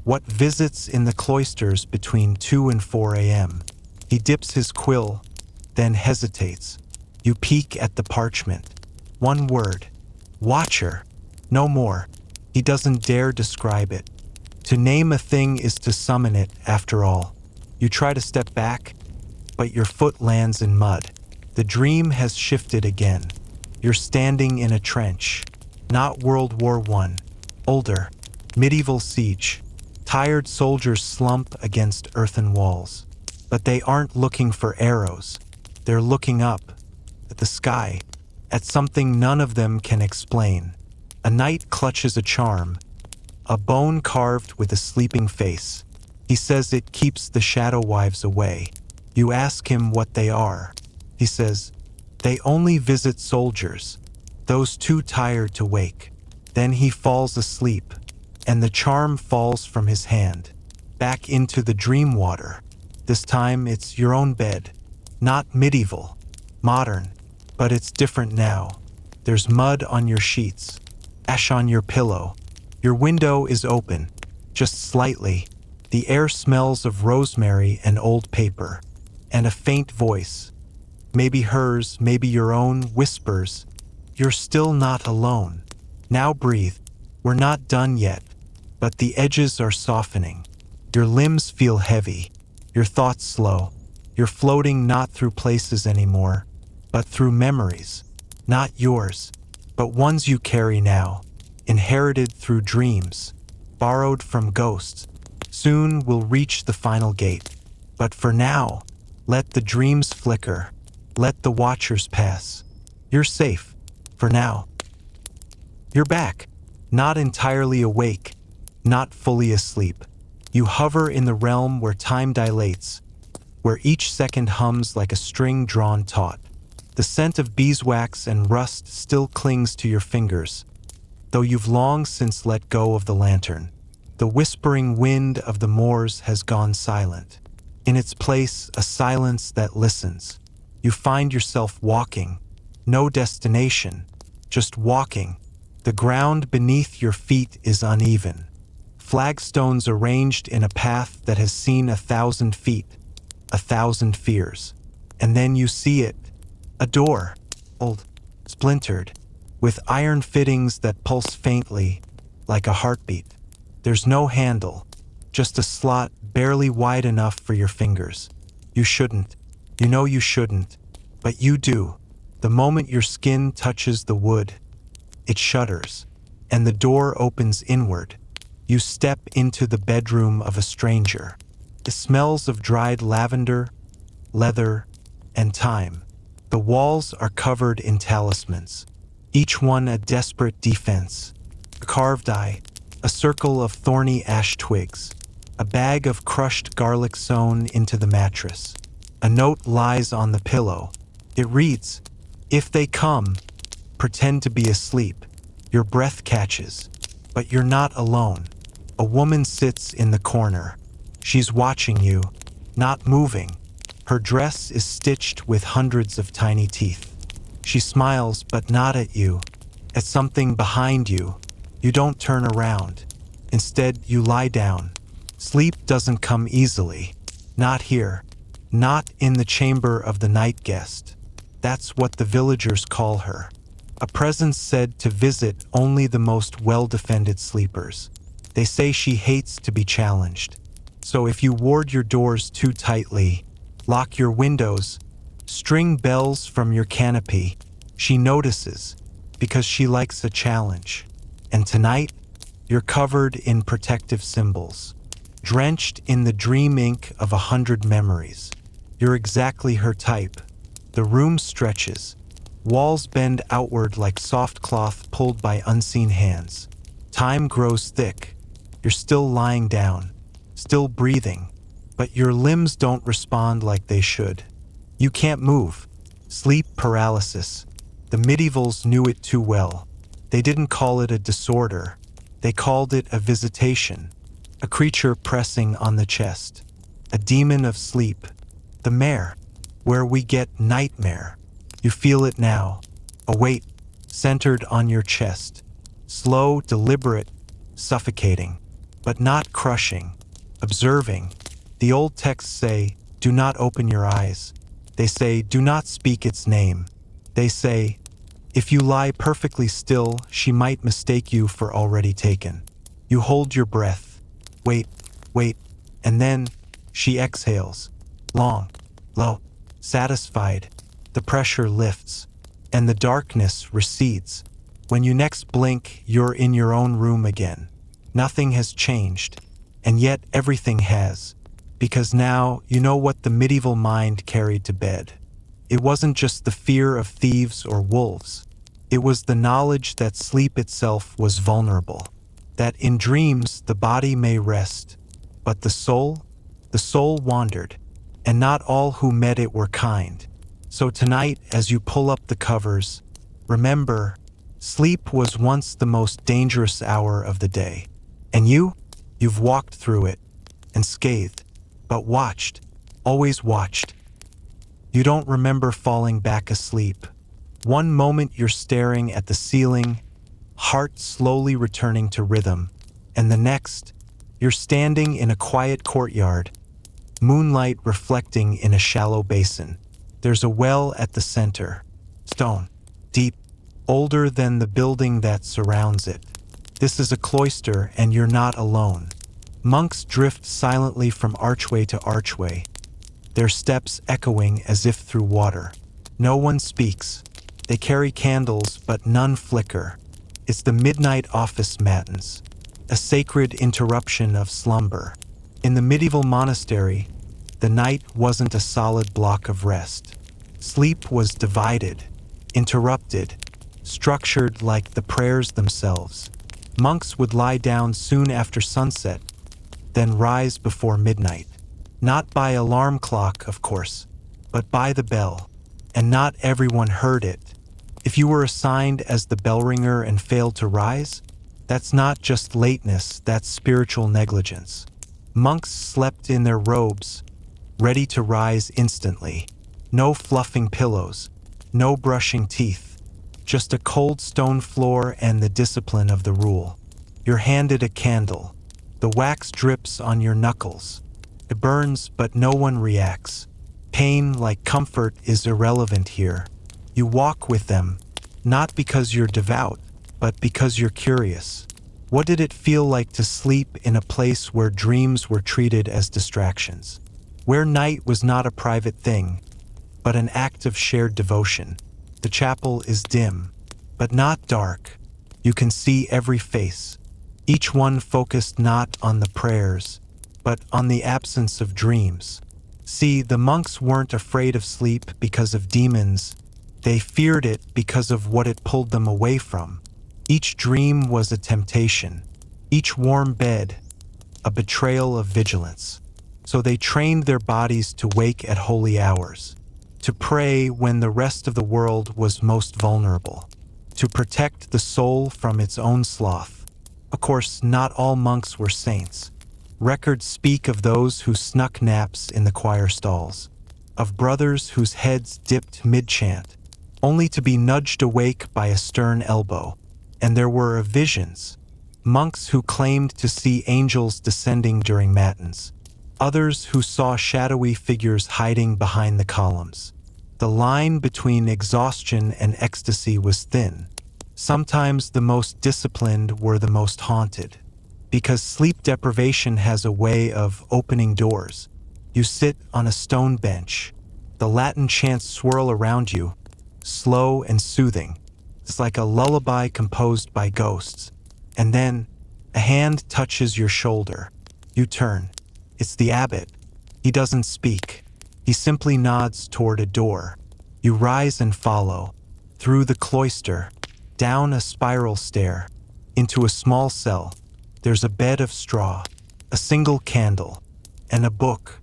what visits in the cloisters between 2 and 4 a.m. He dips his quill, then hesitates. You peek at the parchment. One word. Watcher. No more. He doesn't dare describe it. To name a thing is to summon it, after all. You try to step back, but your foot lands in mud. The dream has shifted again. You're standing in a trench. Not World War I. Older. Medieval siege. Tired soldiers slump against earthen walls. But they aren't looking for arrows. They're looking up, at the sky, at something none of them can explain. A knight clutches a charm, a bone carved with a sleeping face. He says it keeps the shadow wives away. You ask him what they are. He says, they only visit soldiers, those too tired to wake. Then he falls asleep, and the charm falls from his hand, back into the dream water. This time it's your own bed, not medieval, modern, but it's different now. There's mud on your sheets, ash on your pillow. Your window is open, just slightly. The air smells of rosemary and old paper, and a faint voice, maybe hers, maybe your own, whispers, "You're still not alone. Now breathe. We're not done yet." But the edges are softening. Your limbs feel heavy, your thoughts slow. You're floating not through places anymore, but through memories, not yours, but ones you carry now, inherited through dreams, borrowed from ghosts. Soon we'll reach the final gate, but for now, let the dreams flicker, let the watchers pass. You're safe, for now. You're back, not entirely awake, not fully asleep. You hover in the realm where time dilates, where each second hums like a string drawn taut. The scent of beeswax and rust still clings to your fingers, though you've long since let go of the lantern. The whispering wind of the moors has gone silent. In its place, a silence that listens. You find yourself walking, no destination, just walking. The ground beneath your feet is uneven. Flagstones arranged in a path that has seen 1,000 feet, 1,000 fears. And then you see it, a door, old, splintered, with iron fittings that pulse faintly, like a heartbeat. There's no handle, just a slot barely wide enough for your fingers. You shouldn't. You know you shouldn't, but you do. The moment your skin touches the wood, it shudders, and the door opens inward. You step into the bedroom of a stranger. It smells of dried lavender, leather, and time. The walls are covered in talismans, each one a desperate defense. A carved eye, A circle of thorny ash twigs. A bag of crushed garlic sewn into the mattress. A note lies on the pillow. It reads, "If they come, pretend to be asleep." Your breath catches, but you're not alone. A woman sits in the corner. She's watching you, not moving. Her dress is stitched with hundreds of tiny teeth. She smiles, but not at you, at something behind you. You don't turn around. Instead, you lie down. Sleep doesn't come easily. Not here. Not in the chamber of the night guest. That's what the villagers call her. A presence said to visit only the most well-defended sleepers. They say she hates to be challenged. So if you ward your doors too tightly, lock your windows, string bells from your canopy, she notices because she likes a challenge. And tonight, you're covered in protective symbols, drenched in the dream ink of 100 memories. You're exactly her type. The room stretches. Walls bend outward like soft cloth pulled by unseen hands. Time grows thick. You're still lying down, still breathing, but your limbs don't respond like they should. You can't move. Sleep paralysis. The medievals knew it too well. They didn't call it a disorder. They called it a visitation, a creature pressing on the chest, a demon of sleep, the mare, where we get nightmare. You feel it now, a weight centered on your chest, slow, deliberate, suffocating, but not crushing, observing. The old texts say, do not open your eyes. They say, do not speak its name. They say, if you lie perfectly still, she might mistake you for already taken. You hold your breath, wait, and then she exhales, long, low, satisfied. The pressure lifts, and the darkness recedes. When you next blink, you're in your own room again. Nothing has changed, and yet everything has, because now you know what the medieval mind carried to bed. It wasn't just the fear of thieves or wolves. It was the knowledge that sleep itself was vulnerable, that in dreams the body may rest, but the soul wandered, and not all who met it were kind. So tonight, as you pull up the covers, remember, sleep was once the most dangerous hour of the day. And you've walked through it, unscathed, but watched, always watched. You don't remember falling back asleep. One moment you're staring at the ceiling, heart slowly returning to rhythm, and the next, you're standing in a quiet courtyard, moonlight reflecting in a shallow basin. There's a well at the center, stone, deep, older than the building that surrounds it. This is a cloister, and you're not alone. Monks drift silently from archway to archway, their steps echoing as if through water. No one speaks. They carry candles, but none flicker. It's the midnight office matins, a sacred interruption of slumber. In the medieval monastery, the night wasn't a solid block of rest. Sleep was divided, interrupted, structured like the prayers themselves. Monks would lie down soon after sunset, then rise before midnight. Not by alarm clock, of course, but by the bell. And not everyone heard it. If you were assigned as the bell ringer and failed to rise, that's not just lateness, that's spiritual negligence. Monks slept in their robes, ready to rise instantly. No fluffing pillows, no brushing teeth, just a cold stone floor and the discipline of the rule. You're handed a candle. The wax drips on your knuckles. It burns, but no one reacts. Pain, like comfort, is irrelevant here. You walk with them, not because you're devout, but because you're curious. What did it feel like to sleep in a place where dreams were treated as distractions? Where night was not a private thing, but an act of shared devotion. The chapel is dim, but not dark. You can see every face, each one focused not on the prayers, but on the absence of dreams. See, the monks weren't afraid of sleep because of demons. They feared it because of what it pulled them away from. Each dream was a temptation, Each warm bed, a betrayal of vigilance. So they trained their bodies to wake at holy hours, to pray when the rest of the world was most vulnerable, to protect the soul from its own sloth. Of course, not all monks were saints. Records speak of those who snuck naps in the choir stalls, of brothers whose heads dipped mid-chant, only to be nudged awake by a stern elbow. And there were visions, monks who claimed to see angels descending during matins, others who saw shadowy figures hiding behind the columns. The line between exhaustion and ecstasy was thin. Sometimes the most disciplined were the most haunted, because sleep deprivation has a way of opening doors. You sit on a stone bench. The Latin chants swirl around you, slow and soothing. It's like a lullaby composed by ghosts. And then, a hand touches your shoulder. You turn. It's the abbot. He doesn't speak. He simply nods toward a door. You rise and follow, through the cloister, down a spiral stair, into a small cell. There's a bed of straw, a single candle, and a book.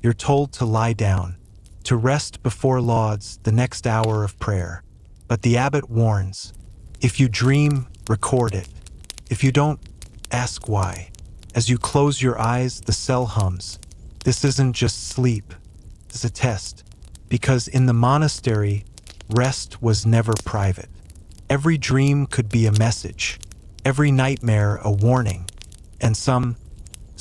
You're told to lie down, to rest before lauds the next hour of prayer. But the abbot warns, if you dream, record it. If you don't, ask why. As you close your eyes, the cell hums. This isn't just sleep, it's a test. Because in the monastery, rest was never private. Every dream could be a message, every nightmare a warning. And some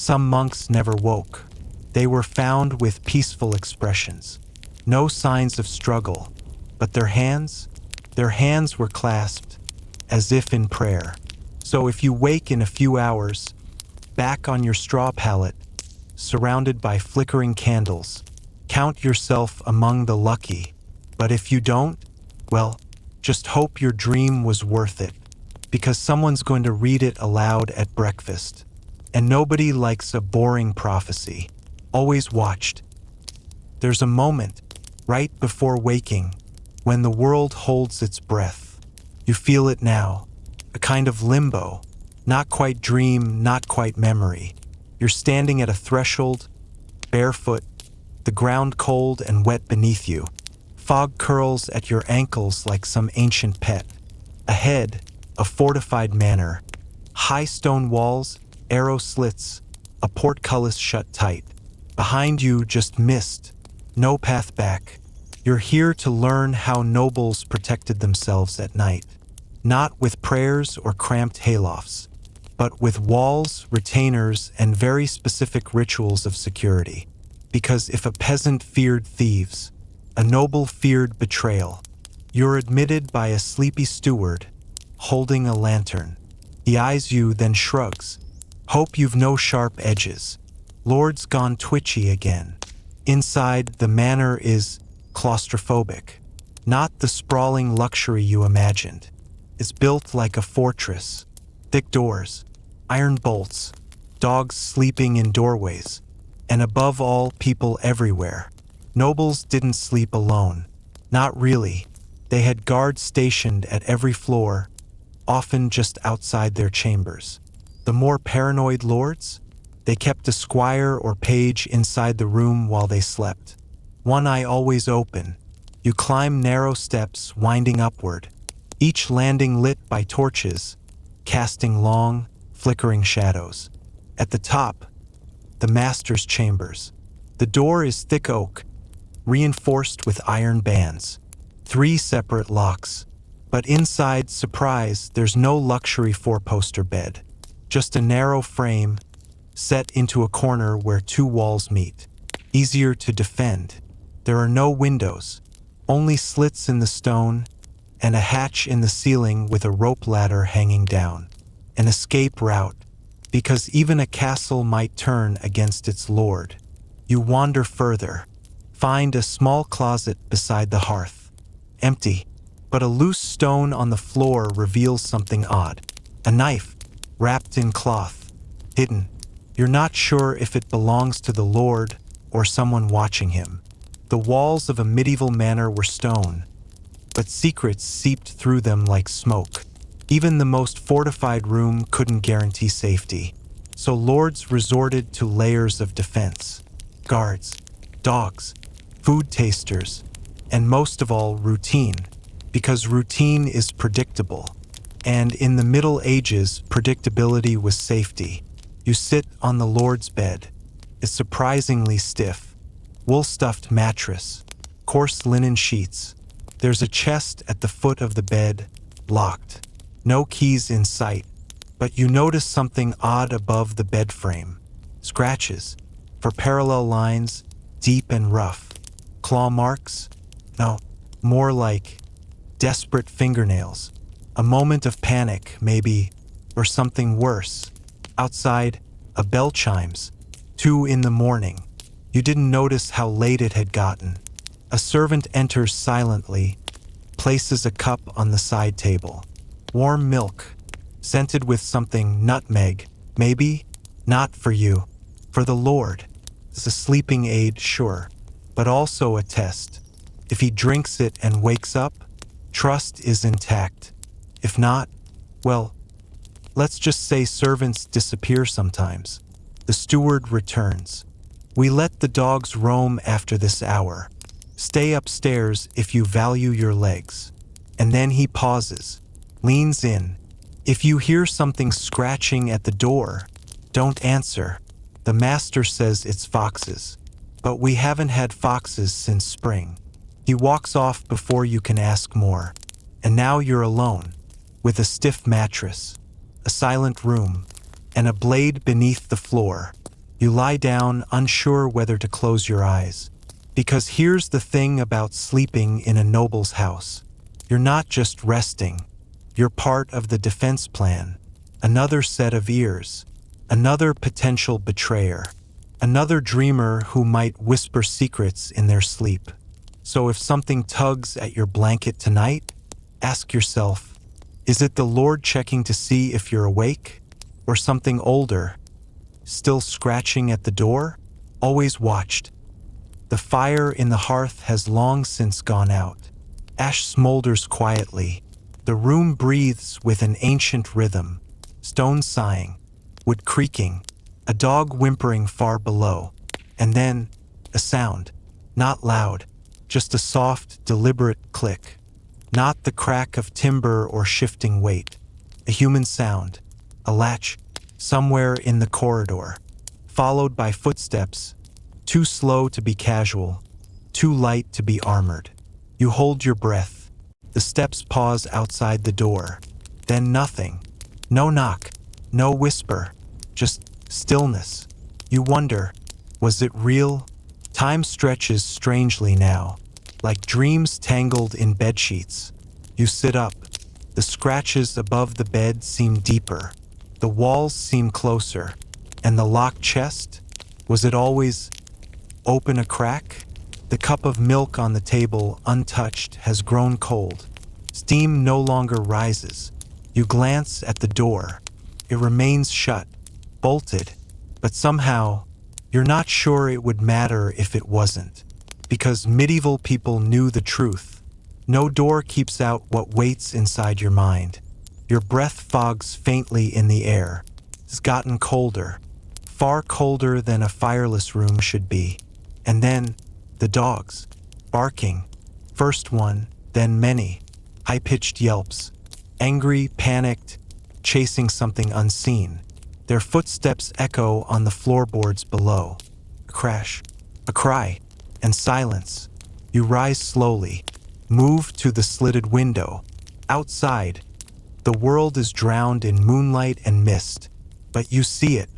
monks never woke. They were found with peaceful expressions, no signs of struggle, but their hands were clasped as if in prayer. So if you wake in a few hours, back on your straw pallet, surrounded by flickering candles, count yourself among the lucky. But if you don't, well, just hope your dream was worth it, because someone's going to read it aloud at breakfast. And nobody likes a boring prophecy. Always watched. There's a moment, right before waking, when the world holds its breath. You feel it now, a kind of limbo, not quite dream, not quite memory. You're standing at a threshold, barefoot, the ground cold and wet beneath you. Fog curls at your ankles like some ancient pet. Ahead, a fortified manor, high stone walls, arrow slits, a portcullis shut tight. Behind you, just mist, no path back. You're here to learn how nobles protected themselves at night, not with prayers or cramped haylofts, but with walls, retainers, and very specific rituals of security. Because if a peasant feared thieves, a noble feared betrayal. You're admitted by a sleepy steward, holding a lantern. He eyes you, then shrugs. Hope you've no sharp edges. Lord's gone twitchy again. Inside, the manor is claustrophobic, not the sprawling luxury you imagined. It's built like a fortress. Thick doors, iron bolts, dogs sleeping in doorways, and above all, people everywhere. Nobles didn't sleep alone. Not really. They had guards stationed at every floor, often just outside their chambers. The more paranoid lords? They kept a squire or page inside the room while they slept. One eye always open. You climb narrow steps winding upward, each landing lit by torches, casting long, flickering shadows. At the top, the master's chambers. The door is thick oak, reinforced with iron bands. 3 separate locks. But inside, surprise, there's no luxury 4-poster bed. Just a narrow frame, set into a corner where 2 walls meet. Easier to defend. There are no windows, only slits in the stone, and a hatch in the ceiling with a rope ladder hanging down. An escape route, because even a castle might turn against its lord. You wander further, find a small closet beside the hearth. Empty, but a loose stone on the floor reveals something odd. A knife, wrapped in cloth, hidden. You're not sure if it belongs to the lord or someone watching him. The walls of a medieval manor were stone, but secrets seeped through them like smoke. Even the most fortified room couldn't guarantee safety. So lords resorted to layers of defense: guards, dogs, food tasters, and most of all, routine, because routine is predictable. And in the Middle Ages, predictability was safety. You sit on the Lord's bed. It's surprisingly stiff. Wool-stuffed mattress, coarse linen sheets. There's a chest at the foot of the bed, locked. No keys in sight, but you notice something odd above the bed frame. Scratches, for parallel lines, deep and rough. Claw marks? No, more like desperate fingernails. A moment of panic, maybe, or something worse. Outside, a bell chimes. 2 in the morning. You didn't notice how late it had gotten. A servant enters silently, places a cup on the side table. Warm milk, scented with something nutmeg, maybe? Not for you. For the Lord. It's a sleeping aid, sure, but also a test. If he drinks it and wakes up, trust is intact. If not, well, let's just say servants disappear sometimes. The steward returns. We let the dogs roam after this hour. Stay upstairs if you value your legs. And then he pauses, leans in. If you hear something scratching at the door, don't answer. The master says it's foxes. But we haven't had foxes since spring. He walks off before you can ask more. And now you're alone, with a stiff mattress, a silent room, and a blade beneath the floor. You lie down, unsure whether to close your eyes. Because here's the thing about sleeping in a noble's house. You're not just resting. You're part of the defense plan. Another set of ears. Another potential betrayer. Another dreamer who might whisper secrets in their sleep. So if something tugs at your blanket tonight, ask yourself, is it the Lord checking to see if you're awake? Or something older, still scratching at the door? Always watched. The fire in the hearth has long since gone out. Ash smolders quietly. The room breathes with an ancient rhythm. Stone sighing, wood creaking, a dog whimpering far below. And then, a sound. Not loud, just a soft, deliberate click. Not the crack of timber or shifting weight. A human sound. A latch, somewhere in the corridor. Followed by footsteps. Too slow to be casual. Too light to be armored. You hold your breath. The steps pause outside the door. Then nothing. No knock. No whisper. Just stillness. You wonder, was it real? Time stretches strangely now, like dreams tangled in bedsheets. You sit up. The scratches above the bed seem deeper. The walls seem closer. And the locked chest? Was it always open a crack? The cup of milk on the table, untouched, has grown cold. Steam no longer rises. You glance at the door. It remains shut, bolted, but somehow, you're not sure it would matter if it wasn't. Because medieval people knew the truth. No door keeps out what waits inside your mind. Your breath fogs faintly in the air. It's gotten colder. Far colder than a fireless room should be. And then, the dogs. Barking. First one, then many. High-pitched yelps. Angry, panicked, chasing something unseen. Their footsteps echo on the floorboards below. A crash. A cry. And silence. You rise slowly. Move to the slitted window. Outside. The world is drowned in moonlight and mist. But you see it.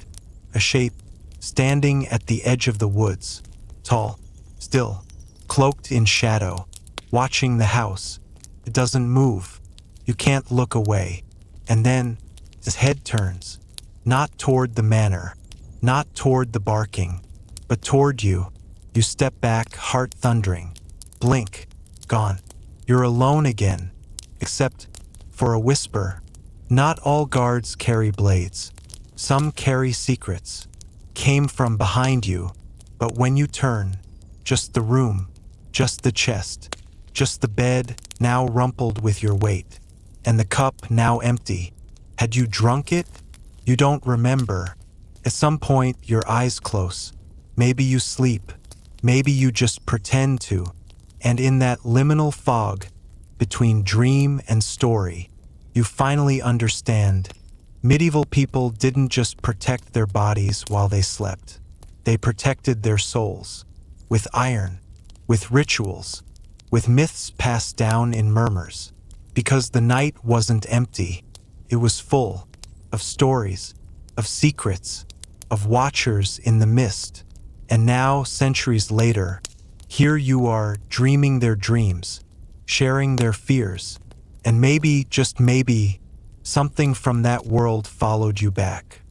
A shape, standing at the edge of the woods. Tall, still, cloaked in shadow, watching the house. It doesn't move. You can't look away. And then, his head turns. Not toward the manor, not toward the barking, but toward you. You step back, heart thundering. Blink. Gone. You're alone again. Except for a whisper. Not all guards carry blades. Some carry secrets. Came from behind you. But when you turn, just the room, just the chest, just the bed, now rumpled with your weight. and the cup now empty. Had you drunk it? You don't remember. At some point, your eyes close. Maybe you sleep. Maybe you just pretend to. And in that liminal fog, between dream and story, you finally understand. Medieval people didn't just protect their bodies while they slept. They protected their souls. With iron, with rituals, with myths passed down in murmurs. Because the night wasn't empty. It was full of stories, of secrets, of watchers in the mist. And now, centuries later, here you are dreaming their dreams, sharing their fears, and maybe, just maybe, something from that world followed you back.